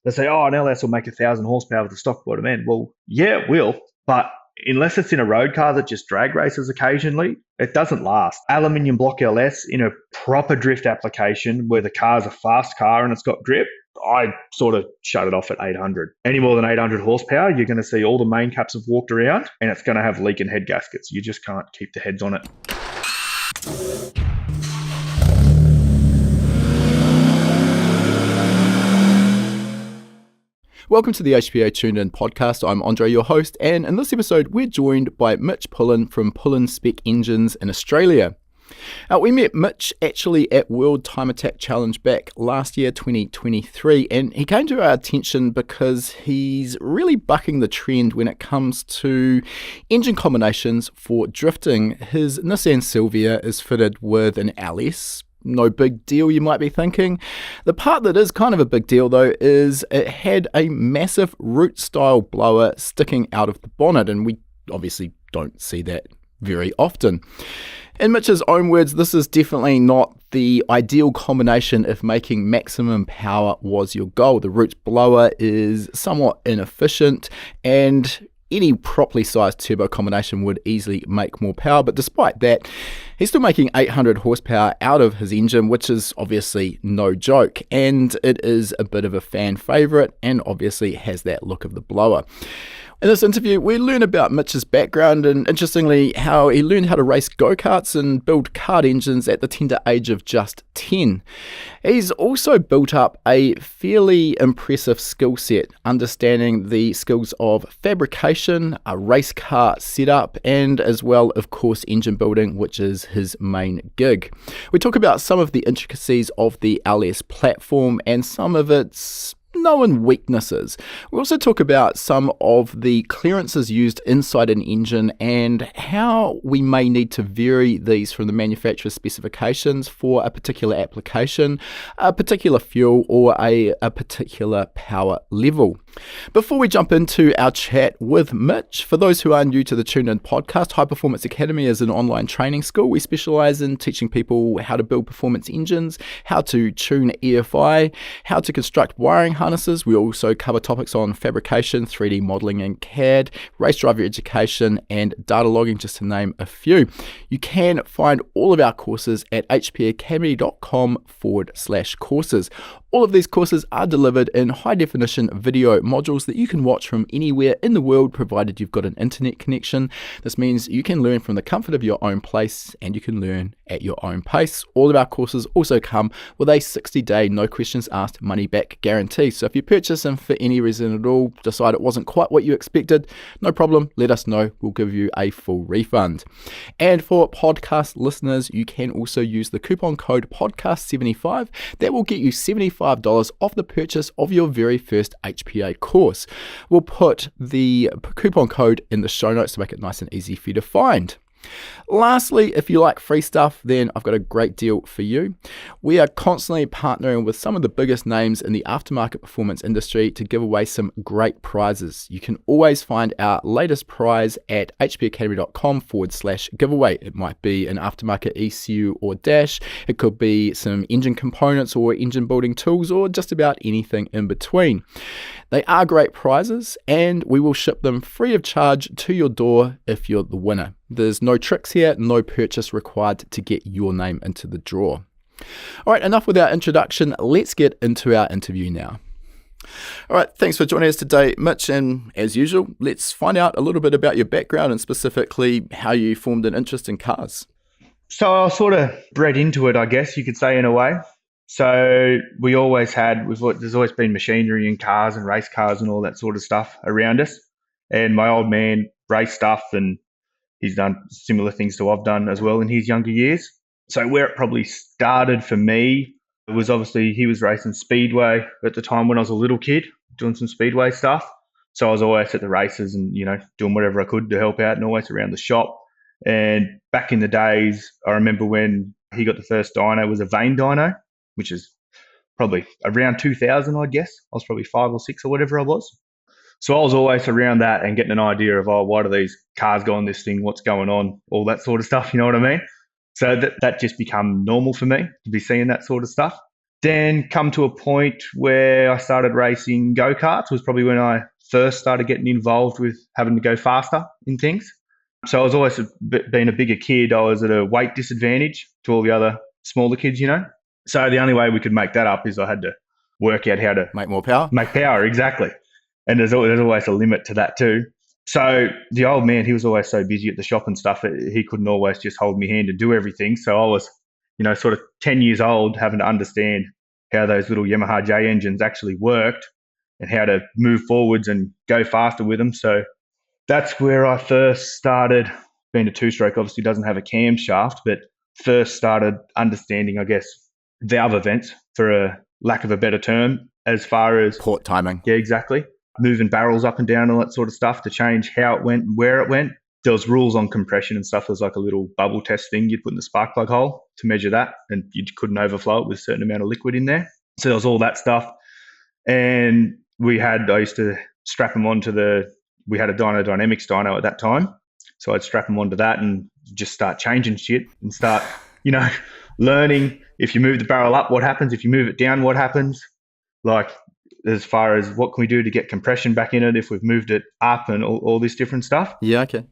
They say, oh, an LS will make 1,000 horsepower with a stock bottom end. Well, yeah, it will, but unless it's in a road car that just drag races occasionally, it doesn't last. Aluminium block LS in a proper drift application where the car's a fast car and it's got grip, I sort of shut it off at 800. Any more than 800 horsepower, you're going to see all the main caps have walked around and it's going to have leaking head gaskets. You just can't keep the heads on it. Welcome to the HPA Tuned In podcast. I'm Andre, your host, and in this episode, we're joined by Mitch Pullen from Pullen Spec Engines in Australia. We met Mitch actually at World Time Attack Challenge back last year, 2023, and he came to our attention because he's really bucking the trend when it comes to engine combinations for drifting. His Nissan Silvia is fitted with an LS. No big deal, you might be thinking. The part that is kind of a big deal, though, is it had a massive root-style blower sticking out of the bonnet, and we obviously don't see that very often. In Mitch's own words, this is definitely not the ideal combination if making maximum power was your goal. The root blower is somewhat inefficient, and any properly sized turbo combination would easily make more power, but despite that, he's still making 800 horsepower out of his engine, which is obviously no joke, and it is a bit of a fan favourite and obviously has that look of the blower. In this interview, we learn about Mitch's background and, interestingly, how he learned how to race go-karts and build kart engines at the tender age of just 10. He's also built up a fairly impressive skill set, understanding the skills of fabrication, a race car setup, and as well, of course, engine building, which is his main gig. We talk about some of the intricacies of the LS platform and some of its known weaknesses. We also talk about some of the clearances used inside an engine and how we may need to vary these from the manufacturer's specifications for a particular application, a particular fuel, or a particular power level. Before we jump into our chat with Mitch, for those who are new to the Tuned In podcast, High Performance Academy is an online training school. We specialise in teaching people how to build performance engines, how to tune EFI, how to construct wiring harnesses. We also cover topics on fabrication, 3D modelling and CAD, race driver education, and data logging, just to name a few. You can find all of our courses at hpacademy.com/courses. All of these courses are delivered in high-definition video modules that you can watch from anywhere in the world, provided you've got an internet connection. This means you can learn from the comfort of your own place and you can learn at your own pace. All of our courses also come with a 60-day, no questions asked, money-back guarantee. So if you purchase them for any reason at all, decide it wasn't quite what you expected, no problem, let us know. We'll give you a full refund. And for podcast listeners, you can also use the coupon code podcast75. That will get you $75 off the purchase of your very first HPA course. We'll put the coupon code in the show notes to make it nice and easy for you to find. Lastly, if you like free stuff, then I've got a great deal for you. We are constantly partnering with some of the biggest names in the aftermarket performance industry to give away some great prizes. You can always find our latest prize at hpacademy.com/giveaway. It might be an aftermarket ECU or dash. It could be some engine components or engine building tools, or just about anything in between. They are great prizes and we will ship them free of charge to your door if you're the winner. There's no tricks here, no purchase required to get your name into the draw. All right, enough with our introduction. Let's get into our interview now. All right, thanks for joining us today, Mitch. And as usual, let's find out a little bit about your background and specifically how you formed an interest in cars. So I was sort of bred into it, I guess you could say, in a way. So there's always been machinery and cars and race cars and all that sort of stuff around us. And my old man raced stuff, and he's done similar things to I've done as well in his younger years. So where it probably started for me was obviously he was racing speedway at the time when I was a little kid, doing some speedway stuff. So I was always at the races and, doing whatever I could to help out and always around the shop. And back in the days, I remember when he got the first dyno, it was a vane dyno, which is probably around 2000, I guess. I was probably 5 or 6 or whatever I was. So I was always around that and getting an idea of, why do these cars go on this thing? What's going on? All that sort of stuff, you know what I mean? So that just become normal for me to be seeing that sort of stuff. Then come to a point where I started racing go-karts was probably when I first started getting involved with having to go faster in things. So I was always being a bigger kid. I was at a weight disadvantage to all the other smaller kids, So the only way we could make that up is I had to work out how to Make more power? Make power, exactly. And there's always a limit to that too. So the old man, he was always so busy at the shop and stuff, he couldn't always just hold me hand and do everything. So I was, sort of 10 years old, having to understand how those little Yamaha J engines actually worked and how to move forwards and go faster with them. So that's where I first started. Being a two-stroke obviously doesn't have a camshaft, but first started understanding, I guess, valve events, for a lack of a better term, as far as port timing. Yeah, exactly. Moving barrels up and down, all that sort of stuff to change how it went and where it went. There was rules on compression and stuff. There was like a little bubble test thing you'd put in the spark plug hole to measure that, and you couldn't overflow it with a certain amount of liquid in there. So there was all that stuff. And I used to strap them onto we had a Dyno Dynamics dyno at that time. So I'd strap them onto that and just start changing shit and start, learning if you move the barrel up, what happens? If you move it down, what happens? Like, as far as what can we do to get compression back in it if we've moved it up and all this different stuff. Yeah, okay.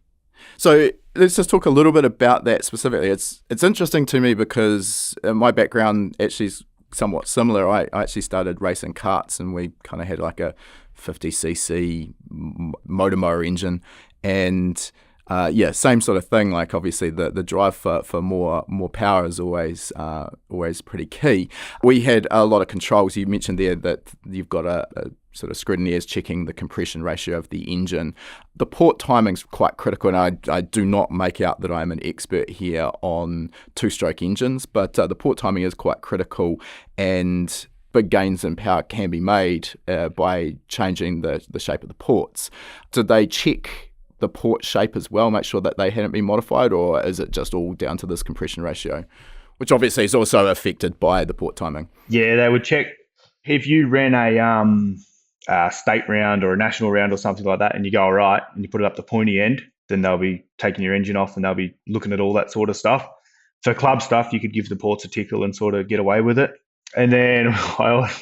So let's just talk a little bit about that specifically. It's interesting to me because my background actually is somewhat similar. I actually started racing karts, and we kind of had like a 50cc motor engine, and same sort of thing. Like, obviously the drive for more power is always pretty key. We had a lot of controls. You mentioned there that you've got a sort of scrutineers checking the compression ratio of the engine. The port timing's quite critical, and I do not make out that I'm an expert here on two-stroke engines, but the port timing is quite critical, and big gains in power can be made by changing the shape of the ports. Did they check the port shape as well, make sure that they hadn't been modified, or is it just all down to this compression ratio, which obviously is also affected by the port timing? Yeah, they would check if you ran a state round or a national round or something like that, and you go all right, and you put it up the pointy end, then they'll be taking your engine off and they'll be looking at all that sort of stuff. For club stuff, you could give the ports a tickle and sort of get away with it. And then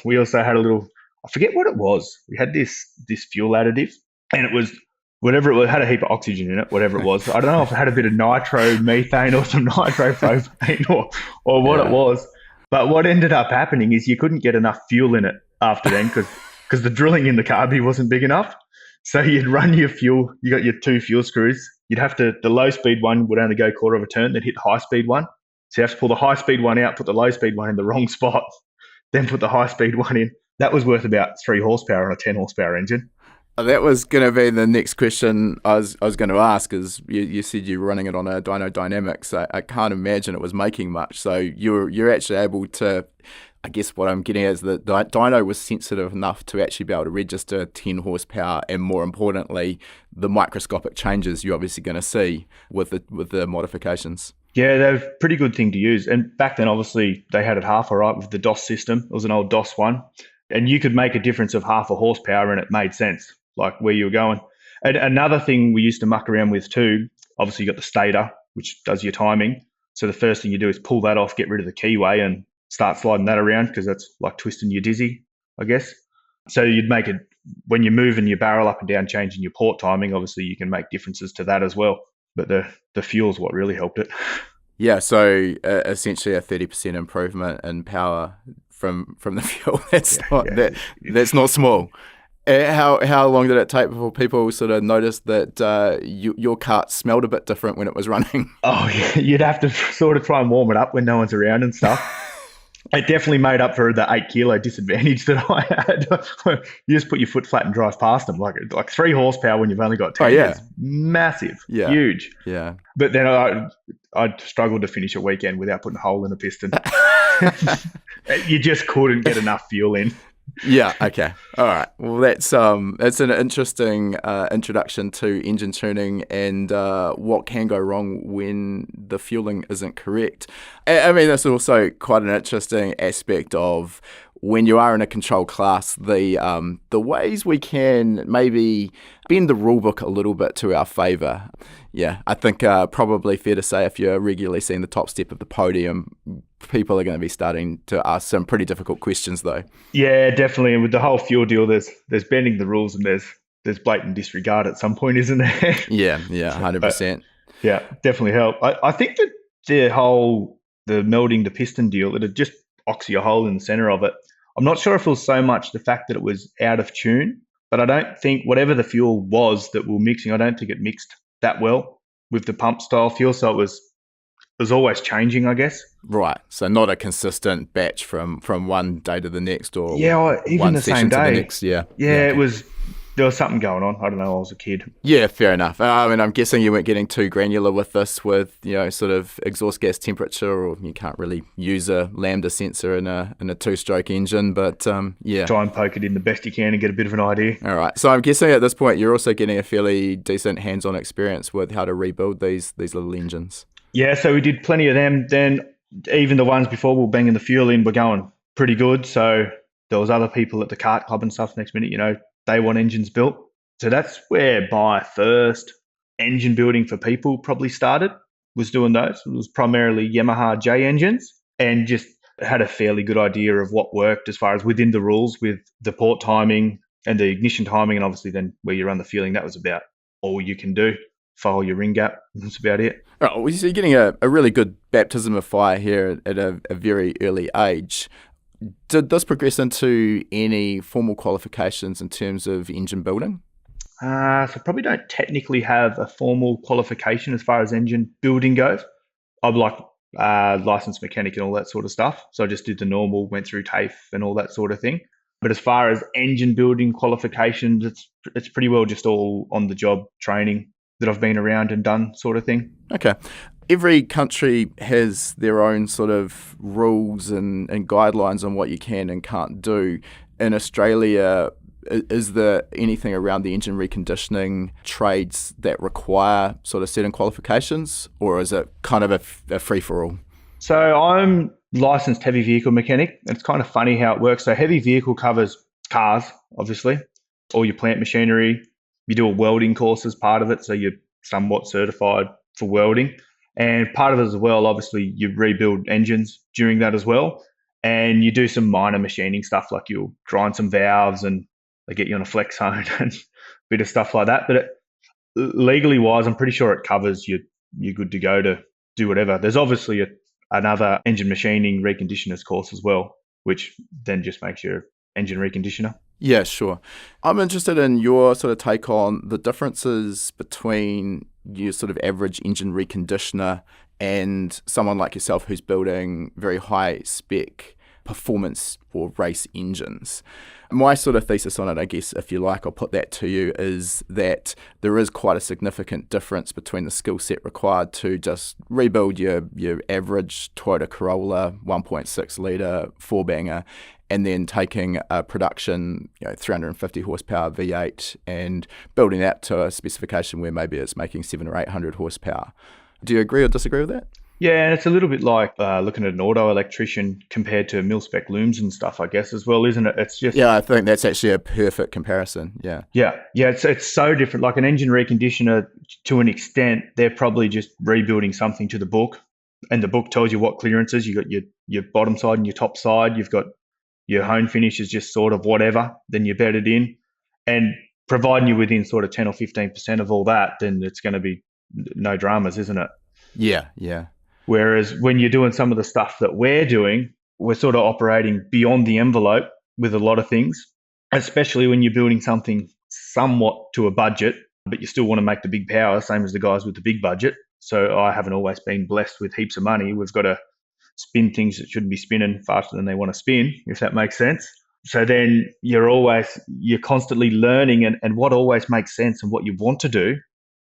we also had I forget what it was. We had this fuel additive, and it was whatever it was, had a heap of oxygen in it, whatever it was. I don't know if it had a bit of nitromethane or some nitropropane or what it was. But what ended up happening is you couldn't get enough fuel in it after then because the drilling in the carby wasn't big enough. So you'd run your fuel, you got your two fuel screws. You'd have to, the low speed one would only go quarter of a turn, then hit the high speed one. So you have to pull the high speed one out, put the low speed one in the wrong spot, then put the high speed one in. That was worth about 3 horsepower on a 10 horsepower engine. That was going to be the next question I was going to ask, is you said you were running it on a Dyno Dynamics. I can't imagine it was making much. So you're actually able to, I guess what I'm getting at is that the dyno was sensitive enough to actually be able to register 10 horsepower, and more importantly, the microscopic changes you're obviously going to see with the modifications. Yeah, they're a pretty good thing to use. And back then, obviously, they had it half all right with the DOS system. It was an old DOS one. And you could make a difference of half a horsepower and it made sense, like where you were going. And another thing we used to muck around with too, obviously you got the stator, which does your timing. So the first thing you do is pull that off, get rid of the keyway and start sliding that around, because that's like twisting your dizzy, I guess. So you'd make it, when you're moving your barrel up and down, changing your port timing, obviously you can make differences to that as well. But the fuel's what really helped it. Yeah, so essentially a 30% improvement in power from the fuel. That's not small. How long did it take before people sort of noticed that your cart smelled a bit different when it was running? Oh, yeah, you'd have to sort of try and warm it up when no one's around and stuff. It definitely made up for the 8 kilo disadvantage that I had. You just put your foot flat and drive past them. Like 3 horsepower when you've only got 10. Oh, yeah. It's massive, huge. Yeah. But then I struggled to finish a weekend without putting a hole in a piston. You just couldn't get enough fuel in. Yeah. Okay. All right. Well, that's an interesting introduction to engine tuning and what can go wrong when the fueling isn't correct. I mean, that's also quite an interesting aspect of when you are in a control class, the ways we can maybe bend the rule book a little bit to our favour. Yeah, I think probably fair to say if you're regularly seeing the top step of the podium, people are going to be starting to ask some pretty difficult questions though. Yeah, definitely. And with the whole fuel deal, there's bending the rules and there's blatant disregard at some point, isn't there? Yeah, 100%. Yeah, definitely help. I think that the melding the piston deal, it'd just oxy a hole in the center of it. I'm not sure if it was so much the fact that it was out of tune, but I don't think whatever the fuel was that we were mixing, I don't think it mixed that well with the pump style fuel. So it was always changing, I guess. Right. So not a consistent batch from one day to the next, or even one the session same day. to the next. Yeah. It was. There was something going on. I don't know. I was a kid. Yeah, fair enough. I mean, I'm guessing you weren't getting too granular with this, with sort of exhaust gas temperature, or you can't really use a lambda sensor in a two-stroke engine. But yeah, try and poke it in the best you can and get a bit of an idea. All right. So I'm guessing at this point you're also getting a fairly decent hands-on experience with how to rebuild these little engines. Yeah. So we did plenty of them. Then even the ones before we were banging the fuel in were going pretty good. So there was other people at the kart club and stuff. Next minute, they want engines built. So that's where my first engine building for people probably started, was doing those. It was primarily Yamaha J engines, and just had a fairly good idea of what worked as far as within the rules with the port timing and the ignition timing, and obviously then where you run the fueling. That was about all you can do. File your ring gap. That's about it. Oh, well, so you're getting a really good baptism of fire here at a very early age. Did this progress into any formal qualifications in terms of engine building? So probably don't technically have a formal qualification as far as engine building goes. I'm like licensed mechanic and all that sort of stuff. So I just did the normal, went through TAFE and all that sort of thing. But as far as engine building qualifications, it's pretty well just all on the job training that I've been around and done, sort of thing. Okay. Every country has their own sort of rules and guidelines on what you can and can't do. In Australia, is there anything around the engine reconditioning trades that require sort of certain qualifications, or is it kind of a free-for-all? So I'm licensed heavy vehicle mechanic. It's kind of funny how it works. So heavy vehicle covers cars, obviously, all your plant machinery. You do a welding course as part of it, so you're somewhat certified for welding. And part of it as well, obviously, you rebuild engines during that as well. And you do some minor machining stuff, like you'll grind some valves and they get you on a flex hone and a bit of stuff like that. But legally wise, I'm pretty sure it covers you. You're good to go to do whatever. There's obviously another engine machining reconditioners course as well, which then just makes you an engine reconditioner. Yeah, sure. I'm interested in your sort of take on the differences between your sort of average engine reconditioner and someone like yourself who's building very high spec performance or race engines. My sort of thesis on it, I guess, if you like, I'll put that to you, is that there is quite a significant difference between the skill set required to just rebuild your average Toyota Corolla 1.6 litre four-banger, and then taking a production 350 horsepower V8 and building that to a specification where maybe it's making 700 or 800 horsepower. Do you agree or disagree with that? Yeah, and it's a little bit like looking at an auto electrician compared to mil-spec looms and stuff, I guess, as well, isn't it? It's just... Yeah, I think that's actually a perfect comparison, yeah. Yeah, it's so different. Like an engine reconditioner, to an extent, they're probably just rebuilding something to the book, and the book tells you what clearances. You've got your bottom side and your top side. You've got your hone finish is just sort of whatever, then you bed it in. And providing you're within sort of 10 or 15% of all that, then it's going to be no dramas, isn't it? Yeah. Whereas when you're doing some of the stuff that we're doing, we're sort of operating beyond the envelope with a lot of things, especially when you're building something somewhat to a budget, but you still want to make the big power, same as the guys with the big budget. So I haven't always been blessed with heaps of money. We've got to spin things that shouldn't be spinning faster than they want to spin, if that makes sense. So then you're constantly learning, and what always makes sense and what you want to do,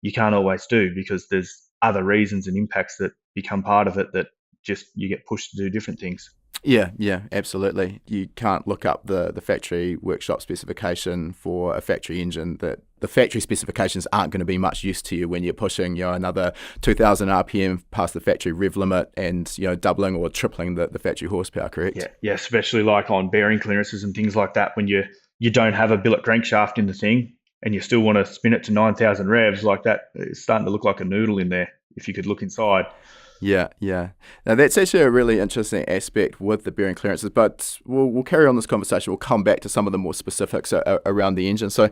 you can't always do, because there's other reasons and impacts that become part of it that just you get pushed to do different things. Yeah, absolutely. You can't look up the factory workshop specification for a factory engine. That the factory specifications aren't going to be much use to you when you're pushing, another 2,000 RPM past the factory rev limit and, doubling or tripling the factory horsepower, correct? Yeah, especially like on bearing clearances and things like that when you don't have a billet crankshaft in the thing and you still want to spin it to 9,000 revs like that. It's starting to look like a noodle in there if you could look inside. Yeah. Now that's actually a really interesting aspect with the bearing clearances, but we'll carry on this conversation. We'll come back to some of the more specifics around the engine. So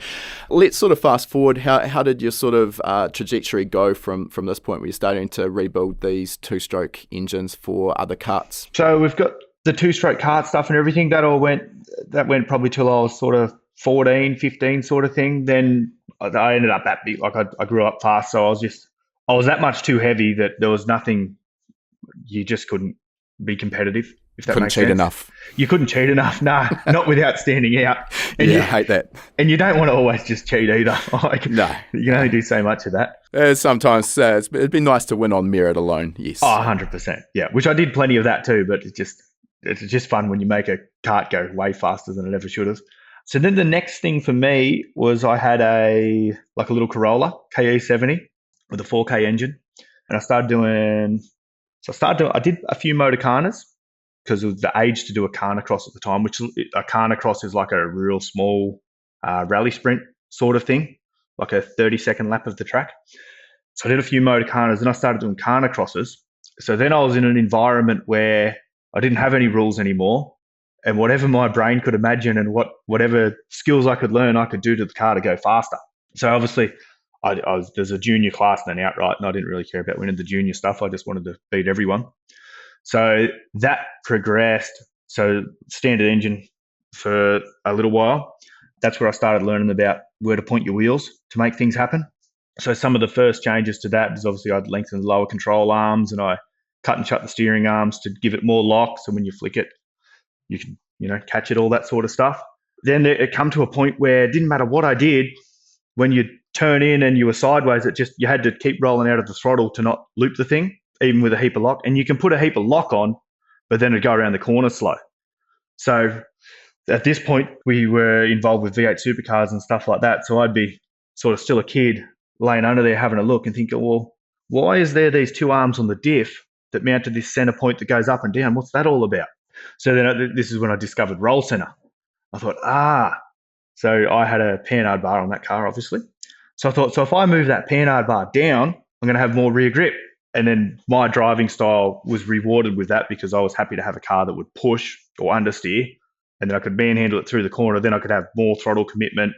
let's sort of fast forward. How did your sort of trajectory go from this point where you're starting to rebuild these two-stroke engines for other karts? So we've got the two-stroke kart stuff and everything. That went probably till I was sort of 14, 15 sort of thing. Then I ended up that big. Like I grew up fast, so I was that much too heavy that there was nothing. You just couldn't be competitive, if that makes sense. Couldn't cheat enough. You couldn't cheat enough, nah, not without standing out. And I hate that. And you don't want to always just cheat either. No. You can only do so much of that. Sometimes it'd be nice to win on merit alone, yes. Oh, 100%, yeah, which I did plenty of that too, but it's just fun when you make a kart go way faster than it ever should have. So then the next thing for me was I had a little Corolla, KE70, with a 4K engine. And I did a few motor Khanas because of the age to do a Khanacross at the time, which a Khanacross is like a real small rally sprint sort of thing, like a 30-second lap of the track. So I did a few motor Khanas, then I started doing Khanacrosses. So then I was in an environment where I didn't have any rules anymore, and whatever my brain could imagine and whatever skills I could learn, I could do to the car to go faster. So obviously, there's a junior class then outright, and I didn't really care about winning the junior stuff. I just wanted to beat everyone. So that progressed. So standard engine for a little while. That's where I started learning about where to point your wheels to make things happen. So some of the first changes to that is obviously I'd lengthen the lower control arms and I cut and shut the steering arms to give it more lock. So when you flick it, you can, catch it, all that sort of stuff. Then it come to a point where it didn't matter what I did. When you turn in and you were sideways, you had to keep rolling out of the throttle to not loop the thing, even with a heap of lock. And you can put a heap of lock on, but then it'd go around the corner slow. So at this point, we were involved with V8 supercars and stuff like that. So I'd be sort of still a kid laying under there having a look and thinking, well, why is there these two arms on the diff that mounted this center point that goes up and down? What's that all about? So then this is when I discovered roll center. I thought, so I had a Panhard bar on that car, obviously. So I thought, if I move that Panhard bar down, I'm going to have more rear grip. And then my driving style was rewarded with that because I was happy to have a car that would push or understeer, and then I could manhandle it through the corner. Then I could have more throttle commitment,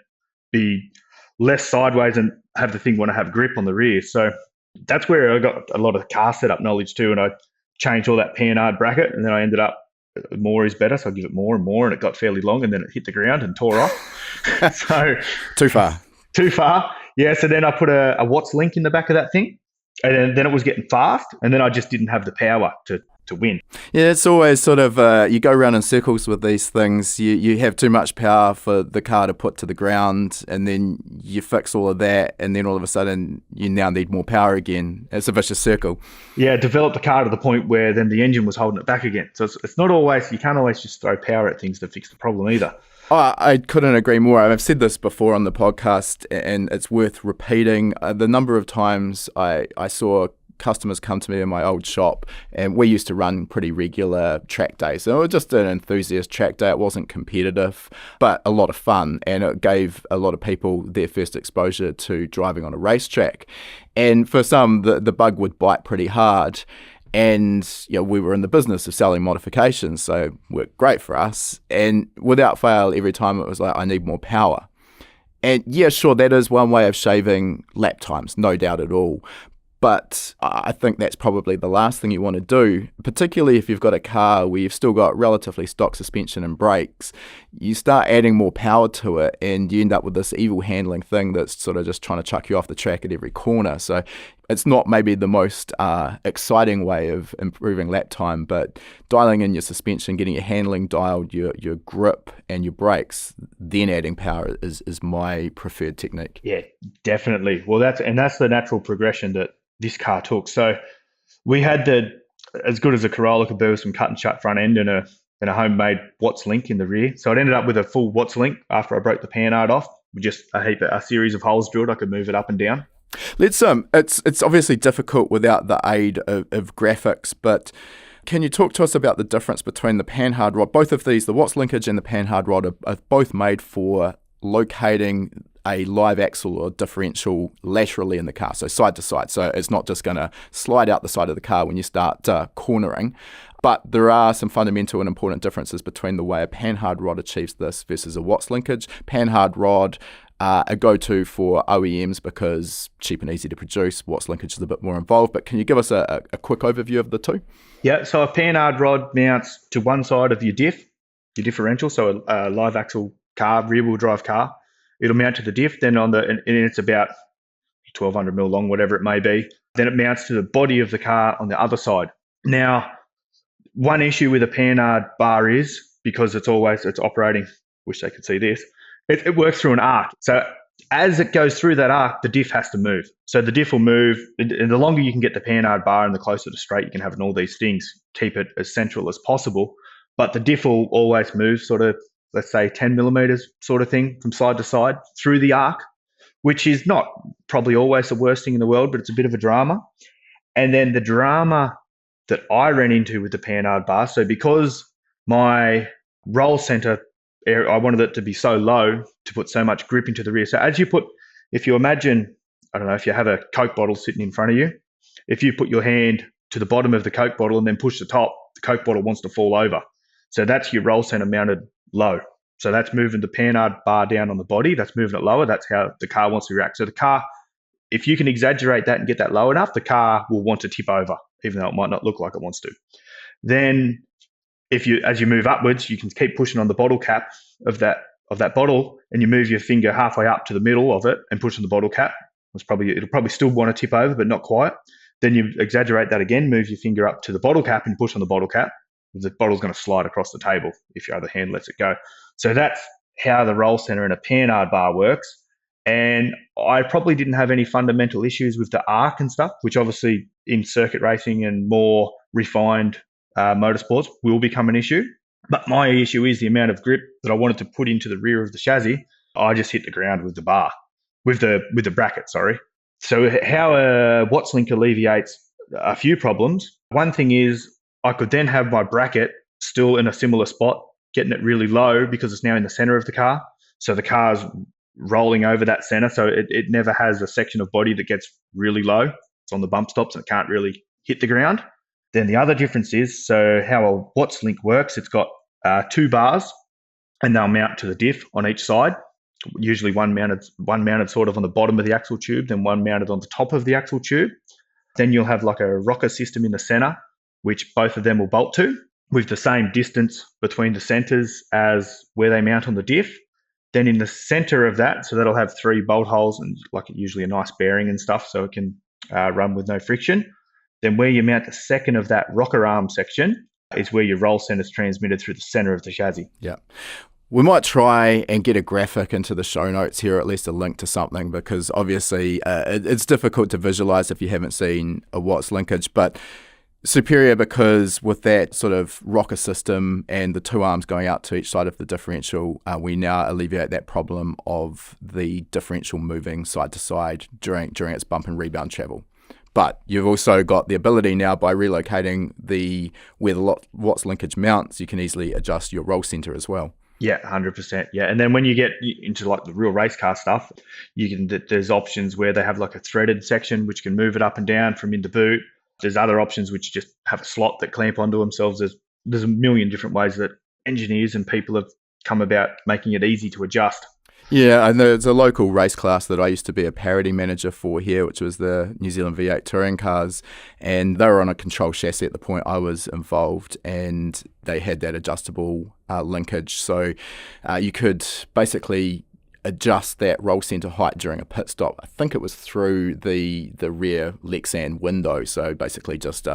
be less sideways, and have the thing want to have grip on the rear. So that's where I got a lot of car setup knowledge too. And I changed all that Panhard bracket, and then I ended up more is better. So I give it more and more, and it got fairly long, and then it hit the ground and tore off. So Too far. Yeah. So then I put a Watts link in the back of that thing, and then it was getting fast, and then I just didn't have the power to win. Yeah, it's always sort of, you go around in circles with these things. You have too much power for the car to put to the ground, and then you fix all of that, and then all of a sudden you now need more power again. It's a vicious circle. Yeah, developed the car to the point where then the engine was holding it back again. So it's not always, you can't always just throw power at things to fix the problem either. Oh, I couldn't agree more. I've said this before on the podcast, and it's worth repeating. The number of times I saw customers come to me in my old shop, and we used to run pretty regular track days. So it was just an enthusiast track day. It wasn't competitive, but a lot of fun, and it gave a lot of people their first exposure to driving on a racetrack. And for some, the bug would bite pretty hard. And we were in the business of selling modifications, so it worked great for us. And without fail, every time it was like, I need more power. And yeah, sure, that is one way of shaving lap times, no doubt at all. But I think that's probably the last thing you want to do, particularly if you've got a car where you've still got relatively stock suspension and brakes. You start adding more power to it, and you end up with this evil handling thing that's sort of just trying to chuck you off the track at every corner. So it's not maybe the most exciting way of improving lap time, but dialing in your suspension, getting your handling dialed, your grip and your brakes, then adding power is my preferred technique. Yeah, definitely. Well, that's the natural progression that this car took. So we had as good as a Corolla could be with some cut and shut front end and a homemade Watts link in the rear. So it ended up with a full Watts link after I broke the panhard off. With just a series of holes drilled, I could move it up and down. Let's it's obviously difficult without the aid of graphics, but can you talk to us about the difference between the panhard rod? Both of these, the Watts linkage and the panhard rod, are both made for locating a live axle or differential laterally in the car, so side to side. So it's not just going to slide out the side of the car when you start cornering. But there are some fundamental and important differences between the way a panhard rod achieves this versus a Watts linkage. Panhard rod, a go-to for OEMs because cheap and easy to produce. Watts linkage is a bit more involved. But can you give us a quick overview of the two? Yeah, so a panhard rod mounts to one side of your differential, so a live axle car, rear-wheel drive car. It'll mount to the diff, then and it's about 1,200 mil long, whatever it may be. Then it mounts to the body of the car on the other side. Now, one issue with a panhard bar is, because it's operating, wish they could see this, it works through an arc. So as it goes through that arc, the diff has to move. So the diff will move, and the longer you can get the panhard bar and the closer to straight you can have in all these things, keep it as central as possible. But the diff will always move sort of, let's say 10 millimeters sort of thing from side to side through the arc, which is not probably always the worst thing in the world, but it's a bit of a drama. And then the drama that I ran into with the panhard bar, so because my roll center, I wanted it to be so low to put so much grip into the rear. So if you imagine, I don't know, if you have a Coke bottle sitting in front of you, if you put your hand to the bottom of the Coke bottle and then push the top, the Coke bottle wants to fall over. So that's your roll center mounted low. So that's moving the panhard bar down on the body. That's moving it lower. That's how the car wants to react. So the car, if you can exaggerate that and get that low enough, the car will want to tip over, even though it might not look like it wants to. Then as you move upwards, you can keep pushing on the bottle cap of that bottle, and you move your finger halfway up to the middle of it and push on the bottle cap. It'll probably still want to tip over, but not quite. Then you exaggerate that again, move your finger up to the bottle cap and push on the bottle cap. The bottle's going to slide across the table if your other hand lets it go. So that's how the roll center in a panhard bar works. And I probably didn't have any fundamental issues with the arc and stuff, which obviously in circuit racing and more refined motorsports will become an issue. But my issue is the amount of grip that I wanted to put into the rear of the chassis. I just hit the ground with the bar, with the bracket, sorry. So how a Watts link alleviates a few problems. One thing is I could then have my bracket still in a similar spot, getting it really low because it's now in the center of the car. So the car's rolling over that center. So it never has a section of body that gets really low. It's on the bump stops and it can't really hit the ground. Then the other difference is, so how a Watts link works, it's got two bars and they'll mount to the diff on each side. Usually one mounted sort of on the bottom of the axle tube, then one mounted on the top of the axle tube. Then you'll have like a rocker system in the center, which both of them will bolt to, with the same distance between the centers as where they mount on the diff. Then in the center of that, so that'll have 3 bolt holes and like usually a nice bearing and stuff so it can run with no friction. Then where you mount the second of that rocker arm section is where your roll center is transmitted through the center of the chassis. Yeah. We might try and get a graphic into the show notes here, or at least a link to something, because obviously it's difficult to visualize if you haven't seen a Watts linkage, but superior because with that sort of rocker system and the 2 arms going out to each side of the differential, we now alleviate that problem of the differential moving side to side during its bump and rebound travel. But you've also got the ability now by relocating where the Watts linkage mounts, you can easily adjust your roll center as well. Yeah, 100%. Yeah, and then when you get into like the real race car stuff, there's options where they have like a threaded section which can move it up and down from in the boot. There's other options which just have a slot that clamp onto themselves. There's a million different ways that engineers and people have come about making it easy to adjust. Yeah, and there's a local race class that I used to be a parity manager for here, which was the New Zealand V8 touring cars, and they were on a control chassis at the point I was involved, and they had that adjustable linkage, so you could basically adjust that roll center height during a pit stop. I think it was through the rear Lexan window, so basically just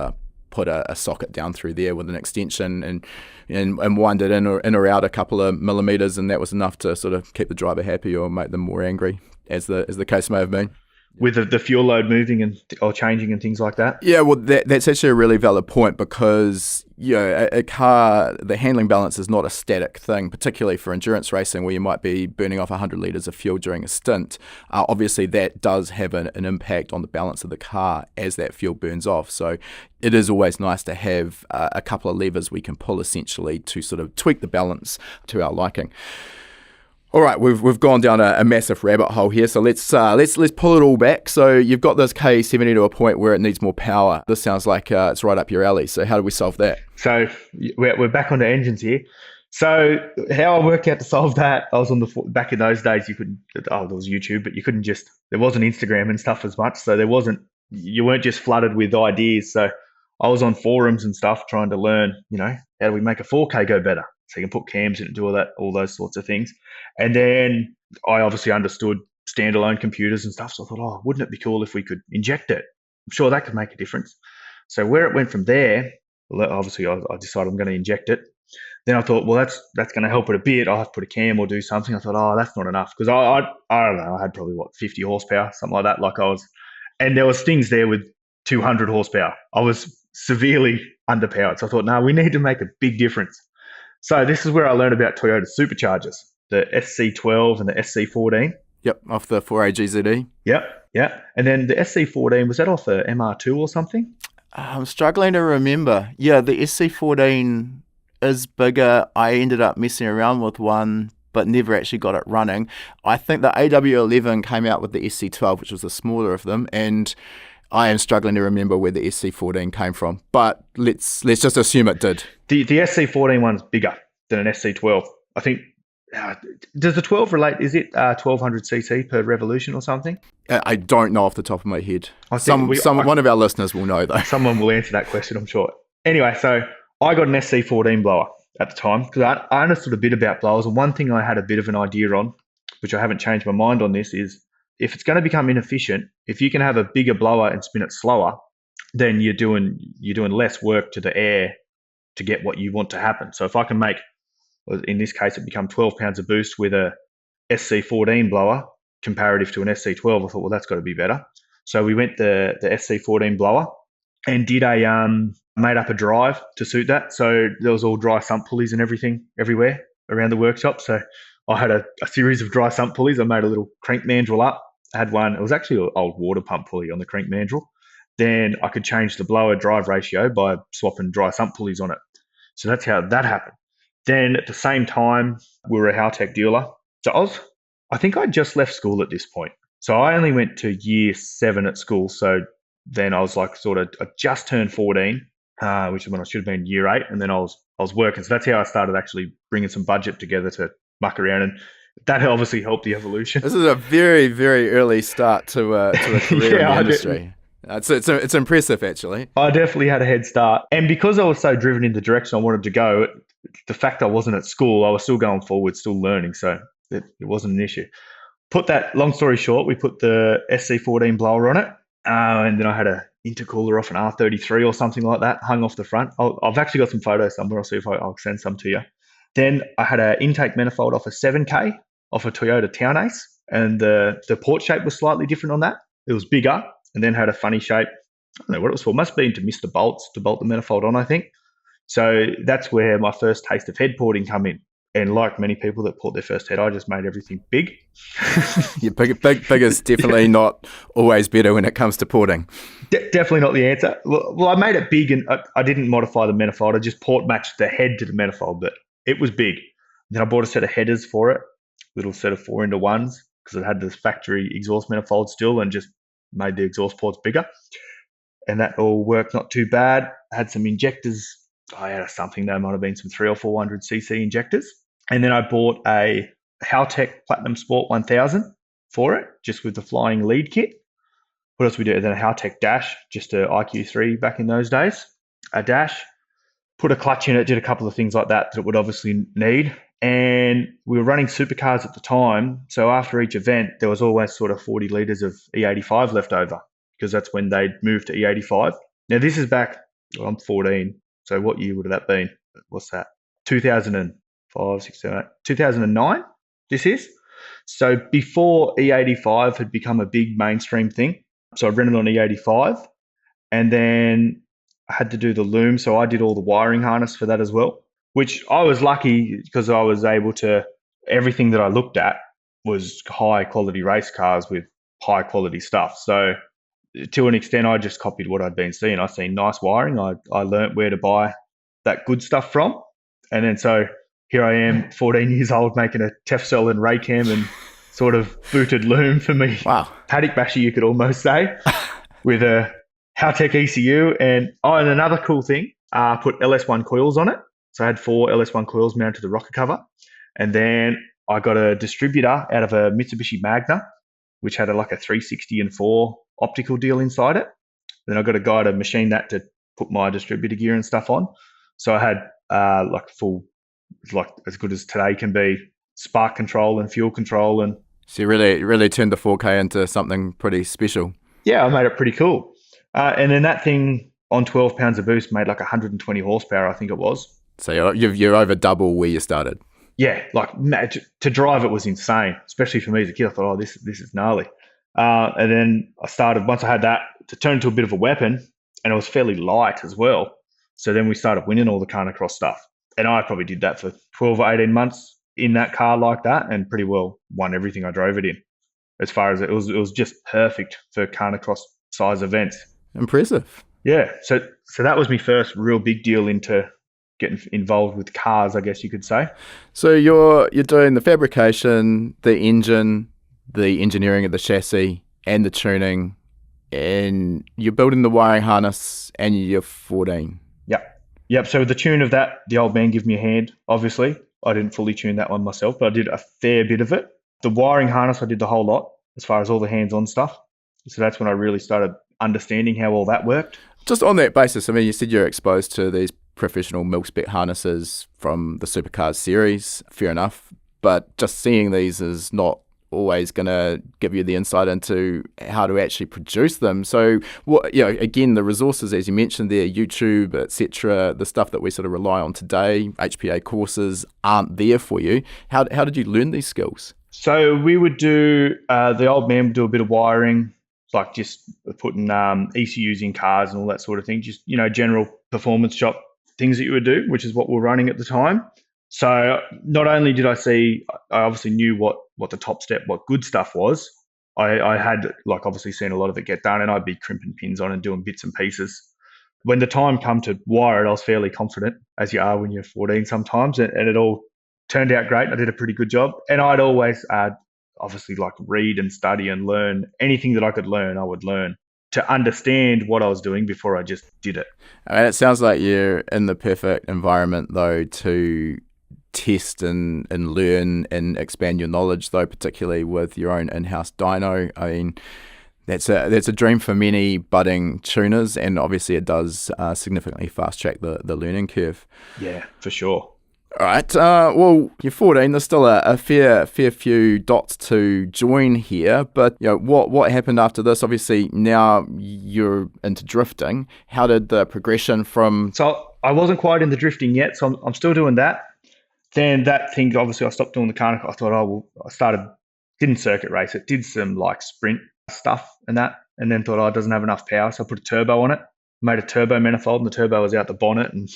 put a socket down through there with an extension and wind it in or out a couple of millimeters, and that was enough to sort of keep the driver happy or make them more angry, as the case may have been. with the fuel load moving or changing and things like that. Yeah, well, that's actually a really valid point because a car, the handling balance is not a static thing, particularly for endurance racing where you might be burning off 100 litres of fuel during a stint. Obviously, that does have an impact on the balance of the car as that fuel burns off. So it is always nice to have a couple of levers we can pull essentially to sort of tweak the balance to our liking. All right, we've gone down a massive rabbit hole here, so let's pull it all back. So you've got this K70 to a point where it needs more power. This sounds like it's right up your alley. So how do we solve that? So we're back on the engines here. So how I worked out to solve that, I was back in those days. There was YouTube, but there wasn't Instagram and stuff as much. So you weren't just flooded with ideas. So I was on forums and stuff trying to learn, how do we make a 4K go better? So you can put cams in and do all those sorts of things. And then I obviously understood standalone computers and stuff. So I thought, wouldn't it be cool if we could inject it? I'm sure that could make a difference. So where it went from there, obviously I decided I'm going to inject it. Then I thought, well, that's going to help it a bit. I'll have to put a cam or do something. I thought, that's not enough. Because I don't know, I had probably 50 horsepower, something like that. And there was things there with 200 horsepower. I was severely underpowered. So I thought, no, we need to make a big difference. So this is where I learned about Toyota superchargers, the SC12 and the SC14. Yep, off the 4AGZE. Yep. And then the SC14, was that off a MR2 or something? I'm struggling to remember. Yeah, the SC14 is bigger. I ended up messing around with one, but never actually got it running. I think the AW11 came out with the SC12, which was the smaller of them, and I am struggling to remember where the SC14 came from, but let's just assume it did. The SC14 one's bigger than an SC12. I think, does the 12 relate, is it 1200cc per revolution or something? I don't know off the top of my head. One of our listeners will know, though. Someone will answer that question, I'm sure. Anyway, so I got an SC14 blower at the time because I understood a bit about blowers, and one thing I had a bit of an idea on, which I haven't changed my mind on this, is if it's going to become inefficient, if you can have a bigger blower and spin it slower, then you're doing less work to the air to get what you want to happen. So if I can make, in this case, it become 12 pounds of boost with a SC14 blower comparative to an SC12, I thought, well, that's got to be better. So we went the SC14 blower and made up a drive to suit that. So there was all dry sump pulleys and everything everywhere around the workshop. So I had a series of dry sump pulleys. I made a little crank mandrel up. I had one, it was actually an old water pump pulley on the crank mandrel. Then I could change the blower drive ratio by swapping dry sump pulleys on it. So that's how that happened. Then at the same time, we were a Haltech dealer. So I think I just left school at this point. So I only went to year 7 at school. So then I was like I just turned 14, which is when I should have been year 8. And then I was working. So that's how I started actually bringing some budget together to muck around, and that obviously helped the evolution. This is a very, very early start to a career in the industry. It's impressive, actually. I definitely had a head start, and because I was so driven in the direction I wanted to go, the fact I wasn't at school, I was still going forward, still learning, so it wasn't an issue. Long story short, we put the SC14 blower on it, and then I had a intercooler off an R33 or something like that hung off the front. I've actually got some photos somewhere. I'll see if I'll send some to you. Then I had an intake manifold off a 7K, off a Toyota Town Ace, and the port shape was slightly different on that. It was bigger, and then had a funny shape. I don't know what it was for. It must have been to miss the bolts, to bolt the manifold on, I think. So that's where my first taste of head porting come in. And like many people that port their first head, I just made everything big. Yeah, big is definitely not always better when it comes to porting. Definitely not the answer. Well, I made it big, and I didn't modify the manifold. I just port matched the head to the manifold, but it was big. Then I bought a set of headers for it, little set of 4-into-1s, because it had this factory exhaust manifold still, and just made the exhaust ports bigger. And that all worked not too bad. I had some injectors. I had something that might have been some 300 or 400cc injectors. And then I bought a Haltech Platinum Sport 1000 for it, just with the flying lead kit. What else we did? Then a Haltech dash, just a IQ3 back in those days. A dash, put a clutch in it, did a couple of things like that it would obviously need. And we were running supercars at the time. So after each event, there was always sort of 40 litres of E85 left over, because that's when they'd moved to E85. Now, this is back, I'm 14. So what year would that been? What's that? 2005, 6, 7, 8, 2009, this is. So before E85 had become a big mainstream thing, so I rented on E85, and then I had to do the loom. So I did all the wiring harness for that as well, which I was lucky because I was able to, everything that I looked at was high quality race cars with high quality stuff. So to an extent, I just copied what I'd been seeing. I seen nice wiring. I learnt where to buy that good stuff from. And then so here I am, 14 years old, making a Tefcel and Raycam and sort of booted loom for me. Wow. Paddock basher, you could almost say, with a Haltech ECU. And another cool thing, put LS1 coils on it. So I had 4 LS1 coils mounted to the rocker cover. And then I got a distributor out of a Mitsubishi Magna, which had like a 360 and 4 optical deal inside it. Then I got a guy to machine that to put my distributor gear and stuff on. So I had like full, like as good as today can be, spark control and fuel control. And so you really turned the 4K into something pretty special. Yeah, I made it pretty cool. And then that thing on 12 pounds of boost made like 120 horsepower, I think it was. So you're over double where you started. Yeah, like to drive it was insane, especially for me as a kid. I thought, this is gnarly. And then I started, once I had that, to turn into a bit of a weapon, and it was fairly light as well. So then we started winning all the Khanacross stuff. And I probably did that for 12 or 18 months in that car like that, and pretty well won everything I drove it in. As far as it was just perfect for Khanacross size events. Impressive. Yeah. So that was my first real big deal into getting involved with cars, I guess you could say. So you're doing the fabrication, the engine, the engineering of the chassis, and the tuning, and you're building the wiring harness, and you're 14. Yep. So the tune of that, the old man gave me a hand, obviously. I didn't fully tune that one myself, but I did a fair bit of it. The wiring harness, I did the whole lot as far as all the hands-on stuff. So that's when I really started understanding how all that worked. Just on that basis, I mean, you said you're exposed to these professional mil-spec harnesses from the supercars series, fair enough, but just seeing these is not always going to give you the insight into how to actually produce them. So, again, the resources, as you mentioned there, YouTube, etc., the stuff that we sort of rely on today, HPA courses, aren't there for you. How did you learn these skills? So we would do, the old man would do a bit of wiring, like just putting ECUs in cars and all that sort of thing, just, general performance shop things that you would do, which is what we're running at the time. So not only did I see, I obviously knew what the top step, what good stuff was. I had obviously seen a lot of it get done, and I'd be crimping pins on and doing bits and pieces. When the time come to wire it, I was fairly confident, as you are when you're 14 sometimes, and it all turned out great. I did a pretty good job, and I'd always obviously read and study and learn anything that I could learn. I would learn to understand what I was doing before I just did it. I mean, it sounds like you're in the perfect environment though to test and learn and expand your knowledge, though, particularly with your own in-house dyno. I mean, that's a dream for many budding tuners, and obviously it does significantly fast track the learning curve. Yeah, for sure. All right. Well, you're 14. There's still a fair few dots to join here. But what happened after this? Obviously, now you're into drifting. How did the progression from? So I wasn't quite in the drifting yet, so I'm still doing that. Then that thing, obviously, I stopped doing the Khanacross. I thought, didn't circuit race it, did some sprint stuff and that, and then thought, it doesn't have enough power, so I put a turbo on it, made a turbo manifold, and the turbo was out the bonnet and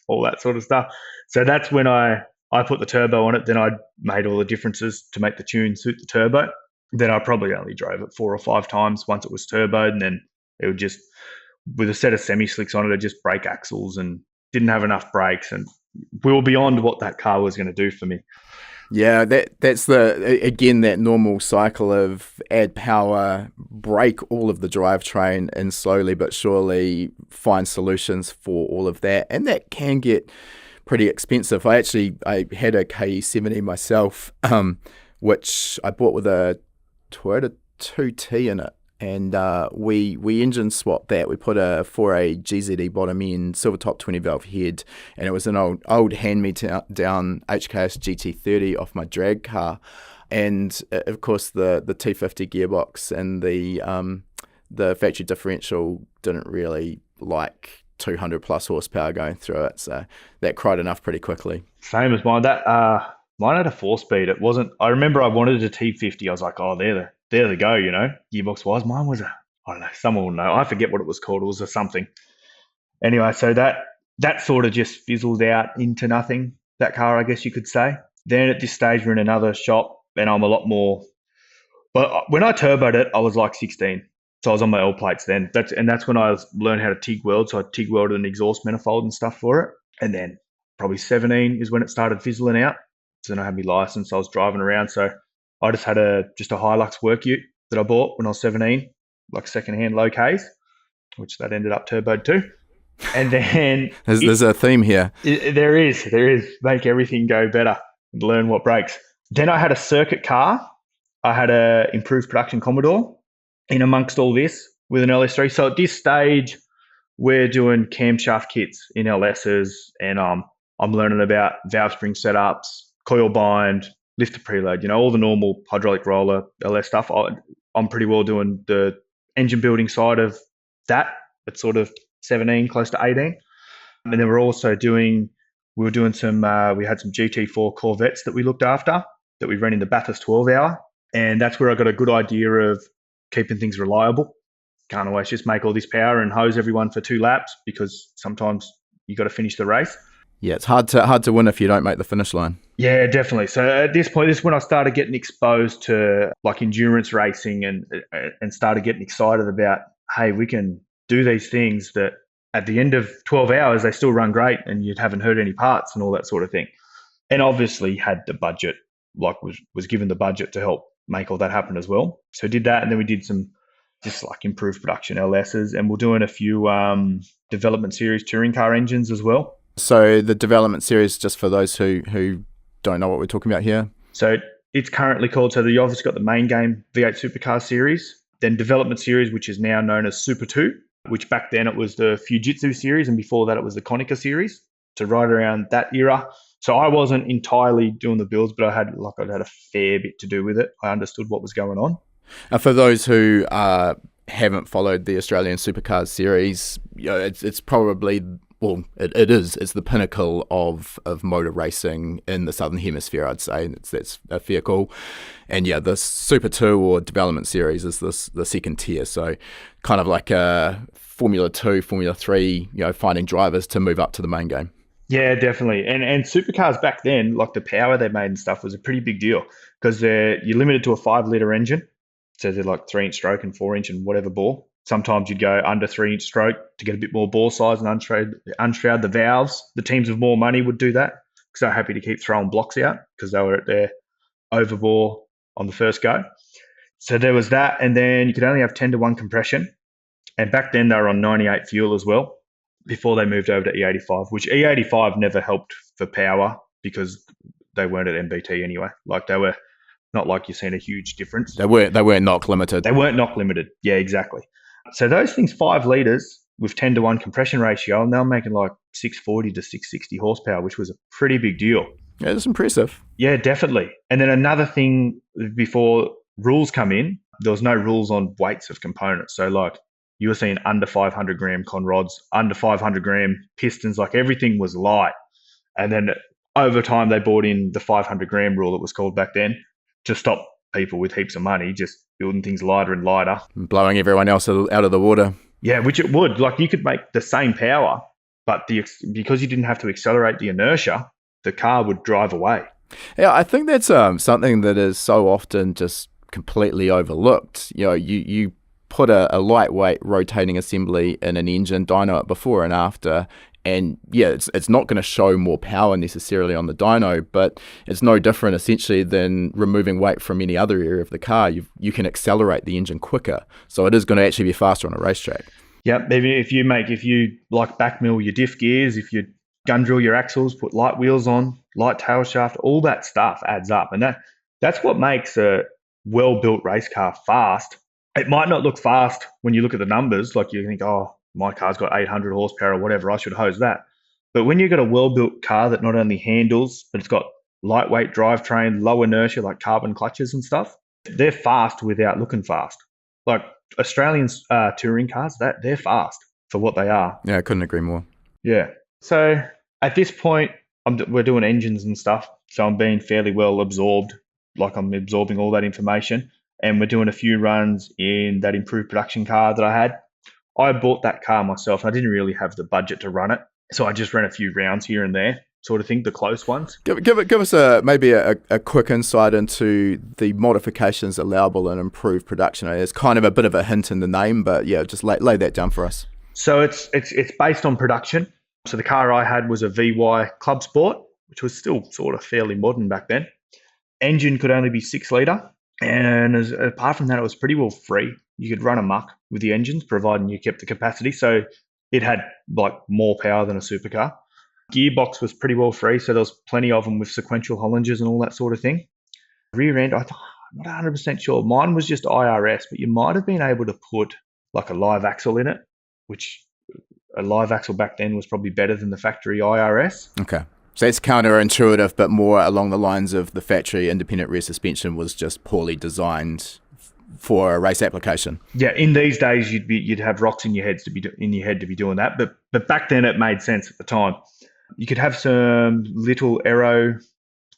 all that sort of stuff. So that's when I put the turbo on it. Then I made all the differences to make the tune suit the turbo. Then I probably only drove it 4 or 5 times once it was turboed, and then it would just, with a set of semi-slicks on it, just brake axles and didn't have enough brakes, and we were beyond what that car was going to do for me. Yeah, that's that normal cycle of add power, break all of the drivetrain, and slowly but surely find solutions for all of that. And that can get pretty expensive. I had a KE70 myself, which I bought with a Toyota 2T in it. And we engine swapped that. We put a 4A GZE bottom end, silver top 20 valve head, and it was an old hand-me-down HKS GT30 off my drag car. And of course the T50 gearbox and the factory differential didn't really like 200 plus horsepower going through it, so that cried enough pretty quickly. Same as mine. That Mine had a 4-speed. It wasn't. I remember I wanted a T50. I was like, oh, there they go. Gearbox wise. Mine was I don't know. Someone will know. I forget what it was called. It was a something. Anyway, so that sort of just fizzled out into nothing. That car, I guess you could say. Then at this stage, we're in another shop, and I'm a lot more. But when I turboed it, I was like 16. So I was on my L plates then. That's when I learned how to TIG weld. So I TIG welded an exhaust manifold and stuff for it. And then probably 17 is when it started fizzling out. So then I had my license. I was driving around. So I just had a Hilux work ute that I bought when I was 17, like secondhand low Ks, which that ended up turboed too. And then there's a theme here. There is. Make everything go better. Learn what breaks. Then I had a circuit car. I had a improved production Commodore in amongst all this with an LS3. So at this stage, we're doing camshaft kits in LSs, and I'm learning about valve spring setups, coil bind, lifter preload, all the normal hydraulic roller LS stuff. I'm pretty well doing the engine building side of that at sort of 17, close to 18. And then we had some GT4 Corvettes that we looked after, that we ran in the Bathurst 12 hour. And that's where I got a good idea of keeping things reliable. Can't always just make all this power and hose everyone for 2 laps, because sometimes you got to finish the race. Yeah, it's hard to win if you don't make the finish line. Yeah, definitely. So at this point, this is when I started getting exposed to like endurance racing and started getting excited about, hey, we can do these things that at the end of 12 hours, they still run great and you haven't hurt any parts and all that sort of thing. And obviously had the budget, like was given the budget to help make all that happen as well. So did that, and then we did some just like improved production LSs, and we're doing a few development series touring car engines as well. So the development series, just for those who don't know what we're talking about here. So it's currently called, so you've obviously got the main game V8 Supercar series, then development series, which is now known as Super 2, which back then it was the Fujitsu series, and before that it was the Konica series. So right around that era. So I wasn't entirely doing the builds, but I'd had a fair bit to do with it. I understood what was going on. For those who haven't followed the Australian Supercars series, it's probably, well, it is. It's the pinnacle of motor racing in the Southern Hemisphere, I'd say. That's a fair call. And yeah, the Super 2 or development series is the second tier. So kind of like a Formula 2, Formula 3, finding drivers to move up to the main game. Yeah, definitely. And supercars back then, like the power they made and stuff, was a pretty big deal, because you're limited to a 5-litre engine. So they're like 3-inch stroke and 4-inch and whatever bore. Sometimes you'd go under 3-inch stroke to get a bit more bore size and unshroud the valves. The teams with more money would do that, because they're happy to keep throwing blocks out because they were at their overbore on the first go. So there was that, and then you could only have 10-to-1 compression. And back then they were on 98 fuel as well, before they moved over to E85, which E85 never helped for power because they weren't at MBT anyway. Like they were not like you're seeing a huge difference. They weren't knock limited. They weren't knock limited. Yeah, exactly. So those things, 5 litres with 10-to-1 compression ratio, and they're making like 640 to 660 horsepower, which was a pretty big deal. Yeah, that's impressive. Yeah, definitely. And then another thing, before rules come in, there was no rules on weights of components. So like you were seeing under 500 gram con rods, under 500 gram pistons, like everything was light. And then over time, they brought in the 500 gram rule, it was called back then, to stop people with heaps of money just building things lighter and lighter. Blowing everyone else out of the water. Yeah, which it would. Like you could make the same power, but because you didn't have to accelerate the inertia, the car would drive away. Yeah, I think that's something that is so often just completely overlooked. You put a lightweight rotating assembly in an engine, dyno it before and after, and yeah, it's not going to show more power necessarily on the dyno, but it's no different essentially than removing weight from any other area of the car. You can accelerate the engine quicker, so it is going to actually be faster on a racetrack. Yeah, maybe if you like back mill your diff gears, if you gun drill your axles, put light wheels on, light tail shaft, all that stuff adds up, and that's what makes a well-built race car fast. It might not look fast when you look at the numbers, like you think, oh, my car's got 800 horsepower or whatever, I should hose that. But when you've got a well-built car that not only handles, but it's got lightweight drivetrain, low inertia, like carbon clutches and stuff, they're fast without looking fast. Like Australian touring cars, they're fast for what they are. Yeah, I couldn't agree more. Yeah. So at this point, we're doing engines and stuff. So I'm being fairly well absorbed, like I'm absorbing all that information. And we're doing a few runs in that improved production car that I had. I bought that car myself. I didn't really have the budget to run it. So I just ran a few rounds here and there, sort of thing, the close ones. Give us maybe a quick insight into the modifications allowable in improved production. It's kind of a bit of a hint in the name, but yeah, just lay that down for us. So it's based on production. So the car I had was a VY Club Sport, which was still sort of fairly modern back then. Engine could only be 6 litre. And apart from that, it was pretty well free. You could run amok with the engines, providing you kept the capacity. So it had like more power than a supercar. Gearbox was pretty well free, so there was plenty of them with sequential Hollanders and all that sort of thing. Rear end, I'm not 100% sure. Mine was just IRS, but you might have been able to put like a live axle in it, which a live axle back then was probably better than the factory IRS. Okay. So it's counterintuitive, but more along the lines of the factory independent rear suspension was just poorly designed for a race application. Yeah, in these days you'd have rocks in your head to be doing that, but back then it made sense at the time. You could have some little aero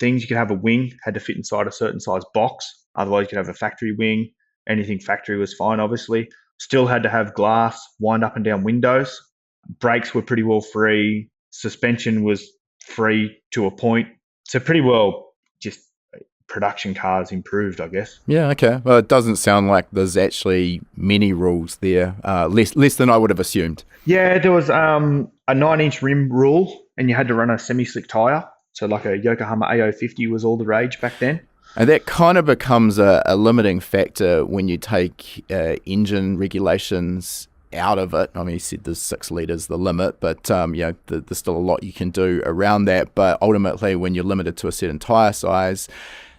things. You could have a wing, had to fit inside a certain size box. Otherwise, you could have a factory wing. Anything factory was fine, obviously. Still had to have glass, wind up and down windows. Brakes were pretty well free. Suspension was free to a point. So pretty well just production cars improved, I guess. Yeah, okay. Well, it doesn't sound like there's actually many rules there, less than I would have assumed. Yeah, there was a 9-inch rim rule, and you had to run a semi-slick tyre. So like a Yokohama AO50 was all the rage back then. And that kind of becomes a limiting factor when you take engine regulations out of it. I mean, you said there's 6 litres the limit, but there's still a lot you can do around that. But ultimately, when you're limited to a certain tyre size,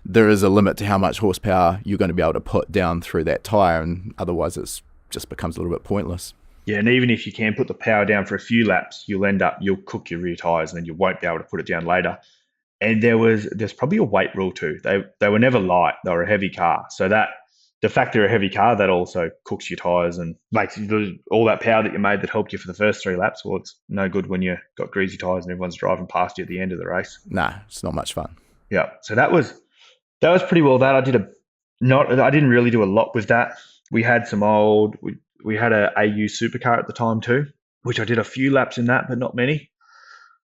there is a limit to how much horsepower you're going to be able to put down through that tyre, and otherwise it just becomes a little bit pointless. Yeah, and even if you can put the power down for a few laps, you'll cook your rear tyres and then you won't be able to put it down later. And there's probably a weight rule too. They were never light, they were a heavy car. So that the fact they're a heavy car, that also cooks your tyres and makes all that power that you made that helped you for the first 3 laps. Well, it's no good when you got greasy tyres and everyone's driving past you at the end of the race. Nah, it's not much fun. Yeah. So that was pretty well that. I didn't really do a lot with that. We had we had a AU supercar at the time too, which I did a few laps in that, but not many.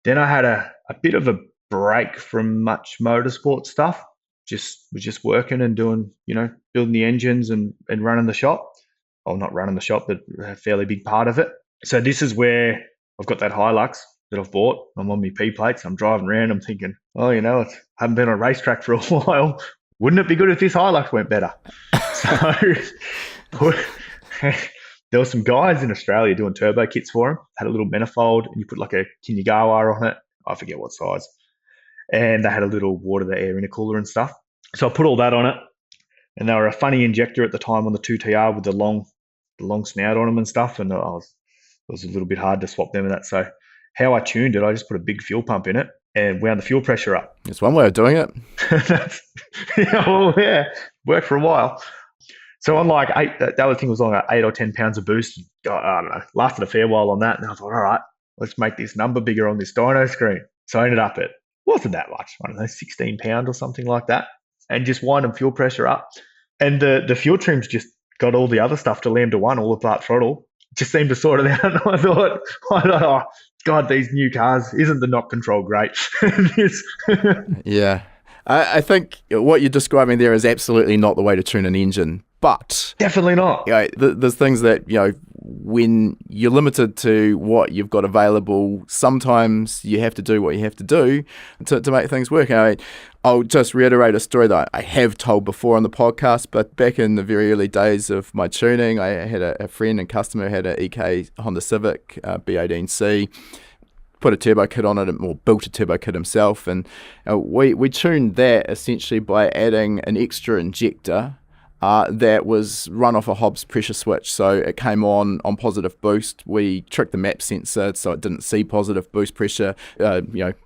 Then I had a bit of a break from much motorsport stuff. Was just working and doing, building the engines and running the shop. Well, not running the shop, but a fairly big part of it. So this is where I've got that Hilux that I've bought. I'm on my P plates. I'm driving around. I'm thinking, I haven't been on a racetrack for a while. Wouldn't it be good if this Hilux went better? So there were some guys in Australia doing turbo kits for them. Had a little manifold, and you put like a Kinigawa on it. I forget what size. And they had a little water to air intercooler and stuff. So I put all that on it. And they were a funny injector at the time on the 2TR with the long snout on them and stuff. And it was a little bit hard to swap them and that. So how I tuned it, I just put a big fuel pump in it and wound the fuel pressure up. It's one way of doing it. Worked for a while. So on like that thing was like 8 or 10 pounds of boost. I don't know, lasted a fair while on that. And I thought, all right, let's make this number bigger on this dyno screen. So I ended up at, wasn't that much, I don't know, 16 pounds or something like that. And just winding fuel pressure up. And the fuel trims just got all the other stuff to lambda 1, all apart throttle. Just seemed to sort it out. And I thought, oh, God, these new cars, isn't the knock control great? Yeah. I think what you're describing there is absolutely not the way to tune an engine. But definitely not. There's things that, when you're limited to what you've got available, sometimes you have to do what you have to do to make things work. I'll just reiterate a story that I have told before on the podcast, but back in the very early days of my tuning, I had a friend and customer who had an EK Honda Civic B18C, put a turbo kit on it, or built a turbo kit himself, and we tuned that essentially by adding an extra injector that was run off a Hobbs pressure switch. So it came on positive boost. We tricked the map sensor so it didn't see positive boost pressure,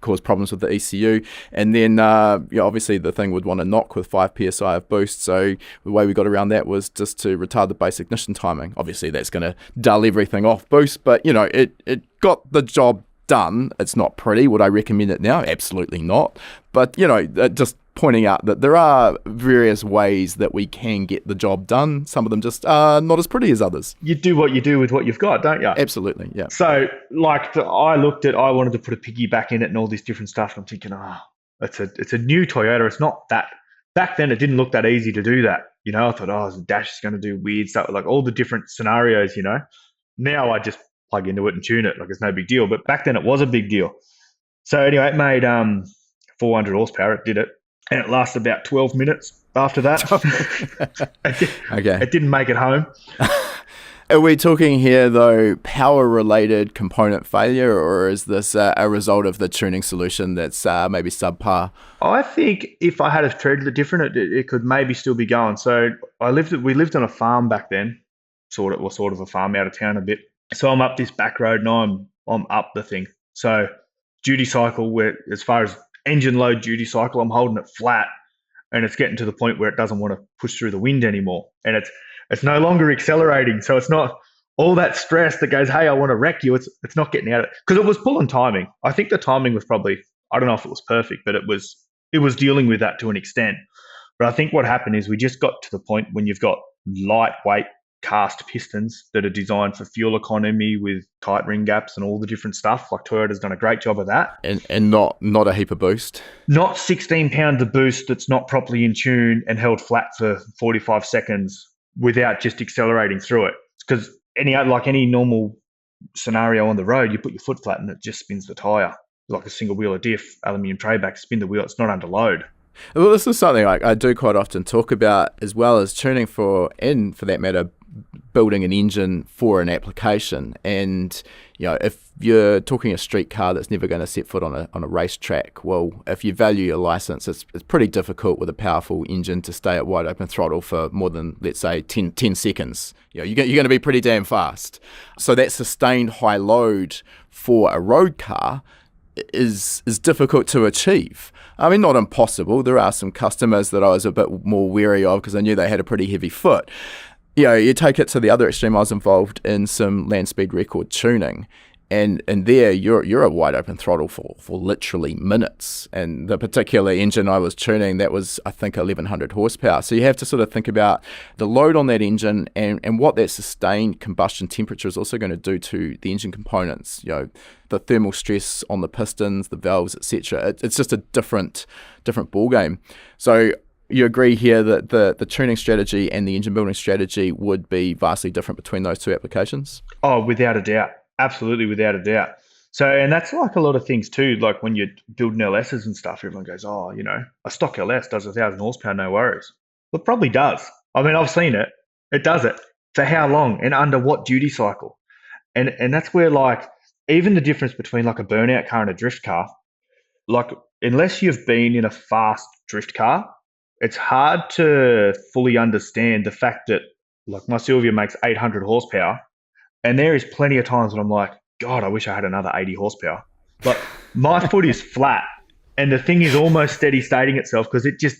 caused problems with the ECU. And then, obviously the thing would want to knock with 5 PSI of boost. So the way we got around that was just to retard the base ignition timing. Obviously that's going to dull everything off boost, but it got the job done. It's not pretty. Would I recommend it now? Absolutely not. But, just pointing out that there are various ways that we can get the job done. Some of them just are not as pretty as others. You do what you do with what you've got, don't you? Absolutely, yeah. So, I wanted to put a piggyback in it and all this different stuff. And I'm thinking, it's a new Toyota. It's not that. Back then, it didn't look that easy to do that. I thought, the dash is going to do weird stuff, like all the different scenarios, Now I just plug into it and tune it. Like, it's no big deal. But back then, it was a big deal. So anyway, it made 400 horsepower. It did it. And it lasted about 12 minutes after that. It didn't make it home. Are we talking here, though, power-related component failure, or is this a result of the tuning solution that's maybe subpar? I think if I had a tread different, it could maybe still be going. So we lived on a farm back then, sort of a farm out of town a bit. So I'm up this back road and I'm up the thing. So duty cycle, as far as engine load duty cycle, I'm holding it flat, and it's getting to the point where it doesn't want to push through the wind anymore, and it's no longer accelerating. So it's not all that stress that goes, hey, I want to wreck you. It's not getting out of it, because it was pulling timing. I think the timing was probably, I don't know if it was perfect, but it was dealing with that to an extent. But I think what happened is we just got to the point when you've got lightweight cast pistons that are designed for fuel economy with tight ring gaps and all the different stuff. Like, Toyota's done a great job of that. And not a heap of boost. Not 16 pounds of boost that's not properly in tune and held flat for 45 seconds without just accelerating through it. Because any normal scenario on the road, you put your foot flat and it just spins the tyre. Like a single wheeler diff, aluminium tray back, spin the wheel, it's not under load. Well, this is something I do quite often talk about, as well as tuning for that matter, building an engine for an application. And if you're talking a street car that's never going to set foot on a racetrack, well, if you value your license, it's pretty difficult with a powerful engine to stay at wide open throttle for more than, let's say, 10 seconds. You're going to be pretty damn fast. So that sustained high load for a road car is difficult to achieve. I mean, not impossible. There are some customers that I was a bit more wary of because I knew they had a pretty heavy foot. You take it to the other extreme. I was involved in some land speed record tuning, and there you're at wide open throttle for literally minutes. And the particular engine I was tuning, that was, I think, 1100 horsepower. So you have to sort of think about the load on that engine and what that sustained combustion temperature is also going to do to the engine components. The thermal stress on the pistons, the valves, etc. It's just a different ball game. So you agree here that the tuning strategy and the engine building strategy would be vastly different between those two applications? Oh, without a doubt. Absolutely, without a doubt. So, and that's like a lot of things too, like when you're building LSs and stuff, everyone goes, a stock LS does 1,000 horsepower, no worries. Well, it probably does. I mean, I've seen it. It does it. For how long and under what duty cycle? And that's where, like, even the difference between like a burnout car and a drift car, like, unless you've been in a fast drift car, it's hard to fully understand the fact that, like, my Sylvia makes 800 horsepower, and there is plenty of times when I'm like, God, I wish I had another 80 horsepower. But my foot is flat, and the thing is almost steady stating itself because it just,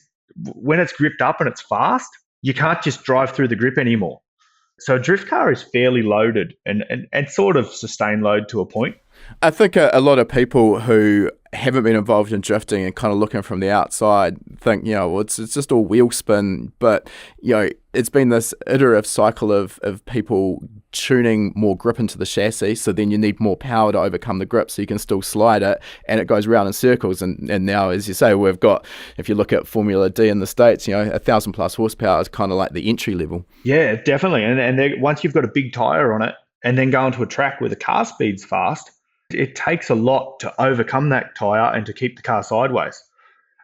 when it's gripped up and it's fast, you can't just drive through the grip anymore. So a drift car is fairly loaded and sort of sustained load to a point. I think a lot of people who haven't been involved in drifting and kind of looking from the outside think, it's just all wheel spin. But, it's been this iterative cycle of people tuning more grip into the chassis. So then you need more power to overcome the grip so you can still slide it. And it goes round in circles. And now, as you say, we've got, if you look at Formula D in the States, 1,000 plus horsepower is kind of like the entry level. Yeah, definitely. And once you've got a big tyre on it and then go onto a track where the car speed's fast, it takes a lot to overcome that tyre and to keep the car sideways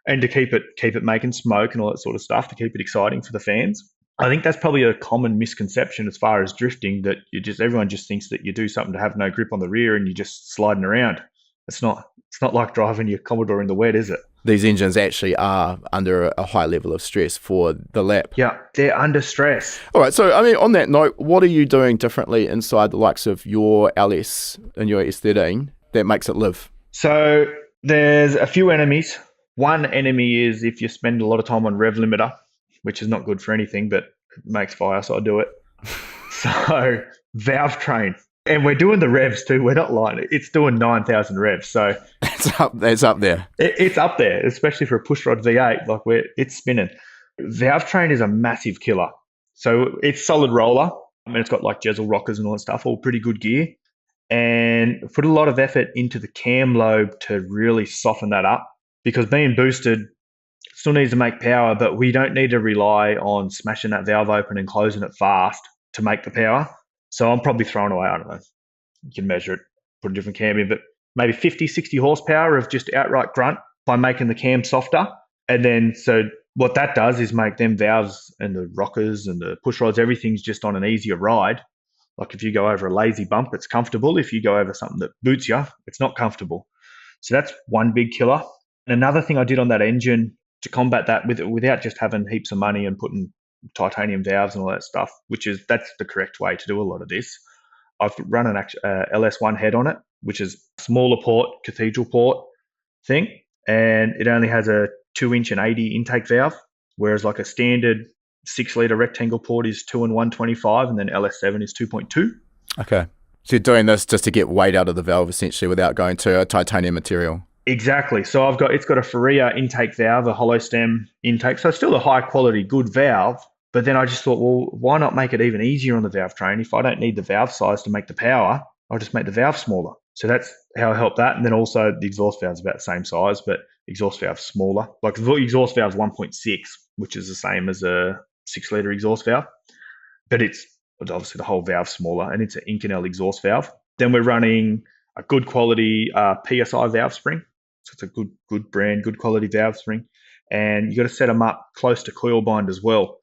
and to keep it making smoke and all that sort of stuff, to keep it exciting for the fans. I think that's probably a common misconception as far as drifting, that everyone just thinks that you do something to have no grip on the rear and you're just sliding around. It's not like driving your Commodore in the wet, is it? These engines actually are under a high level of stress for the lap. Yeah, they're under stress. All right, so, I mean, on that note, what are you doing differently inside the likes of your LS and your S13 that makes it live? So there's a few enemies. One enemy is if you spend a lot of time on rev limiter, which is not good for anything, but it makes fire, so I do it. So valve train. And we're doing the revs too. We're not lying. It's doing 9,000 revs. So It's up there. it's up there, especially for a pushrod V8. Like it's spinning. Valve train is a massive killer. So it's solid roller. I mean, it's got like Jezel rockers and all that stuff, all pretty good gear. And put a lot of effort into the cam lobe to really soften that up, because being boosted still needs to make power, but we don't need to rely on smashing that valve open and closing it fast to make the power. So I'm probably throwing away, I don't know, you can measure it, put a different cam in, but maybe 50, 60 horsepower of just outright grunt by making the cam softer. And then, so what that does is make them valves and the rockers and the push rods, everything's just on an easier ride. Like if you go over a lazy bump, it's comfortable. If you go over something that boots you, it's not comfortable. So that's one big killer. And another thing I did on that engine to combat that without just having heaps of money and putting titanium valves and all that stuff, that's the correct way to do a lot of this. I've run an LS1 head on it, which is smaller port, cathedral port thing, and it only has a 2-inch and 80 intake valve, whereas like a standard 6-litre rectangle port is 2 and 125, and then LS7 is 2.2. Okay. So you're doing this just to get weight out of the valve, essentially, without going to a titanium material. Exactly. So it's got a Faria intake valve, a hollow stem intake. So it's still a high quality, good valve. But then I just thought, well, why not make it even easier on the valve train? If I don't need the valve size to make the power, I'll just make the valve smaller. So that's how I helped that. And then also the exhaust valve's about the same size, but exhaust valve's smaller. Like the exhaust valve's 1.6, which is the same as a 6-litre exhaust valve. But it's obviously the whole valve smaller, and it's an Inconel exhaust valve. Then we're running a good quality PSI valve spring. So it's a good brand, good quality valve spring. And you got to set them up close to coil bind as well,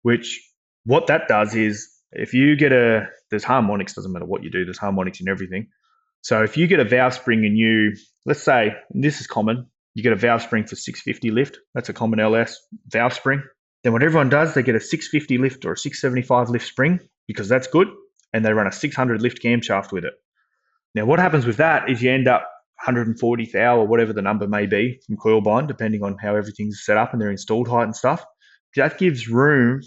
which what that does is if you get there's harmonics, doesn't matter what you do, there's harmonics in everything. So if you get a valve spring and let's say, and this is common, you get a valve spring for 650 lift, that's a common LS valve spring. Then what everyone does, they get a 650 lift or a 675 lift spring because that's good, and they run a 600 lift camshaft with it. Now what happens with that is you end up 140 thou or whatever the number may be from coil bind, depending on how everything's set up and their installed height and stuff. That gives room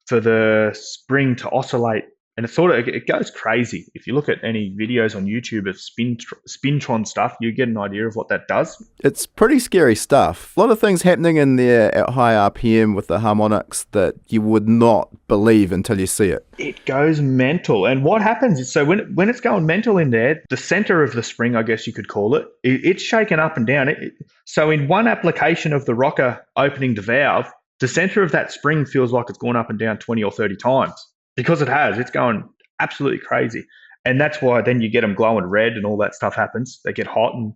for the spring to oscillate, and it goes crazy. If you look at any videos on YouTube of Spintron stuff, you get an idea of what that does. It's pretty scary stuff. A lot of things happening in there at high RPM with the harmonics that you would not believe until you see it. It goes mental. And what happens is, so when it's going mental in there, the center of the spring, I guess you could call it, it's shaking up and down. So in one application of the rocker opening the valve, the center of that spring feels like it's gone up and down 20 or 30 times. Because it has. It's going absolutely crazy. And that's why then you get them glowing red and all that stuff happens. They get hot and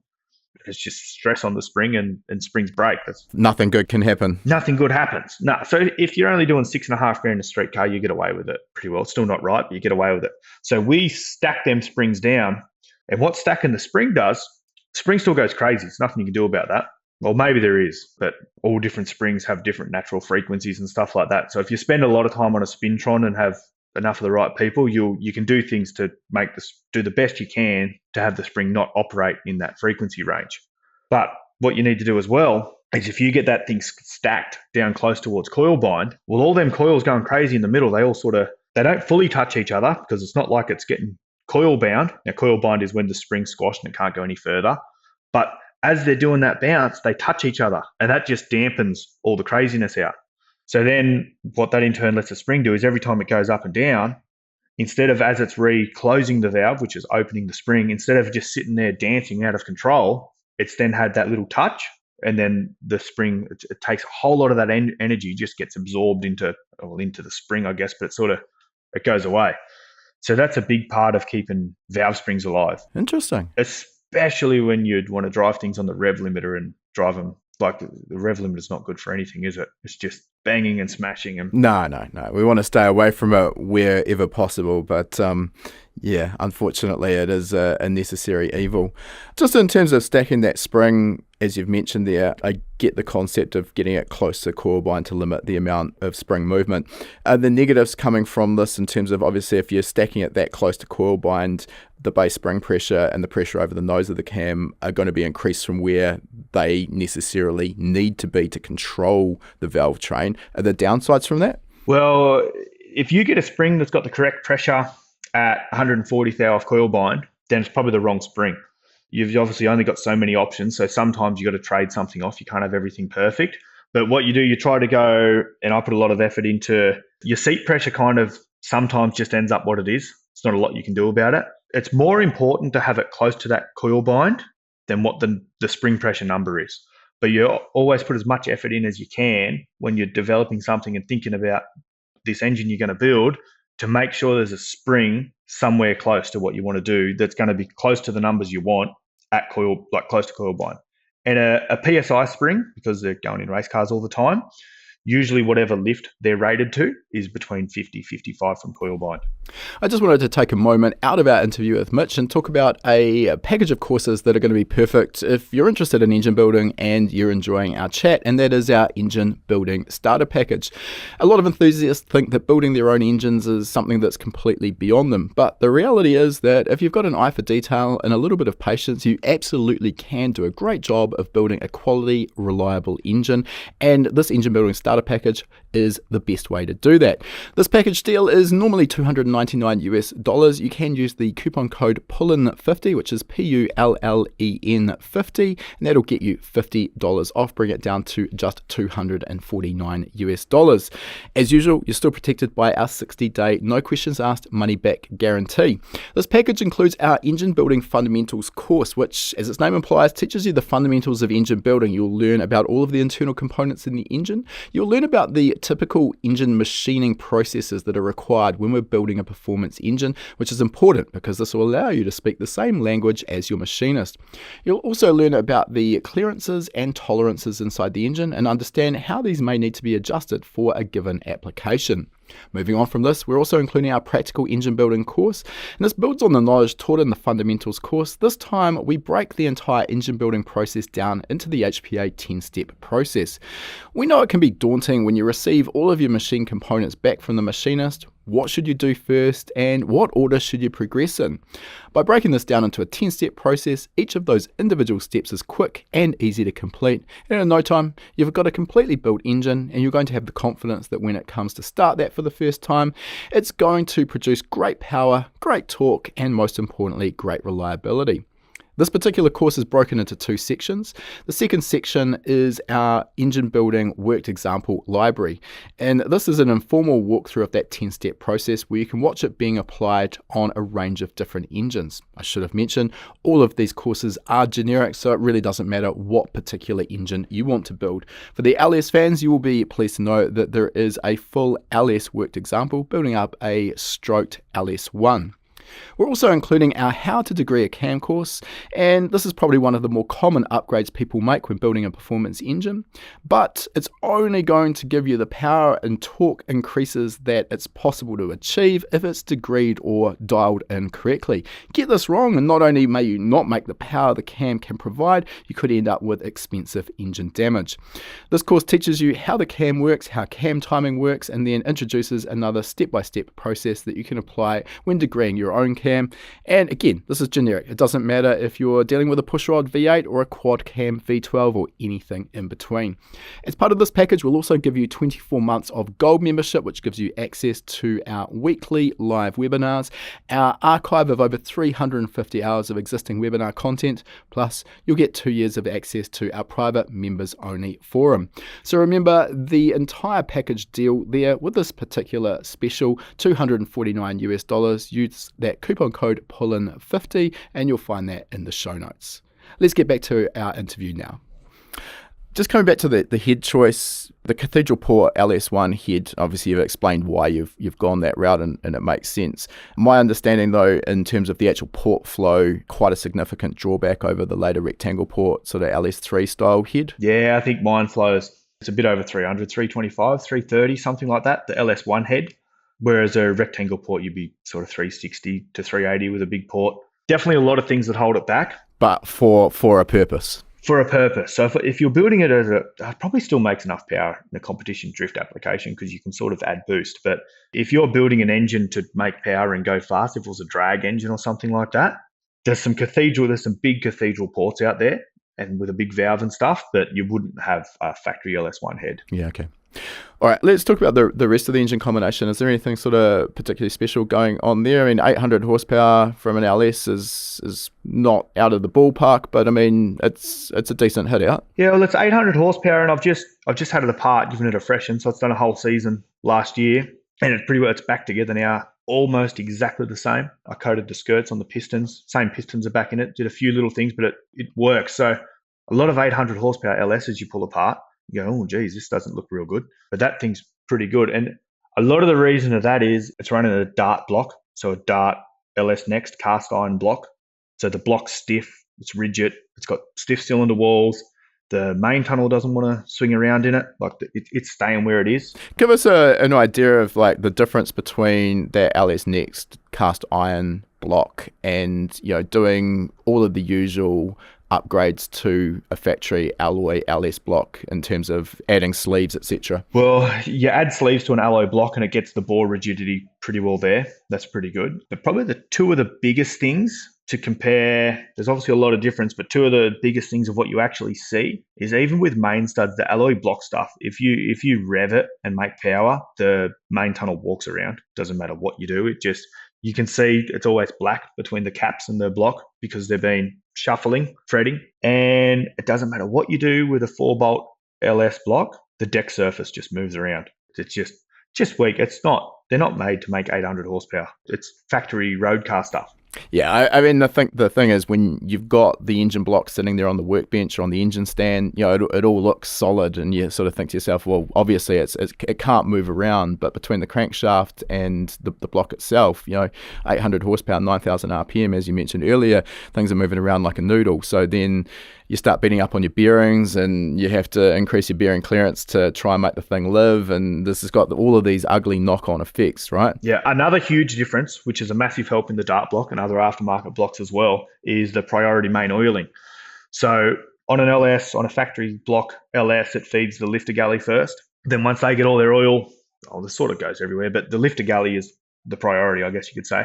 it's just stress on the spring and springs break. Nothing good can happen. Nothing good happens. No. So if you're only doing $6,500 a street car, you get away with it pretty well. It's still not right, but you get away with it. So we stack them springs down. And what stacking the spring does, spring still goes crazy. There's nothing you can do about that. Well, maybe there is, but all different springs have different natural frequencies and stuff like that. So if you spend a lot of time on a Spintron and have enough of the right people, you can do things to do the best you can to have the spring not operate in that frequency range. But what you need to do as well is if you get that thing stacked down close towards coil bind, well, all them coils going crazy in the middle, they don't fully touch each other because it's not like it's getting coil bound. Now, coil bind is when the spring's squashed and it can't go any further. But as they're doing that bounce, they touch each other, and that just dampens all the craziness out. So then what that in turn lets the spring do is every time it goes up and down, instead of as it's reclosing the valve, which is opening the spring, instead of just sitting there dancing out of control, it's then had that little touch, and then the spring, it takes a whole lot of that energy, just gets absorbed into the spring, I guess, but it goes away. So that's a big part of keeping valve springs alive. Interesting. Especially when you'd want to drive things on the rev limiter and drive them. Like the rev limiter is not good for anything, is it? It's just banging and smashing them. No. We want to stay away from it wherever possible. But yeah, unfortunately, it is a necessary evil. Just in terms of stacking that spring, as you've mentioned there, I get the concept of getting it close to coil bind to limit the amount of spring movement. Are the negatives coming from this in terms of, obviously, if you're stacking it that close to coil bind, the base spring pressure and the pressure over the nose of the cam are going to be increased from where they necessarily need to be to control the valve train. Are there downsides from that? Well, if you get a spring that's got the correct pressure at 140 thou off coil bind, then it's probably the wrong spring. You've obviously only got so many options, so sometimes you got to trade something off. You can't have everything perfect. But what you do, you try to go, and I put a lot of effort into your seat pressure. Kind of sometimes just ends up what it is. It's not a lot you can do about it. It's more important to have it close to that coil bind than what the spring pressure number is. But you always put as much effort in as you can when you're developing something and thinking about this engine you're going to build, to make sure there's a spring somewhere close to what you want to do that's going to be close to the numbers you want at coil, like close to coil bind. And a PSI spring, because they're going in race cars all the time, usually whatever lift they're rated to is between 50, 55 from coil bind. I just wanted to take a moment out of our interview with Mitch and talk about a package of courses that are going to be perfect if you're interested in engine building and you're enjoying our chat, and that is our engine building starter package. A lot of enthusiasts think that building their own engines is something that's completely beyond them, but the reality is that if you've got an eye for detail and a little bit of patience, you absolutely can do a great job of building a quality, reliable engine, and this engine building starter package is the best way to do that. This package deal is normally $299 US. You can use the coupon code PULLEN50, which is PULLEN 50, and that'll get you $50 off, bring it down to just $249 US. As usual, you're still protected by our 60-day no questions asked money back guarantee. This package includes our engine building fundamentals course, which, as its name implies, teaches you the fundamentals of engine building. You'll learn about all of the internal components in the engine. You'll learn about the typical engine machining processes that are required when we're building a performance engine, which is important because this will allow you to speak the same language as your machinist. You'll also learn about the clearances and tolerances inside the engine and understand how these may need to be adjusted for a given application. Moving on from this, we're also including our practical engine building course, and this builds on the knowledge taught in the fundamentals course. This time we break the entire engine building process down into the HPA 10-step process. We know it can be daunting when you receive all of your machine components back from the machinist. What should you do first, and what order should you progress in? By breaking this down into a 10-step process, each of those individual steps is quick and easy to complete, and in no time you've got a completely built engine, and you're going to have the confidence that when it comes to start that for the first time, it's going to produce great power, great torque, and most importantly, great reliability. This particular course is broken into two sections. The second section is our engine building worked example library, and this is an informal walkthrough of that 10-step process where you can watch it being applied on a range of different engines. I should have mentioned all of these courses are generic, so it really doesn't matter what particular engine you want to build. For the LS fans, you will be pleased to know that there is a full LS worked example building up a stroked LS1. We're also including our How to Degree a Cam course, and this is probably one of the more common upgrades people make when building a performance engine, but it's only going to give you the power and torque increases that it's possible to achieve if it's degreed or dialed in correctly. Get this wrong and not only may you not make the power the cam can provide, you could end up with expensive engine damage. This course teaches you how the cam works, how cam timing works, and then introduces another step-by-step process that you can apply when degreeing your own cam. And again, this is generic. It doesn't matter if you're dealing with a pushrod V8 or a quad cam V12 or anything in between. As part of this package, we'll also give you 24 months of gold membership, which gives you access to our weekly live webinars, our archive of over 350 hours of existing webinar content, plus you'll get 2 years of access to our private members only forum. So remember, the entire package deal there with this particular special $249 US. Use that coupon code PULLEN50 and you'll find that in the show notes. Let's get back to our interview now. Just coming back to the head choice, the Cathedral Port LS1 head, obviously you've explained why you've gone that route and it makes sense. My understanding though, in terms of the actual port flow, quite a significant drawback over the later rectangle port, sort of LS3 style head. Yeah, I think mine flows, it's a bit over 300, 325, 330, something like that, the LS1 head. Whereas a rectangle port, you'd be sort of 360 to 380 with a big port. Definitely a lot of things that hold it back. But for a purpose. For a purpose. So if you're building it as it probably still makes enough power in a competition drift application because you can sort of add boost. But if you're building an engine to make power and go fast, if it was a drag engine or something like that, there's some big cathedral ports out there and with a big valve and stuff, but you wouldn't have a factory LS1 head. Yeah, okay. All right, let's talk about the rest of the engine combination. Is there anything sort of particularly special going on there? I mean, 800 horsepower from an LS is not out of the ballpark, but I mean, it's a decent hit out. Yeah, well, it's 800 horsepower, and I've just had it apart, given it a freshen, so it's done a whole season last year, and it's back together now, almost exactly the same. I coated the skirts on the pistons, same pistons are back in it, did a few little things, but it works. So a lot of 800 horsepower LSs you pull apart, you go, oh, geez, this doesn't look real good. But that thing's pretty good. And a lot of the reason of that is it's running a Dart block, so a Dart LS Next cast iron block. So the block's stiff, it's rigid, it's got stiff cylinder walls. The main tunnel doesn't want to swing around in it. Like it's staying where it is. Give us an idea of like the difference between that LS Next cast iron block and, you know, doing all of the usual upgrades to a factory alloy LS block in terms of adding sleeves, etc. Well, you add sleeves to an alloy block and it gets the bore rigidity pretty well there. That's pretty good. But probably the two of the biggest things to compare, there's obviously a lot of difference, but two of the biggest things of what you actually see is even with main studs, the alloy block stuff, if you rev it and make power, the main tunnel walks around. Doesn't matter what you do. You can see it's always black between the caps and the block because they've been shuffling, threading, and it doesn't matter what you do with a 4-bolt LS block, the deck surface just moves around. It's just weak. They're not made to make 800 horsepower. It's factory road car stuff. Yeah, I mean, I think the thing is when you've got the engine block sitting there on the workbench or on the engine stand, you know, it all looks solid, and you sort of think to yourself, well, obviously it can't move around, but between the crankshaft and the block itself, you know, 800 horsepower, 9,000 RPM, as you mentioned earlier, things are moving around like a noodle. So then you start beating up on your bearings and you have to increase your bearing clearance to try and make the thing live. And this has got all of these ugly knock-on effects, right? Yeah, another huge difference, which is a massive help in the Dart block and other aftermarket blocks as well, is the priority main oiling. So on an LS, on a factory block LS, it feeds the lifter galley first. Then once they get all their oil, this sort of goes everywhere, but the lifter galley is the priority, I guess you could say.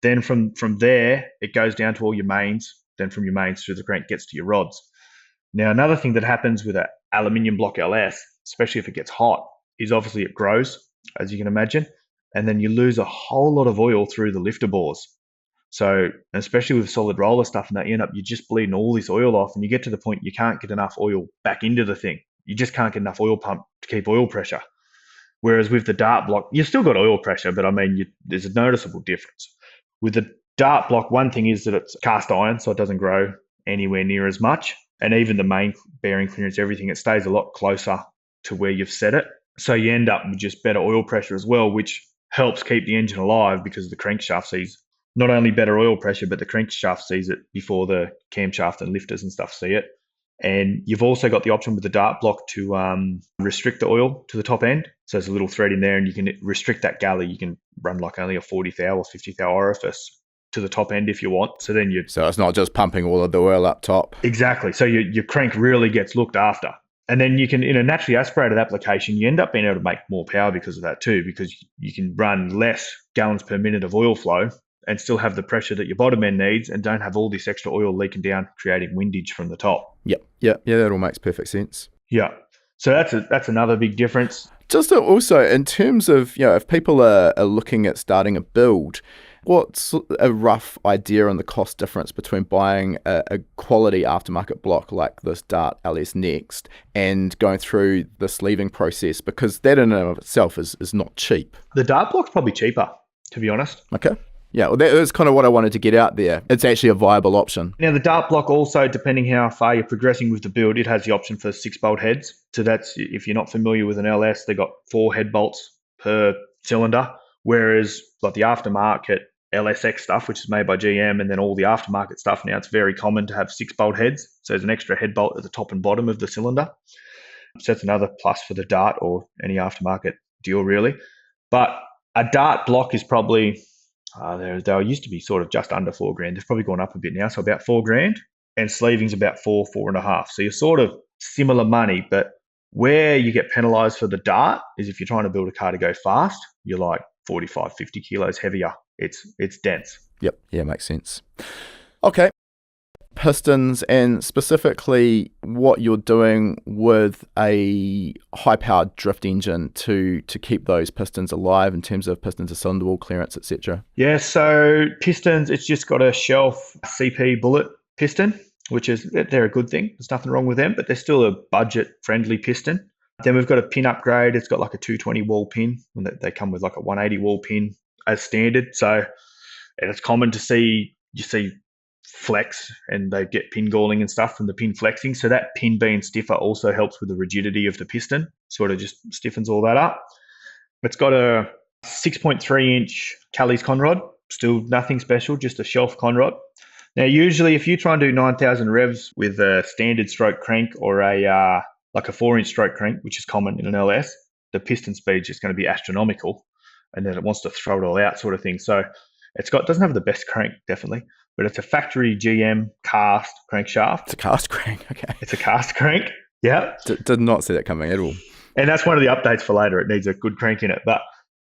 Then from there, it goes down to all your mains. Then from your mains through the crank gets to your rods. Now, another thing that happens with an aluminium block LS, especially if it gets hot, is obviously it grows, as you can imagine, and then you lose a whole lot of oil through the lifter bores. So, especially with solid roller stuff, and that you end up, you're just bleeding all this oil off, and you get to the point you can't get enough oil back into the thing. You just can't get enough oil pump to keep oil pressure. Whereas with the Dart block, you've still got oil pressure, but I mean, there's a noticeable difference. With the Dart block, one thing is that it's cast iron, so it doesn't grow anywhere near as much. And even the main bearing clearance, everything, it stays a lot closer to where you've set it. So you end up with just better oil pressure as well, which helps keep the engine alive because the crankshaft sees not only better oil pressure, but the crankshaft sees it before the camshaft and lifters and stuff see it. And you've also got the option with the Dart block to restrict the oil to the top end. So there's a little thread in there and you can restrict that galley. You can run like only a 40th thou or 50th thou orifice to the top end if you want. So it's not just pumping all of the oil up top. Exactly. So your crank really gets looked after. And then you can, in a naturally aspirated application, you end up being able to make more power because of that too, because you can run less gallons per minute of oil flow and still have the pressure that your bottom end needs and don't have all this extra oil leaking down, creating windage from the top. Yep. Yeah, that all makes perfect sense. Yeah. So that's another big difference. Just also in terms of, you know, if people are looking at starting a build, what's a rough idea on the cost difference between buying a quality aftermarket block like this Dart LS Next and going through the sleeving process? Because that in and of itself is not cheap. The Dart block's probably cheaper, to be honest. Okay. Yeah, well, that was kind of what I wanted to get out there. It's actually a viable option. Now, the Dart block also, depending how far you're progressing with the build, it has the option for 6-bolt heads. So that's, if you're not familiar with an LS, they've got 4 head bolts per cylinder, whereas like the aftermarket LSX stuff, which is made by GM, and then all the aftermarket stuff now, it's very common to have 6-bolt heads. So there's an extra head bolt at the top and bottom of the cylinder. So that's another plus for the Dart or any aftermarket deal, really. But a Dart block is probably... they used to be sort of just under $4,000. They've probably gone up a bit now, so about $4,000. And sleeving's about $4.5. So you're sort of similar money, but where you get penalised for the Dart is if you're trying to build a car to go fast, you're like 45, 50 kilos heavier. It's dense. Yep. Yeah, makes sense. Okay. pistons and specifically what you're doing with a high-powered drift engine to keep those pistons alive in terms of piston to cylinder wall clearance, etc. Yeah, so pistons, it's just got a shelf CP bullet piston, which is, they're a good thing. There's nothing wrong with them, but they're still a budget-friendly piston. Then we've got a pin upgrade. It's got like a 220 wall pin. They come with like a 180 wall pin as standard. So and it's common to see flex and they get pin galling and stuff from the pin flexing. So that pin being stiffer also helps with the rigidity of the piston, sort of just stiffens all that up. It's got a 6.3 inch Callies conrod, still nothing special, just a shelf conrod. Now, usually if you try and do 9,000 revs with a standard stroke crank or a 4-inch stroke crank, which is common in an LS, the piston speed is just going to be astronomical, and then it wants to throw it all out, sort of thing. So doesn't have the best crank, definitely, but it's a factory GM cast crankshaft. It's a cast crank, okay. It's a cast crank, yeah. Did not see that coming at all. And that's one of the updates for later. It needs a good crank in it. But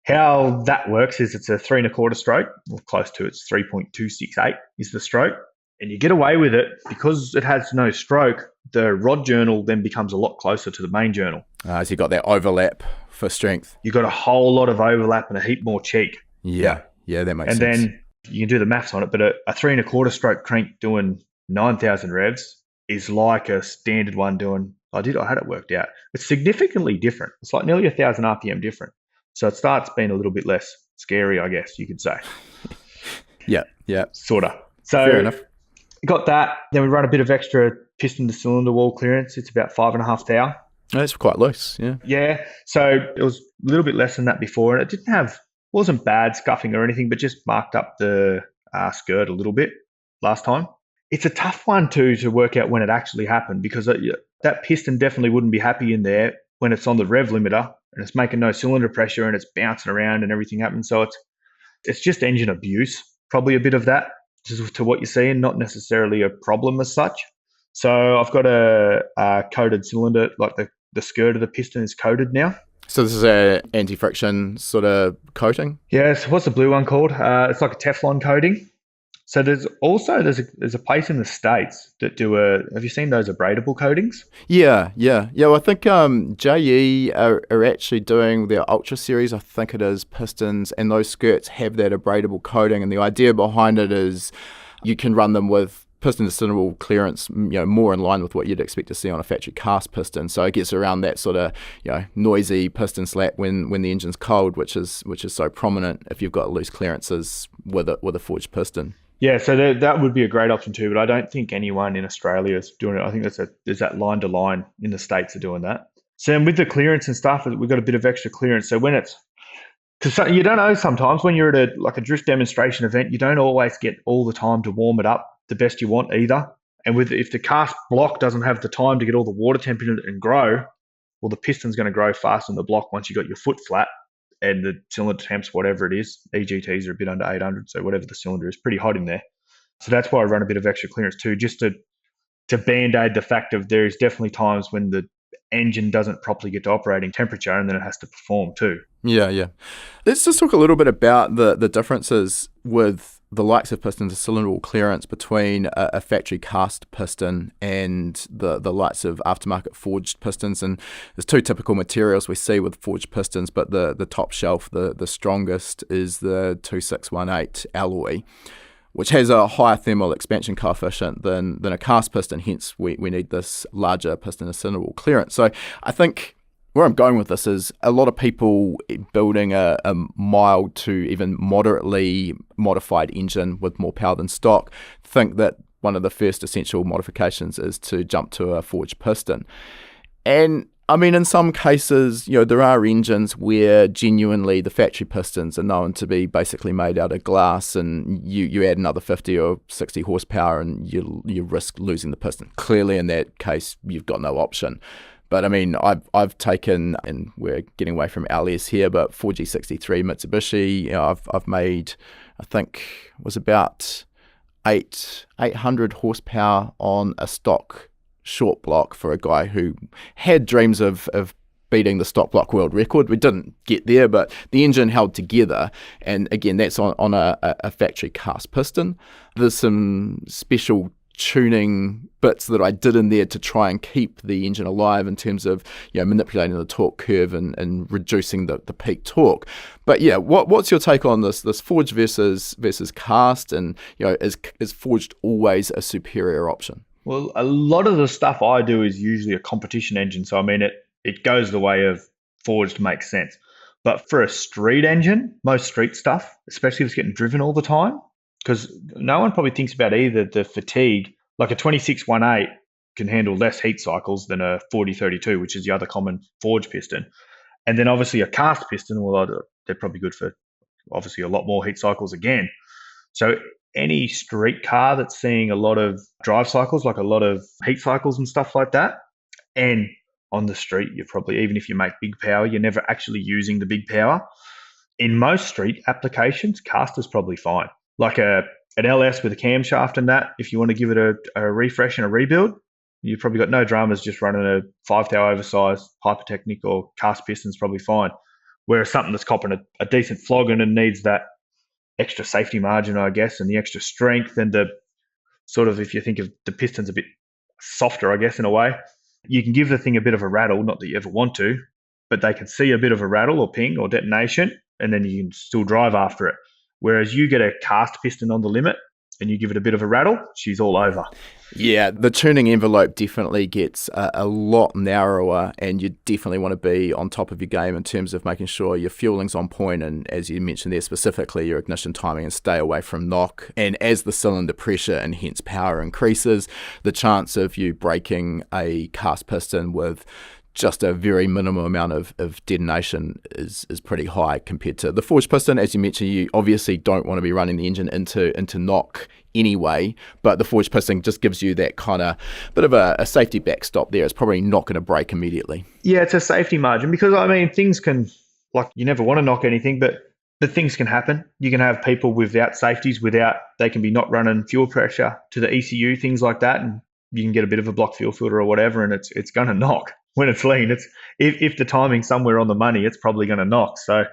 how that works is it's a 3 1/4 stroke, or close to it's 3.268 is the stroke. And you get away with it because it has no stroke. The rod journal then becomes a lot closer to the main journal. So you got that overlap for strength. You got a whole lot of overlap and a heap more cheek. Yeah, that makes sense. And then you can do the maths on it, but a 3 1/4 stroke crank doing 9,000 revs is like a standard one doing. I had it worked out. It's significantly different. It's like nearly 1,000 RPM different. So it starts being a little bit less scary, I guess you could say. Yeah. Sort of. So fair enough. Got that. Then we run a bit of extra piston to cylinder wall clearance. It's about 5.5 thou. That's quite loose, yeah. Yeah. So it was a little bit less than that before. And it wasn't bad scuffing or anything, but just marked up the skirt a little bit last time. It's a tough one too to work out when it actually happened, because that piston definitely wouldn't be happy in there when it's on the rev limiter and it's making no cylinder pressure and it's bouncing around and everything happens. So it's just engine abuse, probably a bit of that to what you see, and not necessarily a problem as such. So I've got a coated cylinder, like the skirt of the piston is coated now. So this is a anti-friction sort of coating? Yes. What's the blue one called? It's like a Teflon coating. So there's a place in the States that have you seen those abradable coatings? Yeah. Well, I think JE are actually doing their Ultra Series, I think it is, pistons, and those skirts have that abradable coating, and the idea behind it is you can run them with piston to cylinder wall clearance, more in line with what you'd expect to see on a factory cast piston. So it gets around that sort of, noisy piston slap when the engine's cold, which is so prominent if you've got loose clearances with a forged piston. Yeah, so that would be a great option too, but I don't think anyone in Australia is doing it. I think there's that line to line in the States are doing that. So with the clearance and stuff, we've got a bit of extra clearance. So because you don't know, sometimes when you're at a drift demonstration event, you don't always get all the time to warm it up the best you want either. And if the cast block doesn't have the time to get all the water temp in it and grow, well, the piston's going to grow faster than the block once you got your foot flat. And the cylinder temps, whatever it is, EGTs are a bit under 800, so whatever the cylinder is, pretty hot in there. So that's why I run a bit of extra clearance too, just to band-aid the fact of there is definitely times when the engine doesn't properly get to operating temperature and then it has to perform too. Yeah. Let's just talk a little bit about the differences with the likes of piston to cylinder wall clearance between a factory cast piston and the likes of aftermarket forged pistons. And there's two typical materials we see with forged pistons, but the top shelf, the strongest, is the 2618 alloy, which has a higher thermal expansion coefficient than a cast piston. Hence, we need this larger piston to cylinder wall clearance. So I think where I'm going with this is a lot of people building a mild to even moderately modified engine with more power than stock think that one of the first essential modifications is to jump to a forged piston. And I mean, in some cases, there are engines where genuinely the factory pistons are known to be basically made out of glass, and you add another 50 or 60 horsepower and you risk losing the piston. Clearly, in that case, you've got no option. But I mean, I've taken, and we're getting away from LS here, but 4G63 Mitsubishi, I've made, I think it was about 800 horsepower on a stock short block for a guy who had dreams of beating the stock block world record. We didn't get there, but the engine held together. And again, that's on a factory cast piston. There's some special tuning bits that I did in there to try and keep the engine alive in terms of, manipulating the torque curve and reducing the peak torque. But yeah, what's your take on this forged versus cast, and is forged always a superior option? Well, a lot of the stuff I do is usually a competition engine, so I mean it goes the way of forged makes sense. But for a street engine, most street stuff, especially if it's getting driven all the time, because no one probably thinks about either the fatigue. Like a 2618 can handle less heat cycles than a 4032, which is the other common forged piston. And then obviously a cast piston, well, they're probably good for obviously a lot more heat cycles again. So any street car that's seeing a lot of drive cycles, like a lot of heat cycles and stuff like that, and on the street, you're probably, even if you make big power, you're never actually using the big power. In most street applications, cast is probably fine. Like an LS with a camshaft and that, if you want to give it a refresh and a rebuild, you've probably got no dramas just running a 5-thou oversized Hypertechnic or cast piston's probably fine. Whereas something that's copping a decent flogging and needs that extra safety margin, I guess, and the extra strength and the sort of, if you think of the piston's a bit softer, I guess, in a way, you can give the thing a bit of a rattle, not that you ever want to, but they can see a bit of a rattle or ping or detonation, and then you can still drive after it. Whereas you get a cast piston on the limit and you give it a bit of a rattle, she's all over. Yeah, the tuning envelope definitely gets a lot narrower, and you definitely want to be on top of your game in terms of making sure your fueling's on point, and as you mentioned there specifically, your ignition timing, and stay away from knock. And as the cylinder pressure and hence power increases, the chance of you breaking a cast piston with just a very minimal amount of detonation is pretty high compared to the forged piston. As you mentioned, you obviously don't want to be running the engine into knock anyway, but the forged piston just gives you that kind of bit of a safety backstop there. It's probably not going to break immediately. Yeah, it's a safety margin because, I mean, things can, like, you never want to knock anything, but things can happen. You can have people without safeties, they can be not running fuel pressure to the ECU, things like that, and you can get a bit of a block fuel filter or whatever, and it's going to knock. When it's lean, if the timing's somewhere on the money, it's probably going to knock. So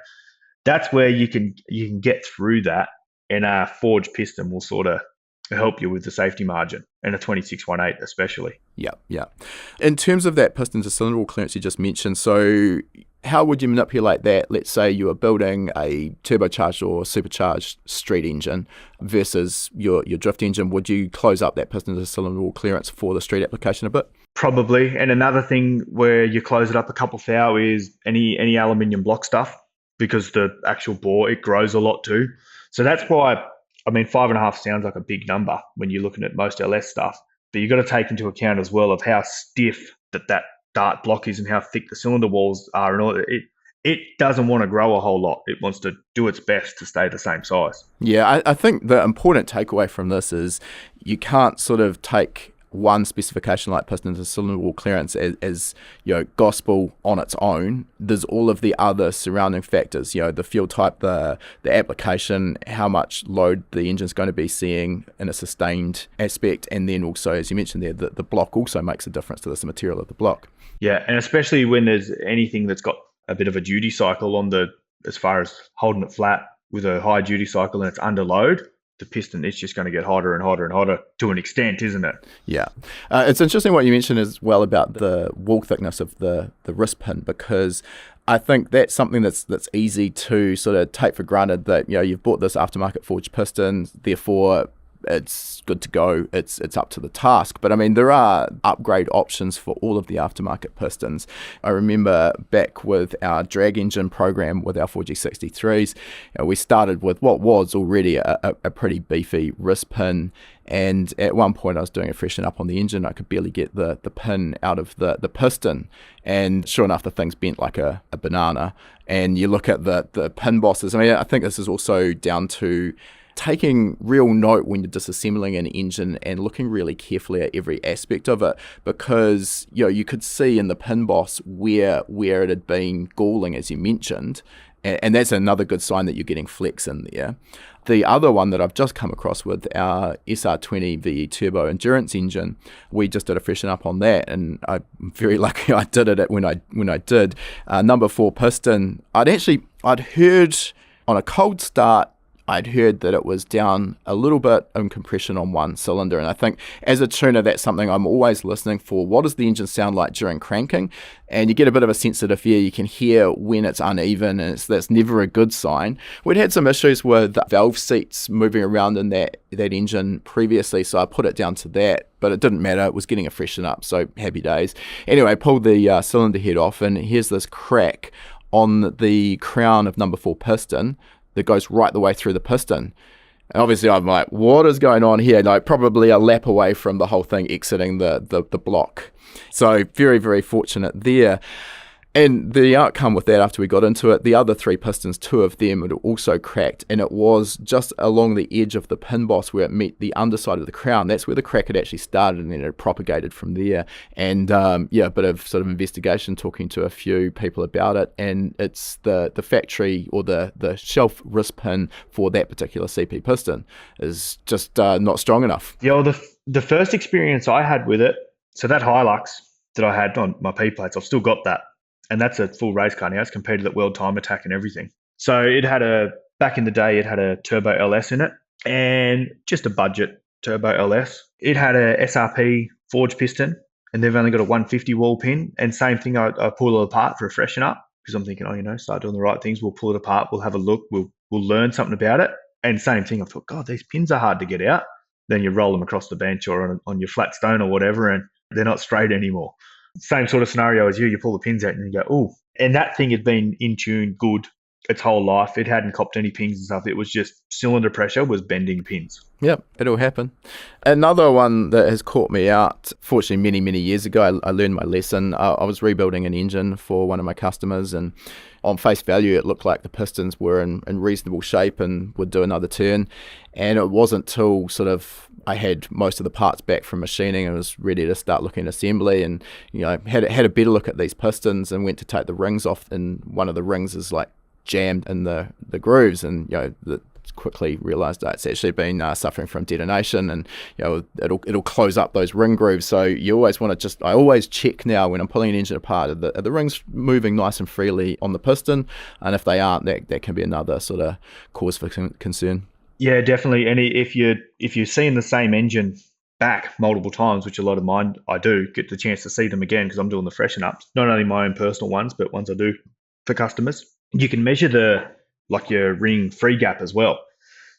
that's where you can get through that, and a forged piston will sort of help you with the safety margin, and a 2618 especially. Yeah. In terms of that piston to cylinder wall clearance you just mentioned, so how would you manipulate that? Let's say you are building a turbocharged or supercharged street engine versus your drift engine. Would you close up that piston to cylinder wall clearance for the street application a bit? Probably. And another thing where you close it up a couple thou is any aluminium block stuff, because the actual bore, it grows a lot too. So that's why, I mean, 5.5 sounds like a big number when you're looking at most LS stuff, but you've got to take into account as well of how stiff that dart block is and how thick the cylinder walls are, and all. It doesn't want to grow a whole lot. It wants to do its best to stay the same size. Yeah, I think the important takeaway from this is you can't sort of take one specification like piston to cylinder wall clearance as gospel on its own. There's all of the other surrounding factors, the fuel type, the application, how much load the engine's going to be seeing in a sustained aspect, and then also, as you mentioned there, the block also makes a difference to this, the material of the block. Yeah, and especially when there's anything that's got a bit of a duty cycle on as far as holding it flat with a high duty cycle and it's under load, the piston, it's just going to get hotter and hotter and hotter to an extent, isn't it? Yeah. It's interesting what you mentioned as well about the wall thickness of the wrist pin, because I think that's something that's easy to sort of take for granted, that you've bought this aftermarket forged piston, therefore it's good to go, it's up to the task. But I mean, there are upgrade options for all of the aftermarket pistons. I remember back with our drag engine program with our 4G63s, we started with what was already a pretty beefy wrist pin, and at one point I was doing a freshen up on the engine. I could barely get the pin out of the piston, and sure enough the thing's bent like a banana. And you look at the pin bosses. I mean, I think this is also down to taking real note when you're disassembling an engine and looking really carefully at every aspect of it, because you could see in the pin boss where it had been galling, as you mentioned, and that's another good sign that you're getting flex in there. The other one that I've just come across with our SR20 VE Turbo Endurance engine, we just did a freshen up on that, and I'm very lucky I did it when I did. Number 4 piston, I'd heard on a cold start I'd heard that it was down a little bit in compression on one cylinder. And I think as a tuner, that's something I'm always listening for. What does the engine sound like during cranking? And you get a bit of a sensitive ear. You can hear when it's uneven, and that's never a good sign. We'd had some issues with valve seats moving around in that engine previously, so I put it down to that, but it didn't matter. It was getting a freshen up, so happy days. Anyway, I pulled the cylinder head off, and here's this crack on the crown of number 4 piston that goes right the way through the piston. And obviously I'm like, what is going on here? Like, probably a lap away from the whole thing exiting the block. So very, very fortunate there. And the outcome with that, after we got into it, the other 3 pistons, 2 of them had also cracked, and it was just along the edge of the pin boss where it met the underside of the crown. That's where the crack had actually started, and then it propagated from there. And a bit of sort of investigation, talking to a few people about it, and it's the factory or the shelf wrist pin for that particular CP piston is just not strong enough. Yeah, well, the first experience I had with it, so that Hilux that I had on my P-plates, I've still got that. And that's a full race car now. It's competed at World Time Attack and everything. So back in the day, it had a turbo LS in it, and just a budget turbo LS. It had a SRP forged piston, and they've only got a 150 wall pin. And same thing, I pull it apart for a freshen up, because I'm thinking, start doing the right things. We'll pull it apart. We'll have a look. We'll learn something about it. And same thing, I thought, God, these pins are hard to get out. Then you roll them across the bench or on your flat stone or whatever, and they're not straight anymore. Same sort of scenario as you pull the pins out and you go, oh. And that thing had been in tune good its whole life. It hadn't copped any pings and stuff. It was just cylinder pressure was bending pins. Yep, it'll happen. Another one that has caught me out, fortunately many, many years ago, I learned my lesson. I was rebuilding an engine for one of my customers, and on face value, it looked like the pistons were in reasonable shape and would do another turn. And it wasn't till sort of I had most of the parts back from machining and was ready to start looking at assembly, and had a better look at these pistons and went to take the rings off, and one of the rings is like jammed in the grooves, and quickly realized that it's actually been suffering from detonation, and it'll close up those ring grooves. So you always want to I always check now when I'm pulling an engine apart, are the rings moving nice and freely on the piston, and if they aren't, that can be another sort of cause for concern. Yeah, definitely. And if you're seeing the same engine back multiple times, which a lot of mine I do get the chance to see them again because I'm doing the freshen ups, not only my own personal ones, but ones I do for customers, you can measure your ring free gap as well.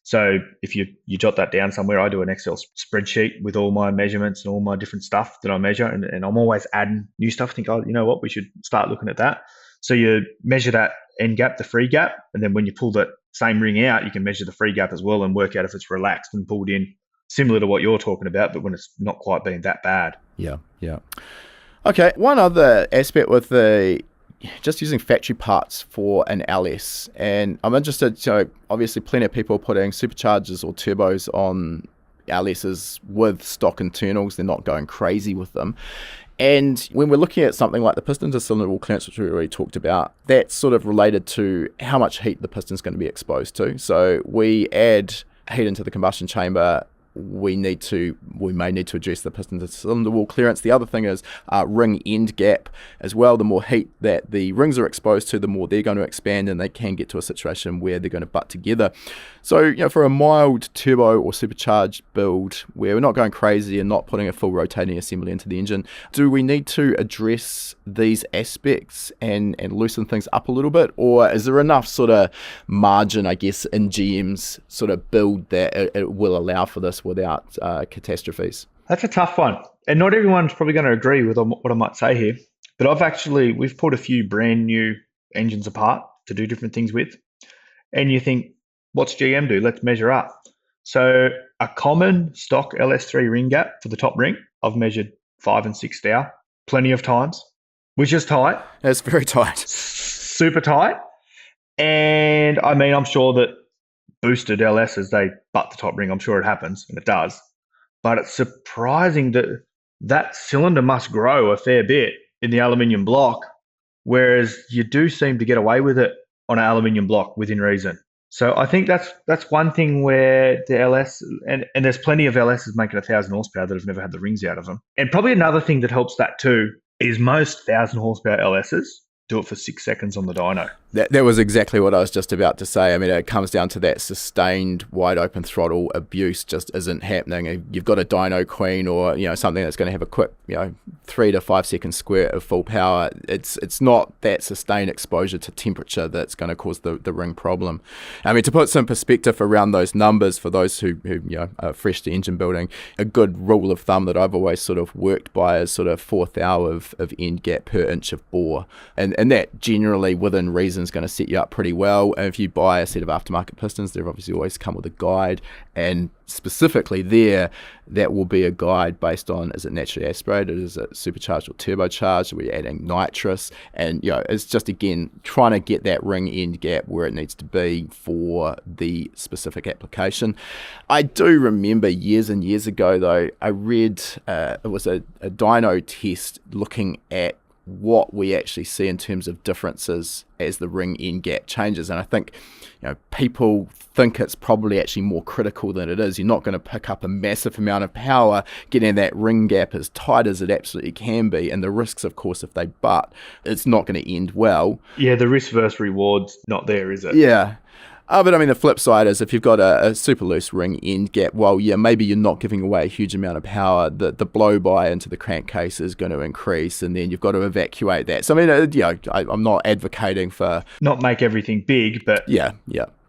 So if you jot that down somewhere, I do an Excel spreadsheet with all my measurements and all my different stuff that I measure, and I'm always adding new stuff. I think, you know what, we should start looking at that. So you measure that end gap, the free gap, and then when you pull that same ring out, you can measure the free gap as well and work out if it's relaxed and pulled in, similar to what you're talking about, but when it's not quite being that bad. Yeah. Okay, one other aspect with just using factory parts for an LS, and I'm interested, obviously plenty of people putting superchargers or turbos on LSs with stock internals. They're not going crazy with them. And when we're looking at something like the piston to cylinder wall clearance, which we already talked about, that's sort of related to how much heat the piston's going to be exposed to. So we add heat into the combustion chamber, we may need to address the piston to cylinder wall clearance. The other thing is ring end gap as well. The more heat that the rings are exposed to, the more they're going to expand, and they can get to a situation where they're going to butt together. So, for a mild turbo or supercharged build where we're not going crazy and not putting a full rotating assembly into the engine, do we need to address these aspects and loosen things up a little bit? Or is there enough sort of margin, I guess, in GM's sort of build that it will allow for this without catastrophes? That's a tough one. And not everyone's probably going to agree with what I might say here. But we've pulled a few brand new engines apart to do different things with. And you think, what's GM do? Let's measure up. So a common stock LS3 ring gap for the top ring, I've measured 5 and 6 thou plenty of times, which is tight. It's very tight. Super tight. And I'm sure that boosted LSs, they butt the top ring. I'm sure it happens, and it does. But it's surprising that cylinder must grow a fair bit in the aluminium block, whereas you do seem to get away with it on an aluminium block within reason. So I think that's one thing where the LS, and there's plenty of LSs making 1,000 horsepower that have never had the rings out of them. And probably another thing that helps that too is most 1,000 horsepower LSs do it for 6 seconds on the dyno. That was exactly what I was just about to say. I mean, it comes down to that sustained wide open throttle abuse just isn't happening. You've got a dyno queen or, something that's going to have a quick, 3 to 5 second squirt of full power. It's not that sustained exposure to temperature that's going to cause the ring problem. I mean, to put some perspective around those numbers for those who are fresh to engine building, a good rule of thumb that I've always sort of worked by is sort of 4th hour of end gap per inch of bore. And that generally within reason is going to set you up pretty well. And if you buy a set of aftermarket pistons, they've obviously always come with a guide, and specifically there, that will be a guide based on, is it naturally aspirated, is it supercharged or turbocharged, are we adding nitrous, and it's just again trying to get that ring end gap where it needs to be for the specific application. I do remember years and years ago though, I read it was a dyno test looking at what we actually see in terms of differences as the ring end gap changes. And I think, people think it's probably actually more critical than it is. You're not going to pick up a massive amount of power getting that ring gap as tight as it absolutely can be. And the risks, of course, if they butt, it's not going to end well. Yeah, the risk versus reward's not there, is it? Yeah. But I mean, the flip side is if you've got a super loose ring end gap, well, yeah, maybe you're not giving away a huge amount of power. The blow-by into the crankcase is going to increase, and then you've got to evacuate that. So, I mean, I'm not advocating for... Not make everything big, but... Yeah.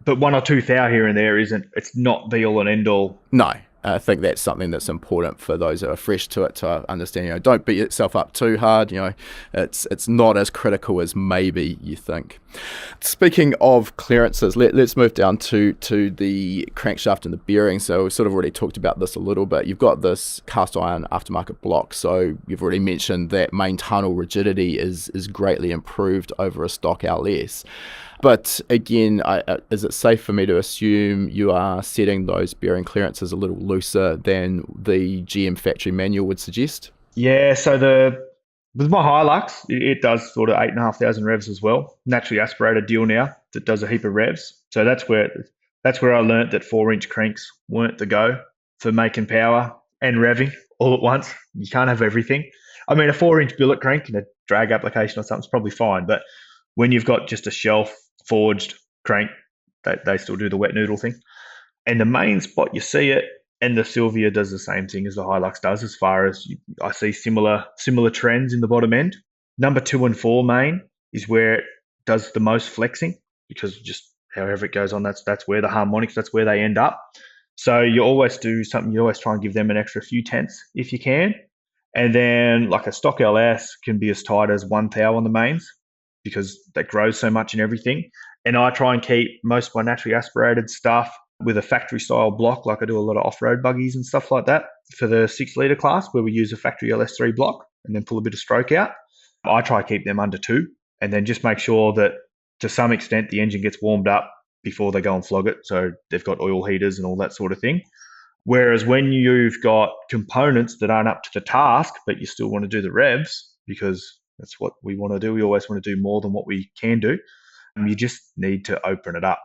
But 1 or 2 thou here and there it's not be all and end all. No. I think that's something that's important for those who are fresh to it to understand. Don't beat yourself up too hard. It's not as critical as maybe you think. Speaking of clearances, let's move down to the crankshaft and the bearing. So we've sort of already talked about this a little bit. You've got this cast iron aftermarket block. So you've already mentioned that main tunnel rigidity is greatly improved over a stock LS. But again, is it safe for me to assume you are setting those bearing clearances a little looser than the GM factory manual would suggest? Yeah, so with my Hilux, it does sort of 8,500 revs as well. Naturally aspirated deal now that does a heap of revs. So that's where I learnt that 4-inch cranks weren't the go for making power and revving all at once. You can't have everything. I mean, a 4-inch billet crank in a drag application or something's probably fine, but when you've got just a shelf forged crank, they still do the wet noodle thing. And the main spot you see it, and the Sylvia does the same thing as the Hilux does, as far as I see similar trends in the bottom end. Number 2 and 4 main is where it does the most flexing, because just however it goes on, that's where the harmonics, that's where they end up. So you always do something, you always try and give them an extra few tenths if you can. And then like a stock LS can be as tight as 1 thou on the mains, because that grows so much and everything. And I try and keep most of my naturally aspirated stuff with a factory style block, like I do a lot of off-road buggies and stuff like that for the 6 litre class, where we use a factory LS3 block and then pull a bit of stroke out. I try to keep them under 2, and then just make sure that to some extent the engine gets warmed up before they go and flog it. So they've got oil heaters and all that sort of thing. Whereas when you've got components that aren't up to the task, but you still want to do the revs, because that's what we want to do. We always want to do more than what we can do. You just need to open it up,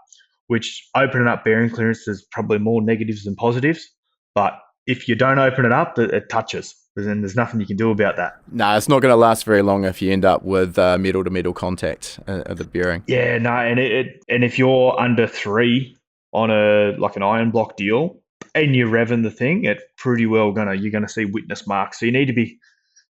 which opening up bearing clearance is probably more negatives than positives. But if you don't open it up, it touches. Then there's nothing you can do about that. No, it's not going to last very long if you end up with metal-to-metal contact of the bearing. Yeah, no, and if you're under 3 on an iron block deal and you're revving the thing, it's pretty well you're gonna see witness marks. So you need to be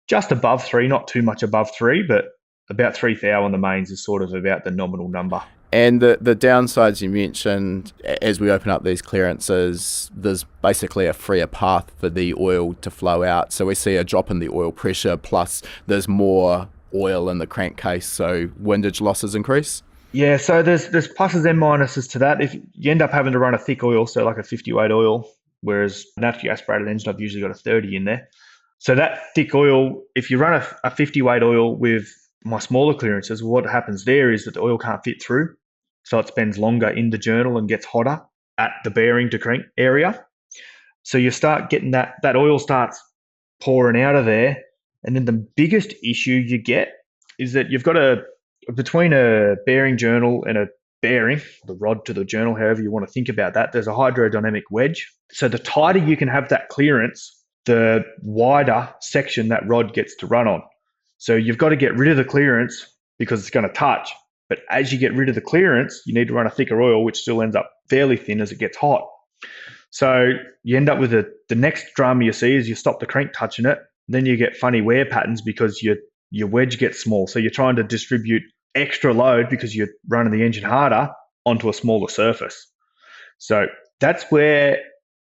just above 3, not too much above 3, but about 3 thou on the mains is sort of about the nominal number. And the downsides you mentioned, as we open up these clearances, there's basically a freer path for the oil to flow out. So we see a drop in the oil pressure, plus there's more oil in the crankcase, so windage losses increase. Yeah, so there's pluses and minuses to that. If you end up having to run a thick oil, so like a 50 weight oil, whereas a naturally aspirated engine, I've usually got a 30 in there. So that thick oil, if you run a 50 weight oil with my smaller clearances, what happens there is that the oil can't fit through. So it spends longer in the journal and gets hotter at the bearing to crank area. So you start getting that oil starts pouring out of there. And then the biggest issue you get is that you've got between a bearing journal and a bearing, the rod to the journal, however you want to think about that, there's a hydrodynamic wedge. So the tighter you can have that clearance, the wider section that rod gets to run on. So you've got to get rid of the clearance because it's going to touch. But as you get rid of the clearance, you need to run a thicker oil, which still ends up fairly thin as it gets hot. So you end up with the next drama you see is you stop the crank touching it. Then you get funny wear patterns because your wedge gets small. So you're trying to distribute extra load because you're running the engine harder onto a smaller surface. So that's where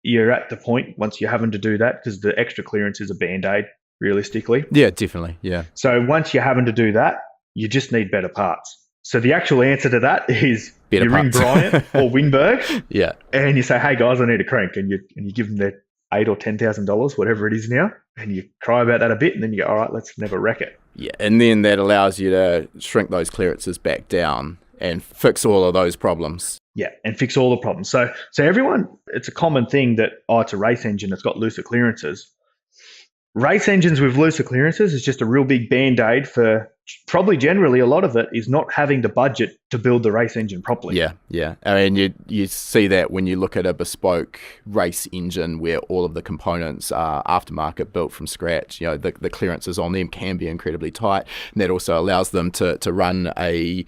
you're at the point once you're having to do that, because the extra clearance is a band-aid, realistically. Yeah, definitely. Yeah. So once you're having to do that, you just need better parts. So the actual answer to that is Better you ring parts. Bryant or Winberg, Yeah. and you say, "Hey guys, I need a crank," and you give them their $8,000 or $10,000, whatever it is now, and you cry about that a bit, and then you go, "All right, let's never wreck it." Yeah, and then that allows you to shrink those clearances back down and fix all of those problems. Yeah, and fix all the problems. So everyone, it's a common thing that, it's a race engine that's got looser clearances. Race engines with looser clearances is just a real big band-aid for, probably generally a lot of it is not having the budget to build the race engine properly. Yeah. I mean, you see that when you look at a bespoke race engine where all of the components are aftermarket built from scratch. You know, the clearances on them can be incredibly tight, and that also allows them to run a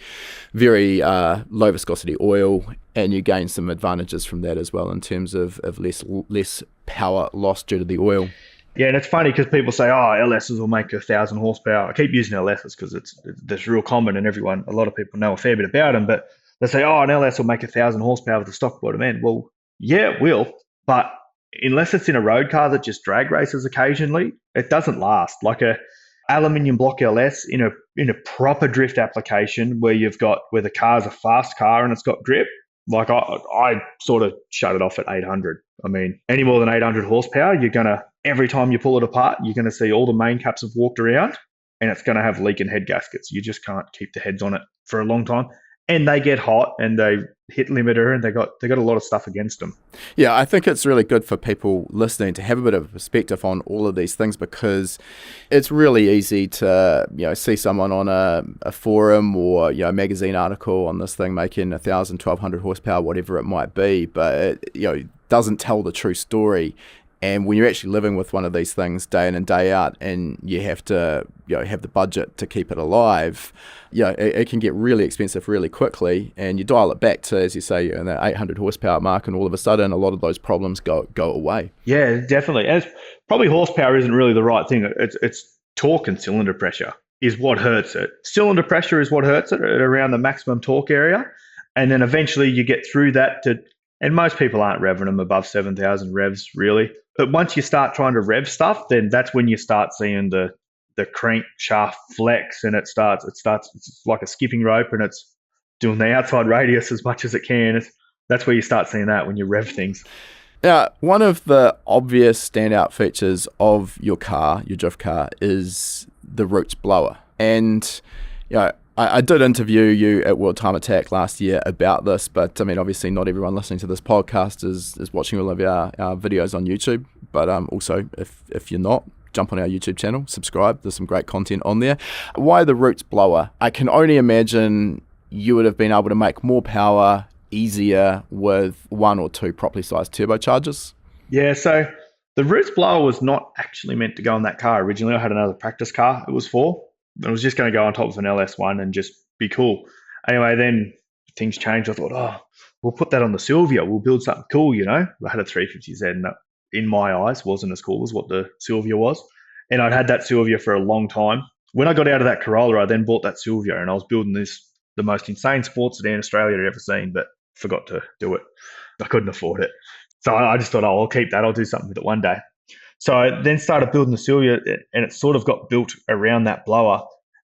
very low viscosity oil, and you gain some advantages from that as well in terms of less power lost due to the oil. Yeah, and it's funny because people say, LSs will make 1,000 horsepower. I keep using LSs because that's real common and a lot of people know a fair bit about them. But they say, an LS will make 1,000 horsepower with a stock bottom end. Well, yeah, it will. But unless it's in a road car that just drag races occasionally, it doesn't last. Like a aluminium block LS in a proper drift application where the car's a fast car and it's got grip, like I sort of shut it off at 800. I mean, any more than 800 horsepower, every time you pull it apart, you're going to see all the main caps have walked around and it's going to have leaking head gaskets. You just can't keep the heads on it for a long time. And they get hot and they hit limiter and they got a lot of stuff against them. Yeah, I think it's really good for people listening to have a bit of a perspective on all of these things, because it's really easy to see someone on a forum or magazine article on this thing making 1,000, 1,200 horsepower, whatever it might be, but it doesn't tell the true story. And when you're actually living with one of these things day in and day out, and you have to have the budget to keep it alive, it can get really expensive really quickly. And you dial it back to, as you say, the 800 horsepower mark, and all of a sudden a lot of those problems go away. Yeah, definitely. And it's probably horsepower isn't really the right thing. It's torque and cylinder pressure is what hurts it. Cylinder pressure is what hurts it at around the maximum torque area. And then eventually you get through that and most people aren't revving them above 7,000 revs, really. But once you start trying to rev stuff, then that's when you start seeing the crank shaft flex, and it's like a skipping rope, and it's doing the outside radius as much as it can. That's where you start seeing that when you rev things. Now, one of the obvious standout features of your drift car, is the roots blower. And I did interview you at World Time Attack last year about this, but I mean, obviously not everyone listening to this podcast is watching all of our videos on YouTube. But also, if you're not, jump on our YouTube channel, subscribe. There's some great content on there. Why the roots blower? I can only imagine you would have been able to make more power easier with one or two properly sized turbochargers. Yeah, so the roots blower was not actually meant to go on that car originally. I had another practice car it was for. It was just going to go on top of an LS1 and just be cool. Anyway, then things changed. I thought, we'll put that on the Silvia. We'll build something cool, I had a 350Z, and that, in my eyes, wasn't as cool as what the Silvia was. And I'd had that Silvia for a long time. When I got out of that Corolla, I then bought that Silvia, and I was building the most insane sports sedan Australia had ever seen, but forgot to do it. I couldn't afford it. So I just thought, I'll keep that. I'll do something with it one day. So I then started building the Silvia, and it sort of got built around that blower.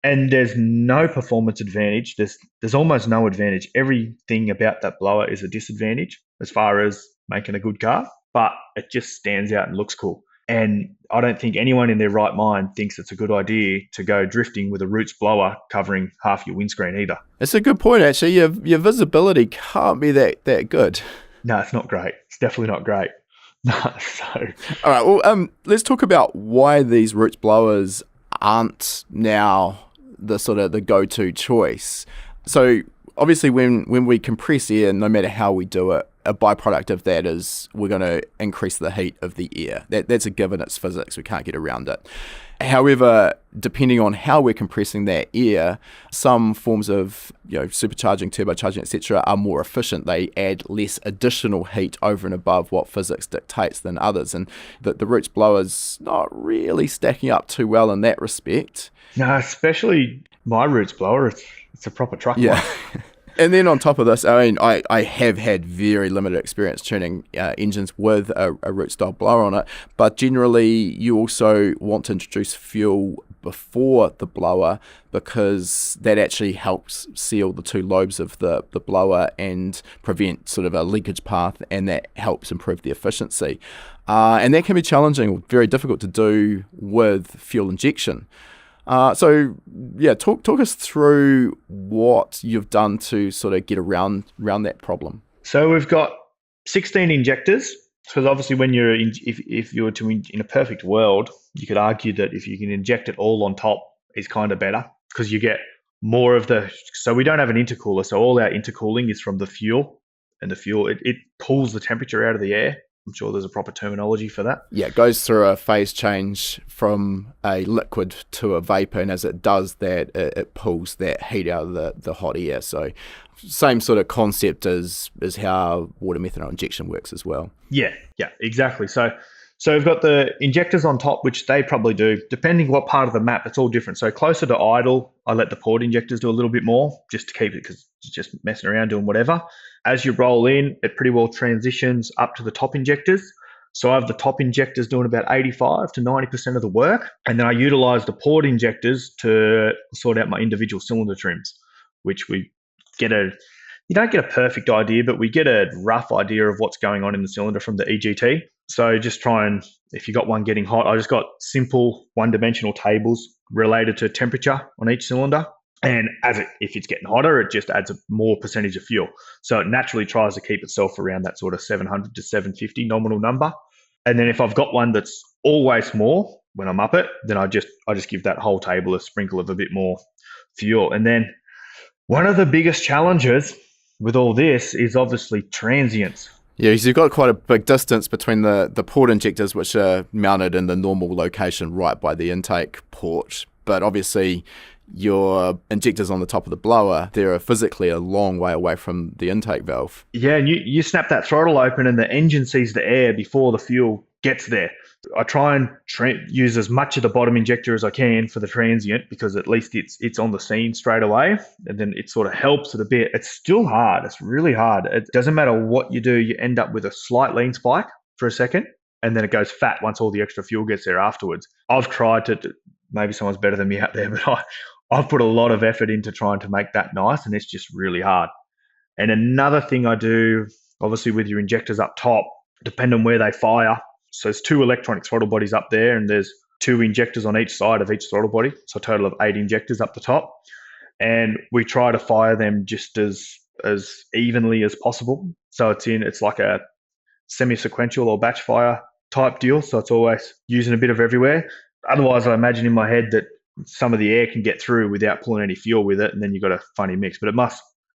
And there's no performance advantage. There's almost no advantage. Everything about that blower is a disadvantage as far as making a good car, but it just stands out and looks cool. And I don't think anyone in their right mind thinks it's a good idea to go drifting with a roots blower covering half your windscreen either. It's a good point, actually. Your visibility can't be that good. No, it's not great. It's definitely not great. No, so. All right, well, let's talk about why these roots blowers aren't now the go-to choice. So obviously when we compress air, no matter how we do it, a byproduct of that is we're going to increase the heat of the air. That's a given, it's physics, we can't get around it. However, depending on how we're compressing that air, some forms of supercharging, turbocharging, etc., are more efficient. They add less additional heat over and above what physics dictates than others. And the Roots blower's not really stacking up too well in that respect. No, especially my Roots blower. It's a proper truck. Yeah. And then on top of this, I mean, I have had very limited experience tuning engines with a root style blower on it, but generally you also want to introduce fuel before the blower because that actually helps seal the two lobes of the blower and prevent sort of a leakage path, and that helps improve the efficiency. And that can be challenging, very difficult to do with fuel injection. So talk us through what you've done to sort of get around that problem. So we've got 16 injectors, because obviously when if you were to in a perfect world, you could argue that if you can inject it all on top is kind of better because you get more of so we don't have an intercooler, so all our intercooling is from the fuel, and the fuel it pulls the temperature out of the air. I'm sure there's a proper terminology for that. Yeah, it goes through a phase change from a liquid to a vapor, and as it does that, it pulls that heat out of the hot air. So same sort of concept as how water methanol injection works as well. Yeah, exactly. So we've got the injectors on top, which they probably do, depending what part of the map, it's all different. So closer to idle, I let the port injectors do a little bit more just to keep it, because it's just messing around doing whatever. As you roll in, it pretty well transitions up to the top injectors. So I have the top injectors doing about 85 to 90% of the work. And then I utilize the port injectors to sort out my individual cylinder trims, which you don't get a perfect idea, but we get a rough idea of what's going on in the cylinder from the EGT. So just try and, if you got one getting hot, I just got simple one-dimensional tables related to temperature on each cylinder. And if it's getting hotter, it just adds a more percentage of fuel. So it naturally tries to keep itself around that sort of 700 to 750 nominal number. And then if I've got one that's always more when I'm up it, then I just give that whole table a sprinkle of a bit more fuel. And then one of the biggest challenges with all this is obviously transients. Yeah, so you've got quite a big distance between the port injectors, which are mounted in the normal location right by the intake port. But obviously, your injectors on the top of the blower, they're physically a long way away from the intake valve. Yeah, and you snap that throttle open and the engine sees the air before the fuel gets there. I try and use as much of the bottom injector as I can for the transient, because at least it's on the scene straight away, and then it sort of helps it a bit. It's still hard. It's really hard. It doesn't matter what you do, you end up with a slight lean spike for a second, and then it goes fat once all the extra fuel gets there afterwards. I've tried to maybe someone's better than me out there, but I've put a lot of effort into trying to make that nice, and it's just really hard. And another thing I do, obviously with your injectors up top, depend on where they fire. So there's 2 electronic throttle bodies up there, and there's 2 injectors on each side of each throttle body. So a total of 8 injectors up the top. And we try to fire them just as evenly as possible. So it's like a semi-sequential or batch fire type deal. So it's always using a bit of everywhere. Otherwise, I imagine in my head that some of the air can get through without pulling any fuel with it, and then you've got a funny mix. But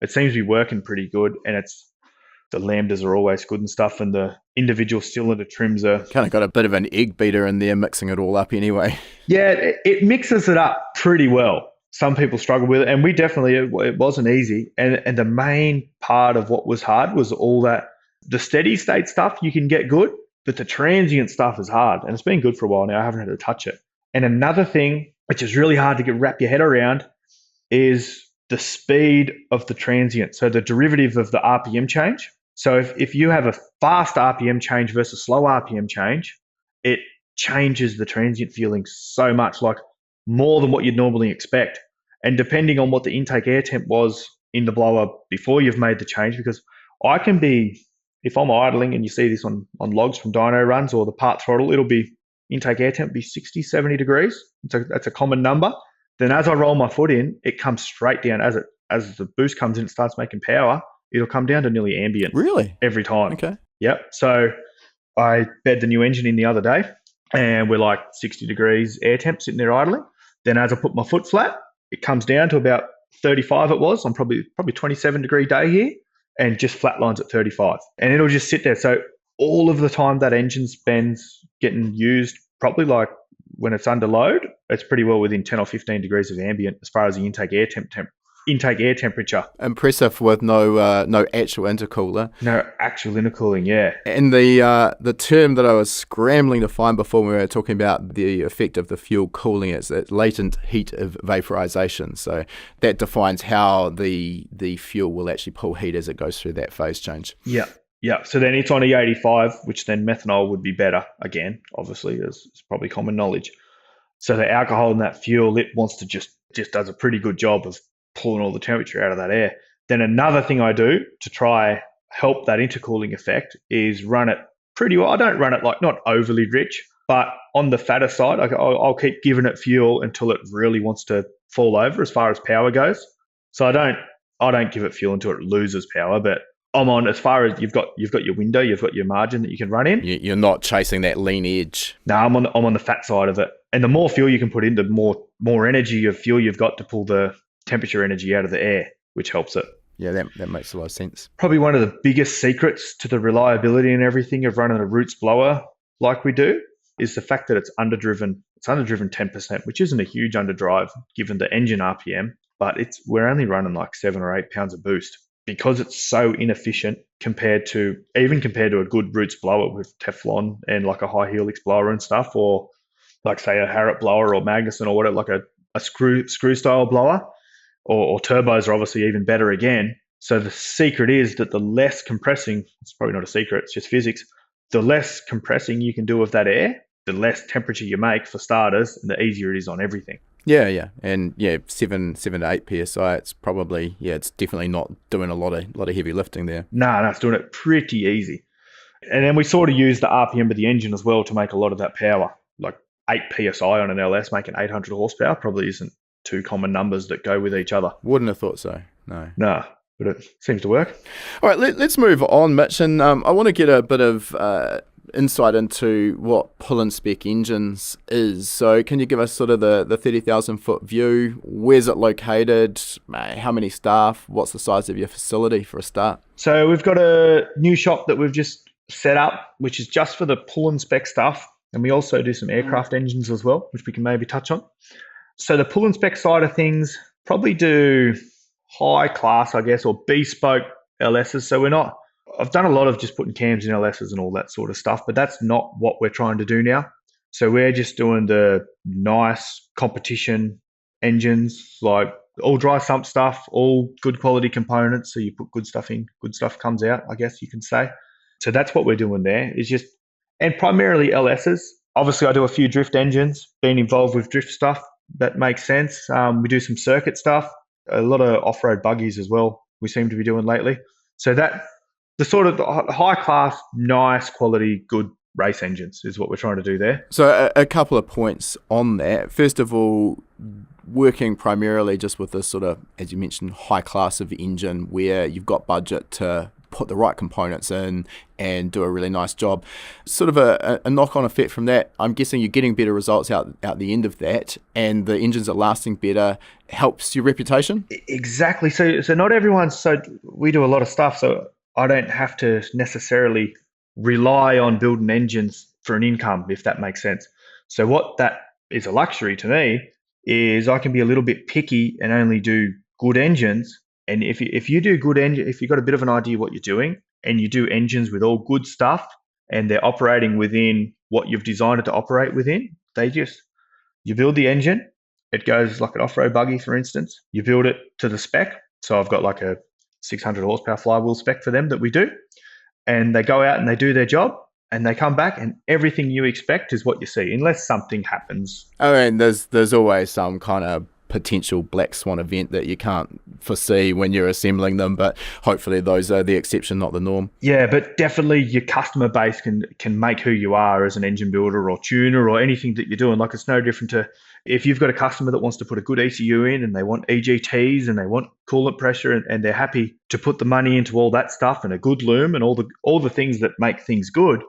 it seems to be working pretty good, and the lambdas are always good and stuff, and the individual cylinder trims are... Kind of got a bit of an egg beater in there mixing it all up anyway. Yeah, it mixes it up pretty well. Some people struggle with it, and it wasn't easy. And the main part of what was hard was all that, the steady state stuff you can get good, but the transient stuff is hard, and it's been good for a while now. I haven't had to touch it. And another thing, which is really hard to wrap your head around, is the speed of the transient. So the derivative of the RPM change. So if you have a fast RPM change versus slow RPM change, it changes the transient feeling so much, like more than what you'd normally expect. And depending on what the intake air temp was in the blower before you've made the change, because I can be, if I'm idling, and you see this on logs from dyno runs or the part throttle, it'll be intake air temp be 60, 70 degrees. That's a common number. Then as I roll my foot in, it comes straight down. As the boost comes in, it starts making power. It'll come down to nearly ambient. Really? Every time. Okay. Yep. So I bed the new engine in the other day, and we're like 60 degrees air temp sitting there idling. Then as I put my foot flat, it comes down to about 35 it was. I'm probably 27 degree day here. and just flatlines at 35. And it'll just sit there. So all of the time that engine spends getting used, probably like when it's under load, it's pretty well within 10 or 15 degrees of ambient as far as the intake air temperature. Impressive with no actual intercooler. No actual intercooling, yeah. And the term that I was scrambling to find before when we were talking about the effect of the fuel cooling is that latent heat of vaporization. So that defines how the fuel will actually pull heat as it goes through that phase change. Yeah. Yeah, so then it's on E85, which then methanol would be better, again, obviously, as it's probably common knowledge. So the alcohol in that fuel, it wants to just does a pretty good job of pulling all the temperature out of that air. Then another thing I do to try help that intercooling effect is run it pretty well. I don't run it like not overly rich, but on the fatter side, I'll keep giving it fuel until it really wants to fall over as far as power goes. So I don't give it fuel until it loses power, but I'm on as far as you've got your window, you've got your margin that you can run in. You're not chasing that lean edge. No, I'm on the fat side of it. And the more fuel you can put in, the more energy of fuel you've got to pull the temperature energy out of the air, which helps it. Yeah, that makes a lot of sense. Probably one of the biggest secrets to the reliability and everything of running a roots blower like we do is the fact that it's underdriven. It's underdriven 10%, which isn't a huge underdrive given the engine RPM, but we're only running like 7 or 8 pounds of boost. Because it's so inefficient compared to a good roots blower with Teflon and like a high helix blower and stuff, or like say a Harrop blower or Magnuson or whatever, like a screw style blower, or turbos are obviously even better again. So the secret is that the less compressing, it's probably not a secret, it's just physics, the less compressing you can do of that air, the less temperature you make for starters, and the easier it is on everything. Yeah, and 7 to 8 psi. It's probably it's definitely not doing a lot of heavy lifting there. No, it's doing it pretty easy. And then we sort of use the RPM of the engine as well to make a lot of that power. Like 8 psi on an LS making 800 horsepower probably isn't two common numbers that go with each other. Wouldn't have thought so. No, but it seems to work. All right, let's move on, Mitch, and I want to get a bit of insight into what Pullen Spec Engines is. So can you give us sort of the 30,000 foot view? Where's it located? How many staff? What's the size of your facility for a start? So we've got a new shop that we've just set up, which is just for the Pullen Spec stuff. And we also do some aircraft engines as well, which we can maybe touch on. So the Pullen Spec side of things probably do high class, I guess, or bespoke LSs. So I've done a lot of just putting cams in LSs and all that sort of stuff, but that's not what we're trying to do now. So we're just doing the nice competition engines, like all dry sump stuff, all good quality components. So you put good stuff in, good stuff comes out, I guess you can say. So that's what we're doing there. And primarily LSs. Obviously, I do a few drift engines, been involved with drift stuff. That makes sense. We do some circuit stuff, a lot of off-road buggies as well, we seem to be doing lately. So the sort of high class, nice quality, good race engines is what we're trying to do there. So a couple of points on that. First of all, working primarily just with this sort of, as you mentioned, high class of engine where you've got budget to put the right components in and do a really nice job. Sort of a knock-on effect from that, I'm guessing you're getting better results out the end of that, and the engines are lasting better, helps your reputation? Exactly. So not everyone's, so we do a lot of stuff, so I don't have to necessarily rely on building engines for an income, if that makes sense. So what that is a luxury to me is I can be a little bit picky and only do good engines. And if you do good engine, if you've got a bit of an idea what you're doing and you do engines with all good stuff and they're operating within what you've designed it to operate within, you build the engine, it goes like an off-road buggy, for instance. You build it to the spec. So I've got like a 600 horsepower flywheel spec for them that we do. And they go out and they do their job and they come back and everything you expect is what you see, unless something happens. Oh, and there's always some kind of potential black swan event that you can't foresee when you're assembling them, but hopefully those are the exception, not the norm. Yeah, but definitely your customer base can make who you are as an engine builder or tuner or anything that you're doing. Like, it's no different to if you've got a customer that wants to put a good ECU in and they want EGTs and they want coolant pressure and they're happy to put the money into all that stuff and a good loom and all the things that make things good,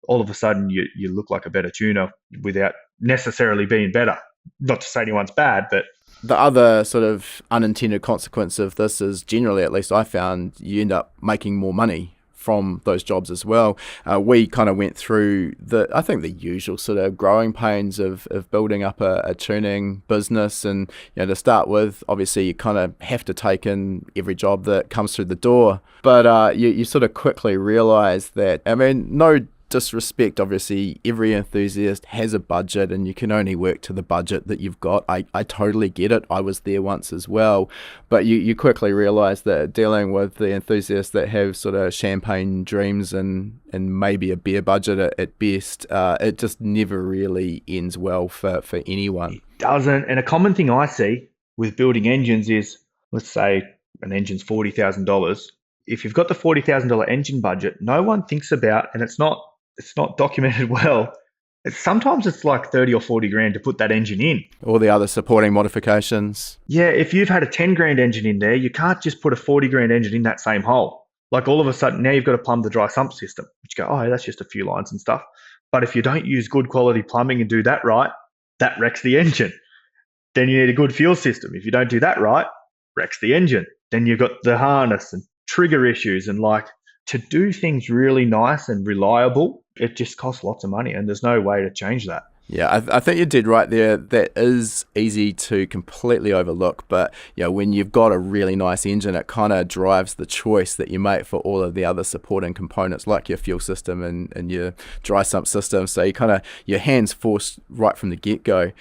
all of a sudden you look like a better tuner without necessarily being better. Not to say anyone's bad, but The other sort of unintended consequence of this is generally, at least I found, you end up making more money from those jobs as well. We kind of went through I think the usual sort of growing pains of building up a tuning business. And, to start with, obviously you kind of have to take in every job that comes through the door. But you sort of quickly realize that, no disrespect, obviously every enthusiast has a budget and you can only work to the budget that you've got. I totally get it. I was there once as well, but you quickly realize that dealing with the enthusiasts that have sort of champagne dreams and maybe a beer budget at best, it just never really ends well for anyone. It doesn't. And a common thing I see with building engines is, let's say an engine's $40,000. If you've got the $40,000 engine budget, no one thinks about, and it's not documented well. Sometimes it's like 30 or 40 grand to put that engine in. All the other supporting modifications. Yeah, if you've had a 10 grand engine in there, you can't just put a 40 grand engine in that same hole. Like all of a sudden, now you've got to plumb the dry sump system, which you go, oh, that's just a few lines and stuff. But if you don't use good quality plumbing and do that right, that wrecks the engine. Then you need a good fuel system. If you don't do that right, wrecks the engine. Then you've got the harness and trigger issues, and like, to do things really nice and reliable, it just costs lots of money, and there's no way to change that. Yeah, I think you did right there. That is easy to completely overlook, but when you've got a really nice engine, it kind of drives the choice that you make for all of the other supporting components, like your fuel system and your dry sump system. So you kind of, your hands forced right from the get-go.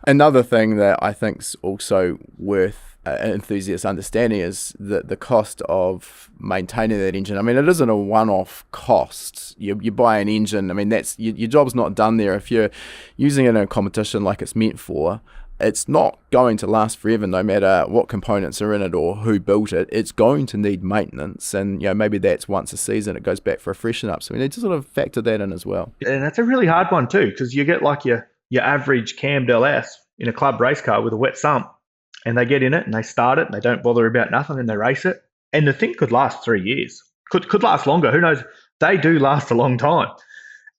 Another thing that I think's also worth enthusiast understanding is that the cost of maintaining that engine. It isn't a one-off cost. You buy an engine. That's your job's not done there. If you're using it in a competition like it's meant for, it's not going to last forever, no matter what components are in it or who built it. It's going to need maintenance, and maybe that's once a season it goes back for a freshen up. So we need to sort of factor that in as well. And that's a really hard one too, because you get like your average cammed LS in a club race car with a wet sump. And they get in it and they start it and they don't bother about nothing and they race it. And the thing could last 3 years. Could last longer. Who knows? They do last a long time.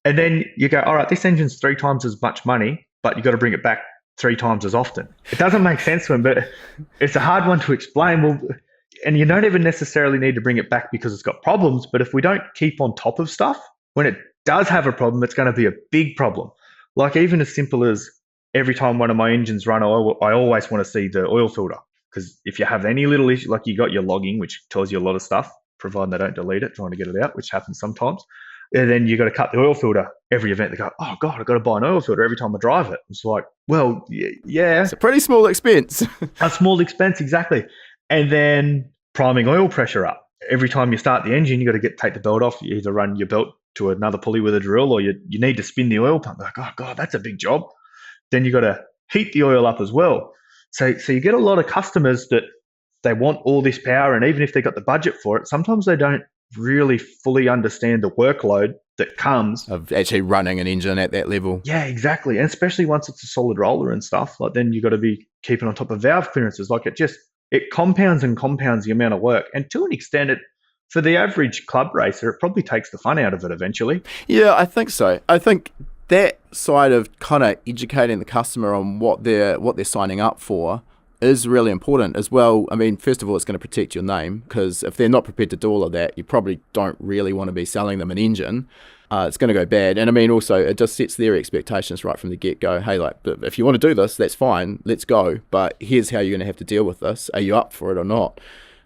And then you go, all right, this engine's 3 times as much money, but you've got to bring it back 3 times as often. It doesn't make sense to them, but it's a hard one to explain. Well, and you don't even necessarily need to bring it back because it's got problems. But if we don't keep on top of stuff, when it does have a problem, it's going to be a big problem. Like even as simple as, every time one of my engines run oil, I always want to see the oil filter, because if you have any little issue, like you got your logging, which tells you a lot of stuff, providing they don't delete it, trying to get it out, which happens sometimes, and then you got to cut the oil filter every event. They go, oh God, I've got to buy an oil filter every time I drive it. It's like, well, yeah. It's a pretty small expense. A small expense, exactly. And then priming oil pressure up. Every time you start the engine, you got to take the belt off. You either run your belt to another pulley with a drill, or you need to spin the oil pump. They're like, oh God, that's a big job. Then you got to heat the oil up as well. So you get a lot of customers that they want all this power, and even if they got the budget for it, sometimes they don't really fully understand the workload that comes of actually running an engine at that level. Yeah, exactly. And especially once it's a solid roller and stuff, like then you got to be keeping on top of valve clearances. Like it compounds and compounds the amount of work. And to an extent, for the average club racer, it probably takes the fun out of it eventually. Yeah, I think so. I think that side of kind of educating the customer on what they're signing up for is really important as well. First of all, it's going to protect your name, because if they're not prepared to do all of that, you probably don't really want to be selling them an engine. It's going to go bad. And also it just sets their expectations right from the get-go. Hey, like, if you want to do this, that's fine, let's go, but here's how you're going to have to deal with this. Are you up for it or not?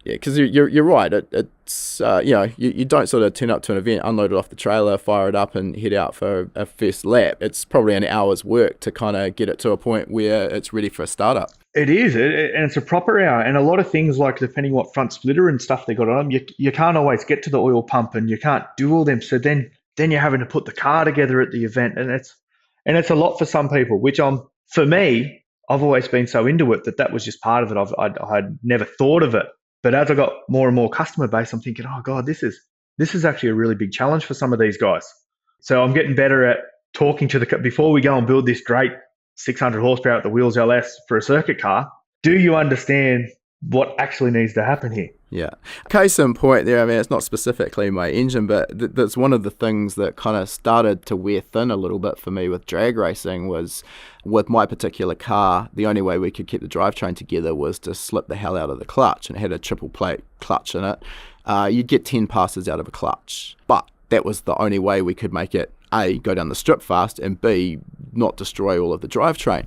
Yeah, because you're right. It's you don't sort of turn up to an event, unload it off the trailer, fire it up, and head out for a first lap. It's probably an hour's work to kind of get it to a point where it's ready for a startup. It is, and it's a proper hour. And a lot of things, like depending what front splitter and stuff they got on them, you can't always get to the oil pump, and you can't do all them. So then you're having to put the car together at the event, and it's a lot for some people. Which for me, I've always been so into it that was just part of it. I'd never thought of it. But as I got more and more customer base, I'm thinking, oh God, this is actually a really big challenge for some of these guys. So I'm getting better at talking to before we go and build this great 600 horsepower at the wheels LS for a circuit car. Do you understand what actually needs to happen here. Yeah. Case in point there, I mean, it's not specifically my engine, but that's one of the things that kind of started to wear thin a little bit for me with drag racing was with my particular car, the only way we could keep the drivetrain together was to slip the hell out of the clutch, and it had a triple plate clutch in it. You'd get 10 passes out of a clutch, but that was the only way we could make it, A, go down the strip fast, and B, not destroy all of the drivetrain.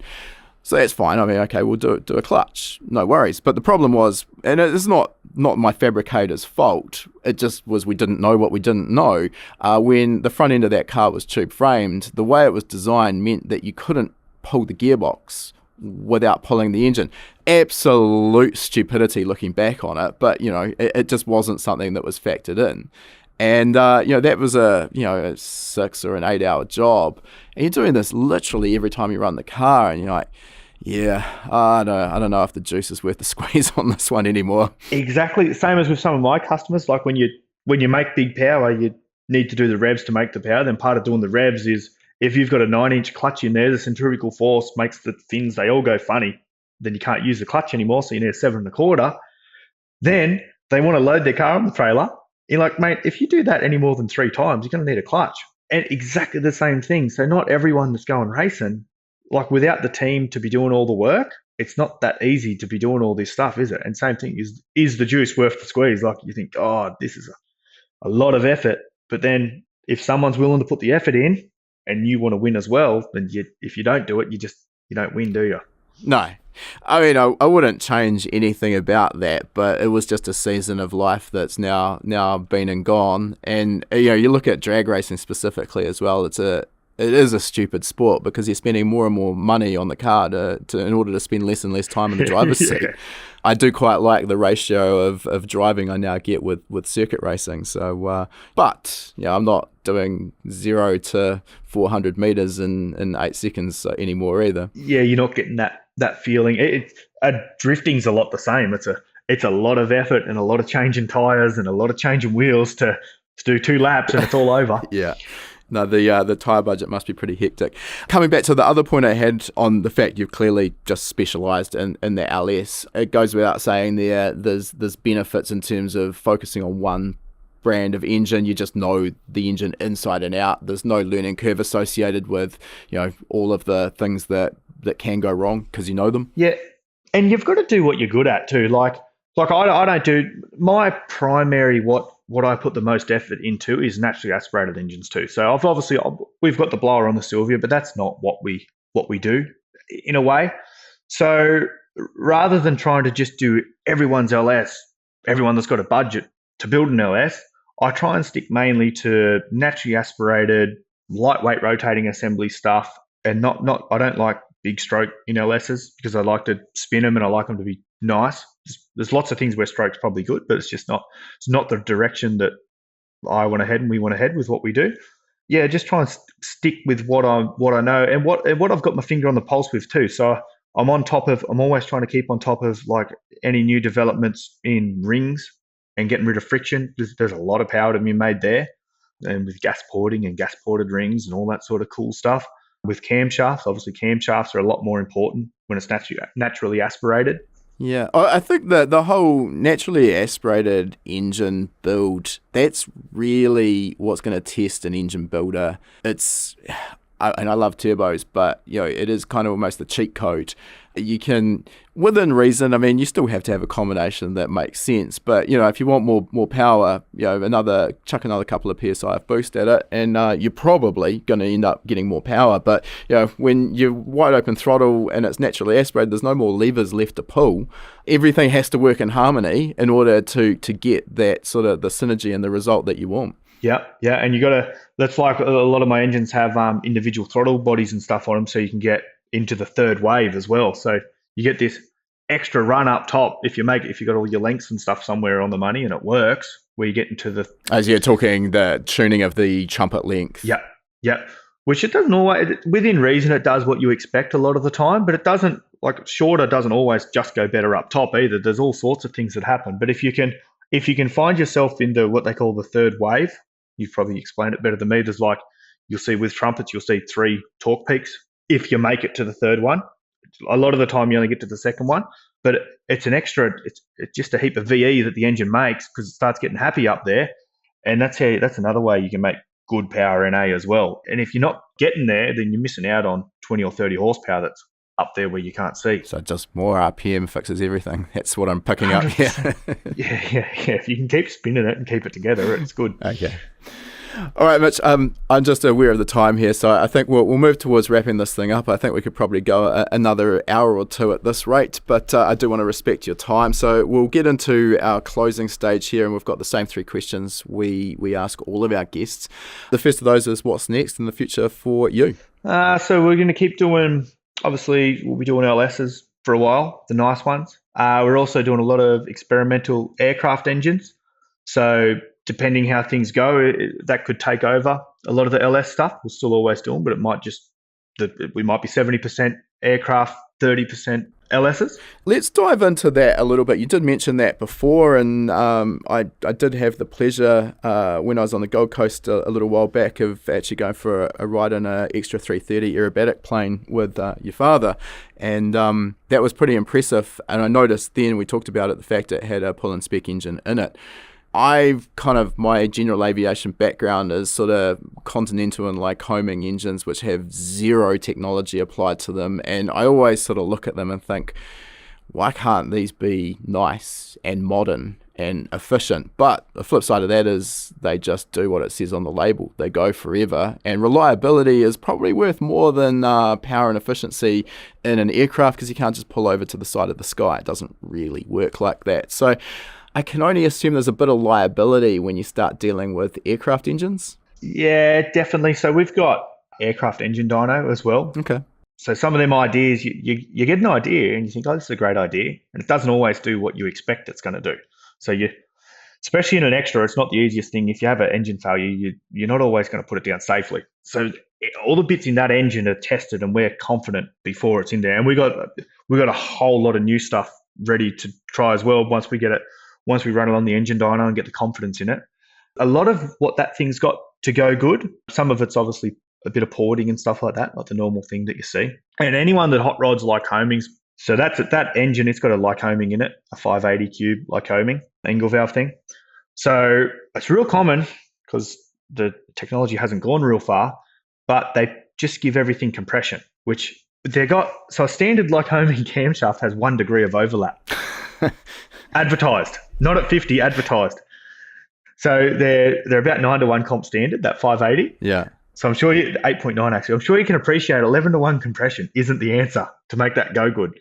So that's fine. I mean, okay, we'll do a clutch. No worries. But the problem was, and it's not my fabricator's fault, it just was we didn't know what we didn't know. When the front end of that car was tube framed, the way it was designed meant that you couldn't pull the gearbox without pulling the engine. Absolute stupidity looking back on it, but, it just wasn't something that was factored in. And, that was a 6 or an 8 hour job. And you're doing this literally every time you run the car, and you're like, yeah, I don't know if the juice is worth the squeeze on this one anymore. Exactly. Same as with some of my customers. Like when you make big power, you need to do the revs to make the power. Then part of doing the revs is if you've got a 9-inch clutch in there, the centrifugal force makes the fins, they all go funny. Then you can't use the clutch anymore, so you need a 7 1/4. Then they want to load their car on the trailer. You're like, mate, if you do that any more than 3 times, you're going to need a clutch. And exactly the same thing. So not everyone that's going racing, like without the team to be doing all the work, it's not that easy to be doing all this stuff, is it? And same thing is the juice worth the squeeze? Like you think, oh, this is a lot of effort. But then if someone's willing to put the effort in and you want to win as well, then if you don't do it, you don't win, do you? No. I mean, I wouldn't change anything about that, but it was just a season of life that's now been and gone. And, you look at drag racing specifically as well, it is a stupid sport because you're spending more and more money on the car in order to spend less and less time in the driver's seat. I do quite like the ratio of driving I now get with circuit racing. So, but I'm not doing 0 to 400 meters in 8 seconds anymore either. Yeah, you're not getting that feeling. Drifting's a lot the same. It's a lot of effort and a lot of changing tires and a lot of changing wheels to do 2 laps and it's all over. Yeah. No, the tyre budget must be pretty hectic. Coming back to the other point I had on the fact you've clearly just specialised in the LS, it goes without saying there's benefits in terms of focusing on one brand of engine. You just know the engine inside and out. There's no learning curve associated with all of the things that can go wrong because you know them. Yeah, and you've got to do what you're good at too. Like I don't do my primary what I put the most effort into is naturally aspirated engines too. So we've got the blower on the Sylvia, but that's not what we do in a way. So rather than trying to just do everyone's LS, everyone that's got a budget to build an LS, I try and stick mainly to naturally aspirated, lightweight rotating assembly stuff, and not I don't like big stroke in LSs because I like to spin them and I like them to be nice. There's lots of things where stroke's probably good, but it's not the direction that I want to head and we want to head with what we do. Yeah, just try and stick with what I know and what I've got my finger on the pulse with too. So I'm always trying to keep on top of like any new developments in rings and getting rid of friction. There's a lot of power to be made there, and with gas porting and gas ported rings and all that sort of cool stuff. With camshafts, obviously camshafts are a lot more important when it's naturally aspirated. Yeah, I think that the whole naturally aspirated engine build, that's really what's going to test an engine builder. And I love turbos, but it is kind of almost the cheat code. You can, within reason, I mean, you still have to have a combination that makes sense. But if you want more power, chuck another couple of psi of boost at it, and you're probably going to end up getting more power. But when you're wide open throttle and it's naturally aspirated, there's no more levers left to pull. Everything has to work in harmony in order to get that sort of the synergy and the result that you want. Yeah, and that's like a lot of my engines have individual throttle bodies and stuff on them, so you can get into the third wave as well. So you get this extra run up top if you got all your lengths and stuff somewhere on the money and it works, where you get into the... As you're talking the tuning of the trumpet length. Yeah. Which it doesn't always, within reason, it does what you expect a lot of the time, but it doesn't, like shorter doesn't always just go better up top either. There's all sorts of things that happen. But if you can find yourself into what they call the third wave, you've probably explained it better than me. There's you'll see with trumpets, you'll see 3 torque peaks if you make it to the third one. A lot of the time you only get to the second one. but it's an extra. It's just a heap of VE that the engine makes because it starts getting happy up there, and that's another way you can make good power NA as well. And if you're not getting there, then you're missing out on 20 or 30 horsepower that's up there where you can't see. So just more RPM fixes everything. That's what I'm picking up here. Yeah. If you can keep spinning it and keep it together, it's good. Okay. All right, Mitch, I'm just aware of the time here, so I think we'll move towards wrapping this thing up. I think we could probably go another hour or two at this rate, but I do want to respect your time. So we'll get into our closing stage here, and we've got the same three questions we ask all of our guests. The first of those is, what's next in the future for you? So we're going to keep doing, obviously, we'll be doing LSs for a while, the nice ones. We're also doing a lot of experimental aircraft engines. So depending how things go, that could take over a lot of the LS stuff. We'll still always do them, but it might we might be 70% aircraft, 30% LSs. Let's dive into that a little bit. You did mention that before, and I did have the pleasure when I was on the Gold Coast a little while back of actually going for a ride in an extra 330 aerobatic plane with your father, and that was pretty impressive. And I noticed then, we talked about it, the fact it had a Pullen Spec engine in it. My general aviation background is sort of continental and Lycoming engines, which have zero technology applied to them. And I always sort of look at them and think, why can't these be nice and modern and efficient? But the flip side of that is they just do what it says on the label. They go forever. And reliability is probably worth more than power and efficiency in an aircraft, because you can't just pull over to the side of the sky. It doesn't really work like that. So I can only assume there's a bit of liability when you start dealing with aircraft engines. Yeah, definitely. So we've got aircraft engine dyno as well. Okay. So some of them ideas, you get an idea and you think, oh, this is a great idea. And it doesn't always do what you expect it's going to do. So especially in an extra, it's not the easiest thing. If you have an engine failure, you're not always going to put it down safely. So all the bits in that engine are tested and we're confident before it's in there. And we got a whole lot of new stuff ready to try as well once we run it on the engine dyno and get the confidence in it. A lot of what that thing's got to go good, some of it's obviously a bit of porting and stuff like that, not the normal thing that you see. And anyone that hot rods Lycomings, so that engine, it's got a Lycoming in it, a 580 cube Lycoming angle valve thing. So it's real common because the technology hasn't gone real far, but they just give everything compression, which so a standard Lycoming camshaft has 1 degree of overlap. Advertised, not at 50, advertised. So they're about 9-to-1 comp standard, that 580. Yeah. So I'm sure 8.9 actually. I'm sure you can appreciate 11-to-1 compression isn't the answer to make that go good.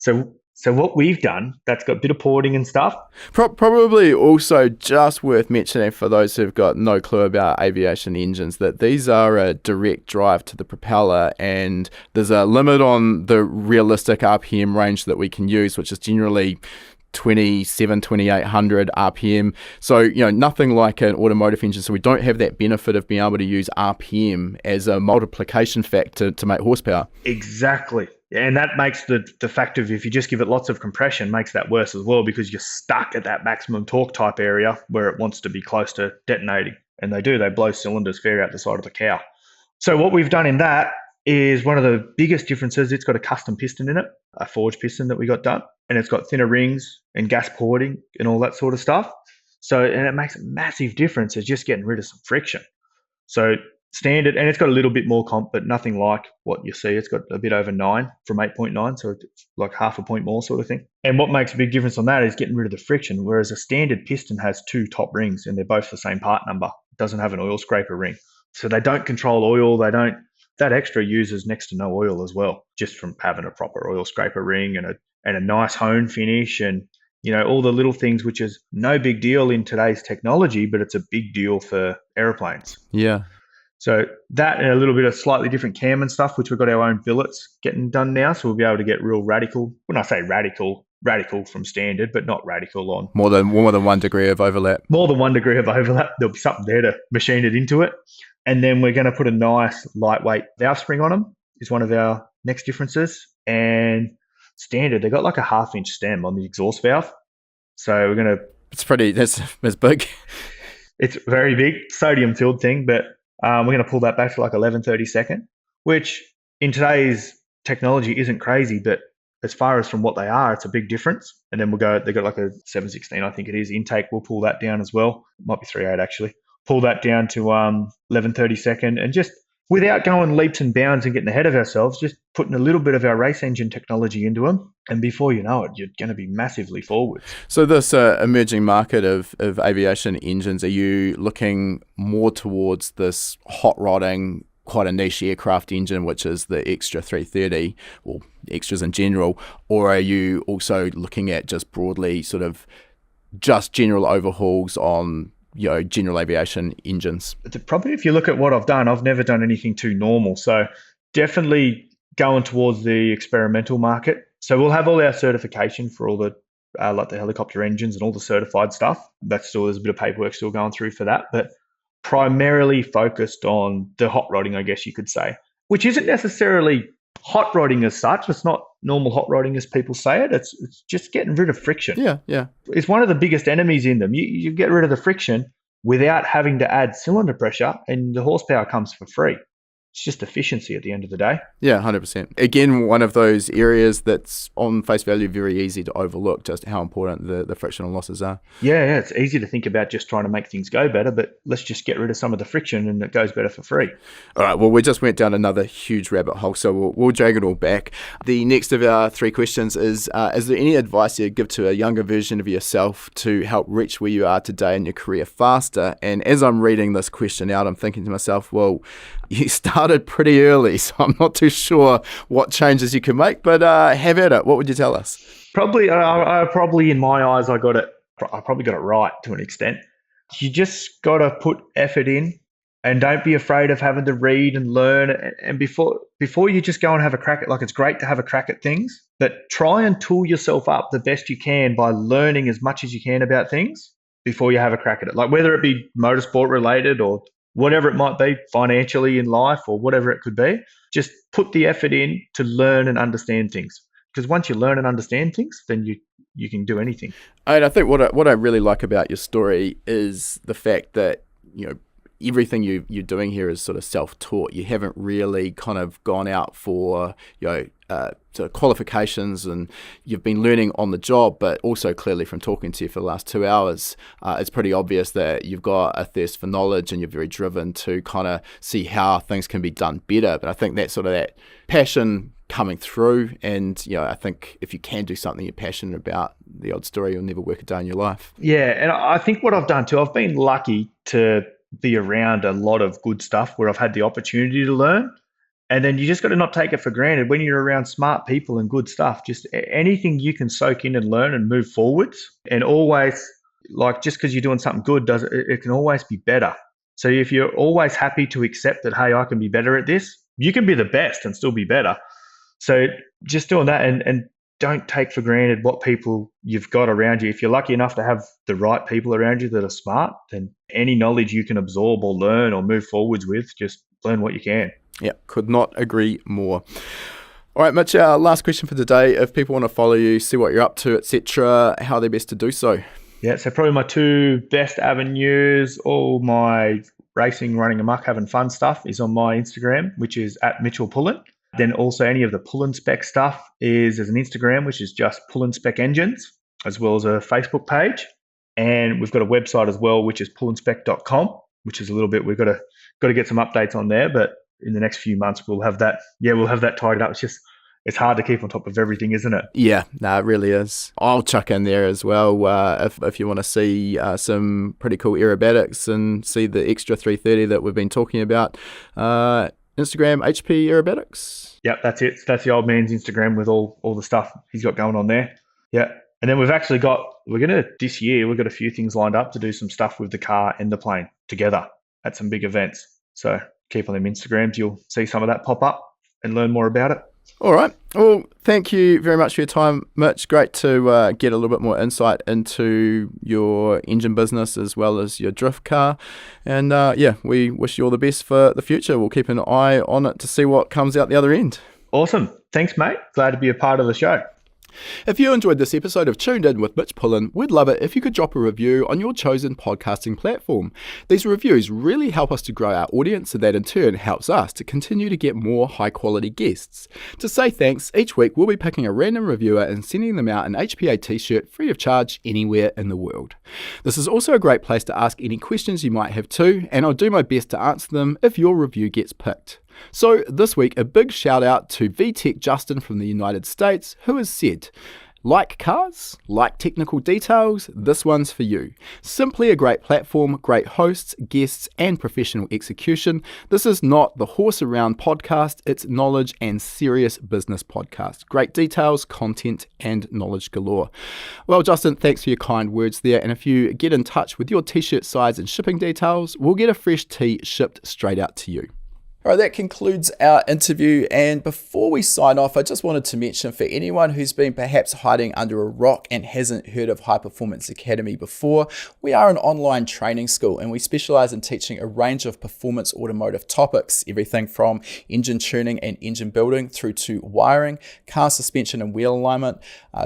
So what we've done, that's got a bit of porting and stuff. Probably also just worth mentioning for those who've got no clue about aviation engines, that these are a direct drive to the propeller, and there's a limit on the realistic RPM range that we can use, which is generally 2,800 RPM. So, nothing like an automotive engine. So we don't have that benefit of being able to use RPM as a multiplication factor to make horsepower. Exactly. And that makes the fact of, if you just give it lots of compression, makes that worse as well, because you're stuck at that maximum torque type area where it wants to be close to detonating. And they blow cylinders fair out the side of the cow. So what we've done in that is, one of the biggest differences, it's got a custom piston in it, a forged piston that we got done. And it's got thinner rings and gas porting and all that sort of stuff. So, and it makes a massive difference. It's just getting rid of some friction. So standard, and it's got a little bit more comp, but nothing like what you see. It's got a bit over 9 from 8.9, so it's like half a point more sort of thing. And what makes a big difference on that is getting rid of the friction, whereas a standard piston has 2 top rings and they're both the same part number. It doesn't have an oil scraper ring. So they don't control oil. That extra uses next to no oil as well, just from having a proper oil scraper ring and a nice hone finish, and all the little things, which is no big deal in today's technology, but it's a big deal for airplanes. Yeah. So that, and a little bit of slightly different cam and stuff, which we've got our own billets getting done now, so we'll be able to get real radical. When I say radical from standard, but not radical on more than 1 degree of overlap. More than 1 degree of overlap. There'll be something there to machine it into it. And then we're going to put a nice lightweight valve spring on them, is one of our next differences. And standard, they got like a 1/2-inch stem on the exhaust valve. So we're going to... That's big. It's very big, sodium filled thing, but we're going to pull that back to like 11/32, which in today's technology isn't crazy, but as far as from what they are, it's a big difference. And then they've got like a 716, I think it is, intake. We'll pull that down as well. Might be 3.8 actually. Pull that down to 11/32, and just without going leaps and bounds and getting ahead of ourselves, just putting a little bit of our race engine technology into them. And before you know it, you're going to be massively forward. So this emerging market of aviation engines, are you looking more towards this hot rodding, quite a niche aircraft engine, which is the Extra 330, or extras in general, or are you also looking at just broadly sort of just general overhauls on general aviation engines? Probably if you look at what I've done, I've never done anything too normal. So definitely going towards the experimental market. So we'll have all our certification for all the like the helicopter engines and all the certified stuff. There's a bit of paperwork still going through for that, but primarily focused on the hot rodding, I guess you could say, which isn't necessarily hot rodding as such. It's not normal hot rodding as people say it. It's just getting rid of friction. Yeah. It's one of the biggest enemies in them. You get rid of the friction without having to add cylinder pressure, and the horsepower comes for free. It's just efficiency at the end of the day. Yeah, 100%. Again, one of those areas that's on face value very easy to overlook, just how important the frictional losses are. Yeah, it's easy to think about just trying to make things go better, but let's just get rid of some of the friction and it goes better for free. All right, well, we just went down another huge rabbit hole, so we'll drag it all back. The next of our 3 questions is there any advice you'd give to a younger version of yourself to help reach where you are today in your career faster? And as I'm reading this question out, I'm thinking to myself, well, you started pretty early, so I'm not too sure what changes you can make, but have at it. What would you tell us? Probably in my eyes, I probably got it right to an extent. You just got to put effort in, and don't be afraid of having to read and learn. And before you just go and have a crack at, like, it's great to have a crack at things, but try and tool yourself up the best you can by learning as much as you can about things before you have a crack at it. Like whether it be motorsport related or whatever it might be, financially in life or whatever it could be, just put the effort in to learn and understand things. Because once you learn and understand things, then you can do anything. And I think what I really like about your story is the fact that, everything you're doing here is sort of self-taught. You haven't really kind of gone out for, sort of qualifications, and you've been learning on the job, but also clearly from talking to you for the last 2 hours, it's pretty obvious that you've got a thirst for knowledge and you're very driven to kind of see how things can be done better. But I think that's sort of that passion coming through, and I think if you can do something you're passionate about, the odd story, you'll never work a day in your life. Yeah, and I think what I've done too, I've been lucky to be around a lot of good stuff where I've had the opportunity to learn. And then you just got to not take it for granted. When you're around smart people and good stuff, just anything you can soak in and learn and move forwards. And always, like, just because you're doing something good, it can always be better. So if you're always happy to accept that, hey, I can be better at this, you can be the best and still be better. So just doing that, and don't take for granted what people you've got around you. If you're lucky enough to have the right people around you that are smart, then any knowledge you can absorb or learn or move forwards with, just learn what you can. Yeah, could not agree more. All right, Mitch, our last question for today. If people want to follow you, see what you're up to, etc., how are they best to do so? Yeah, so probably my 2 best avenues, all my racing, running amok, having fun stuff is on my Instagram, which is at Mitch Pullen. Then also any of the Pullen Spec stuff is as an Instagram, which is just Pullen Spec Engines, as well as a Facebook page. And we've got a website as well, which is pullenspec.com, which is a little bit, we've got to get some updates on there, but in the next few months we'll have that tied up. It's hard to keep on top of everything, isn't it? Yeah, no, it really is. I'll chuck in there as well if you want to see some pretty cool aerobatics and see the Extra 330 that we've been talking about. Instagram, HP Aerobatics. Yeah, that's it. That's the old man's Instagram with all the stuff he's got going on there. Yeah. And then this year, we've got a few things lined up to do some stuff with the car and the plane together at some big events. So keep on them Instagrams. You'll see some of that pop up and learn more about it. All right. Well, thank you very much for your time, Mitch. Great to get a little bit more insight into your engine business as well as your drift car. And we wish you all the best for the future. We'll keep an eye on it to see what comes out the other end. Awesome. Thanks, mate. Glad to be a part of the show. If you enjoyed this episode of Tuned In with Mitch Pullen, we'd love it if you could drop a review on your chosen podcasting platform. These reviews really help us to grow our audience, and that in turn helps us to continue to get more high quality guests. To say thanks, each week we'll be picking a random reviewer and sending them out an HPA t-shirt free of charge anywhere in the world. This is also a great place to ask any questions you might have too, and I'll do my best to answer them if your review gets picked. So this week, a big shout out to VTech Justin from the United States, who has said, like cars, like technical details, this one's for you. Simply a great platform, great hosts, guests, and professional execution. This is not the horse around podcast, it's knowledge and serious business podcast. Great details, content, and knowledge galore. Well, Justin, thanks for your kind words there. And if you get in touch with your t-shirt size and shipping details, we'll get a fresh tee shipped straight out to you. All right, that concludes our interview, and before we sign off, I just wanted to mention, for anyone who's been perhaps hiding under a rock and hasn't heard of High Performance Academy before, we are an online training school and we specialise in teaching a range of performance automotive topics, everything from engine tuning and engine building through to wiring, car suspension and wheel alignment,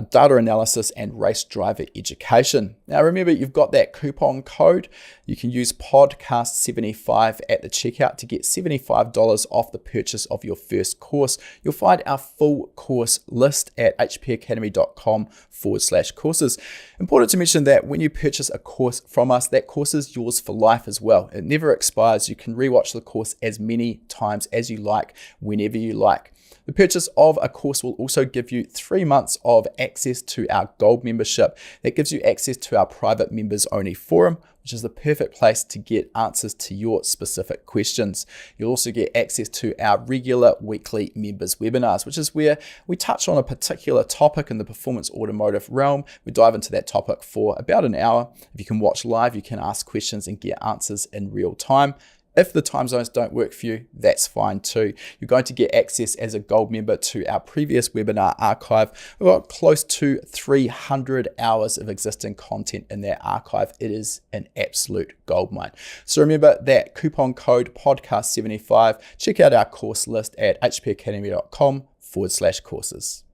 data analysis and race driver education. Now remember, you've got that coupon code. You can use podcast75 at the checkout to get $75 off the purchase of your first course. You'll find our full course list at hpacademy.com/courses. Important to mention that when you purchase a course from us, that course is yours for life as well. It never expires. You can rewatch the course as many times as you like, whenever you like. The purchase of a course will also give you 3 months of access to our Gold membership. That gives you access to our private members only forum, which is the perfect place to get answers to your specific questions. You'll also get access to our regular weekly members webinars, which is where we touch on a particular topic in the performance automotive realm. We dive into that topic for about an hour. If you can watch live, you can ask questions and get answers in real time. If the time zones don't work for you, that's fine too. You're going to get access as a Gold member to our previous webinar archive. We've got close to 300 hours of existing content in that archive. It is an absolute goldmine. So remember that coupon code podcast75. Check out our course list at hpacademy.com/courses.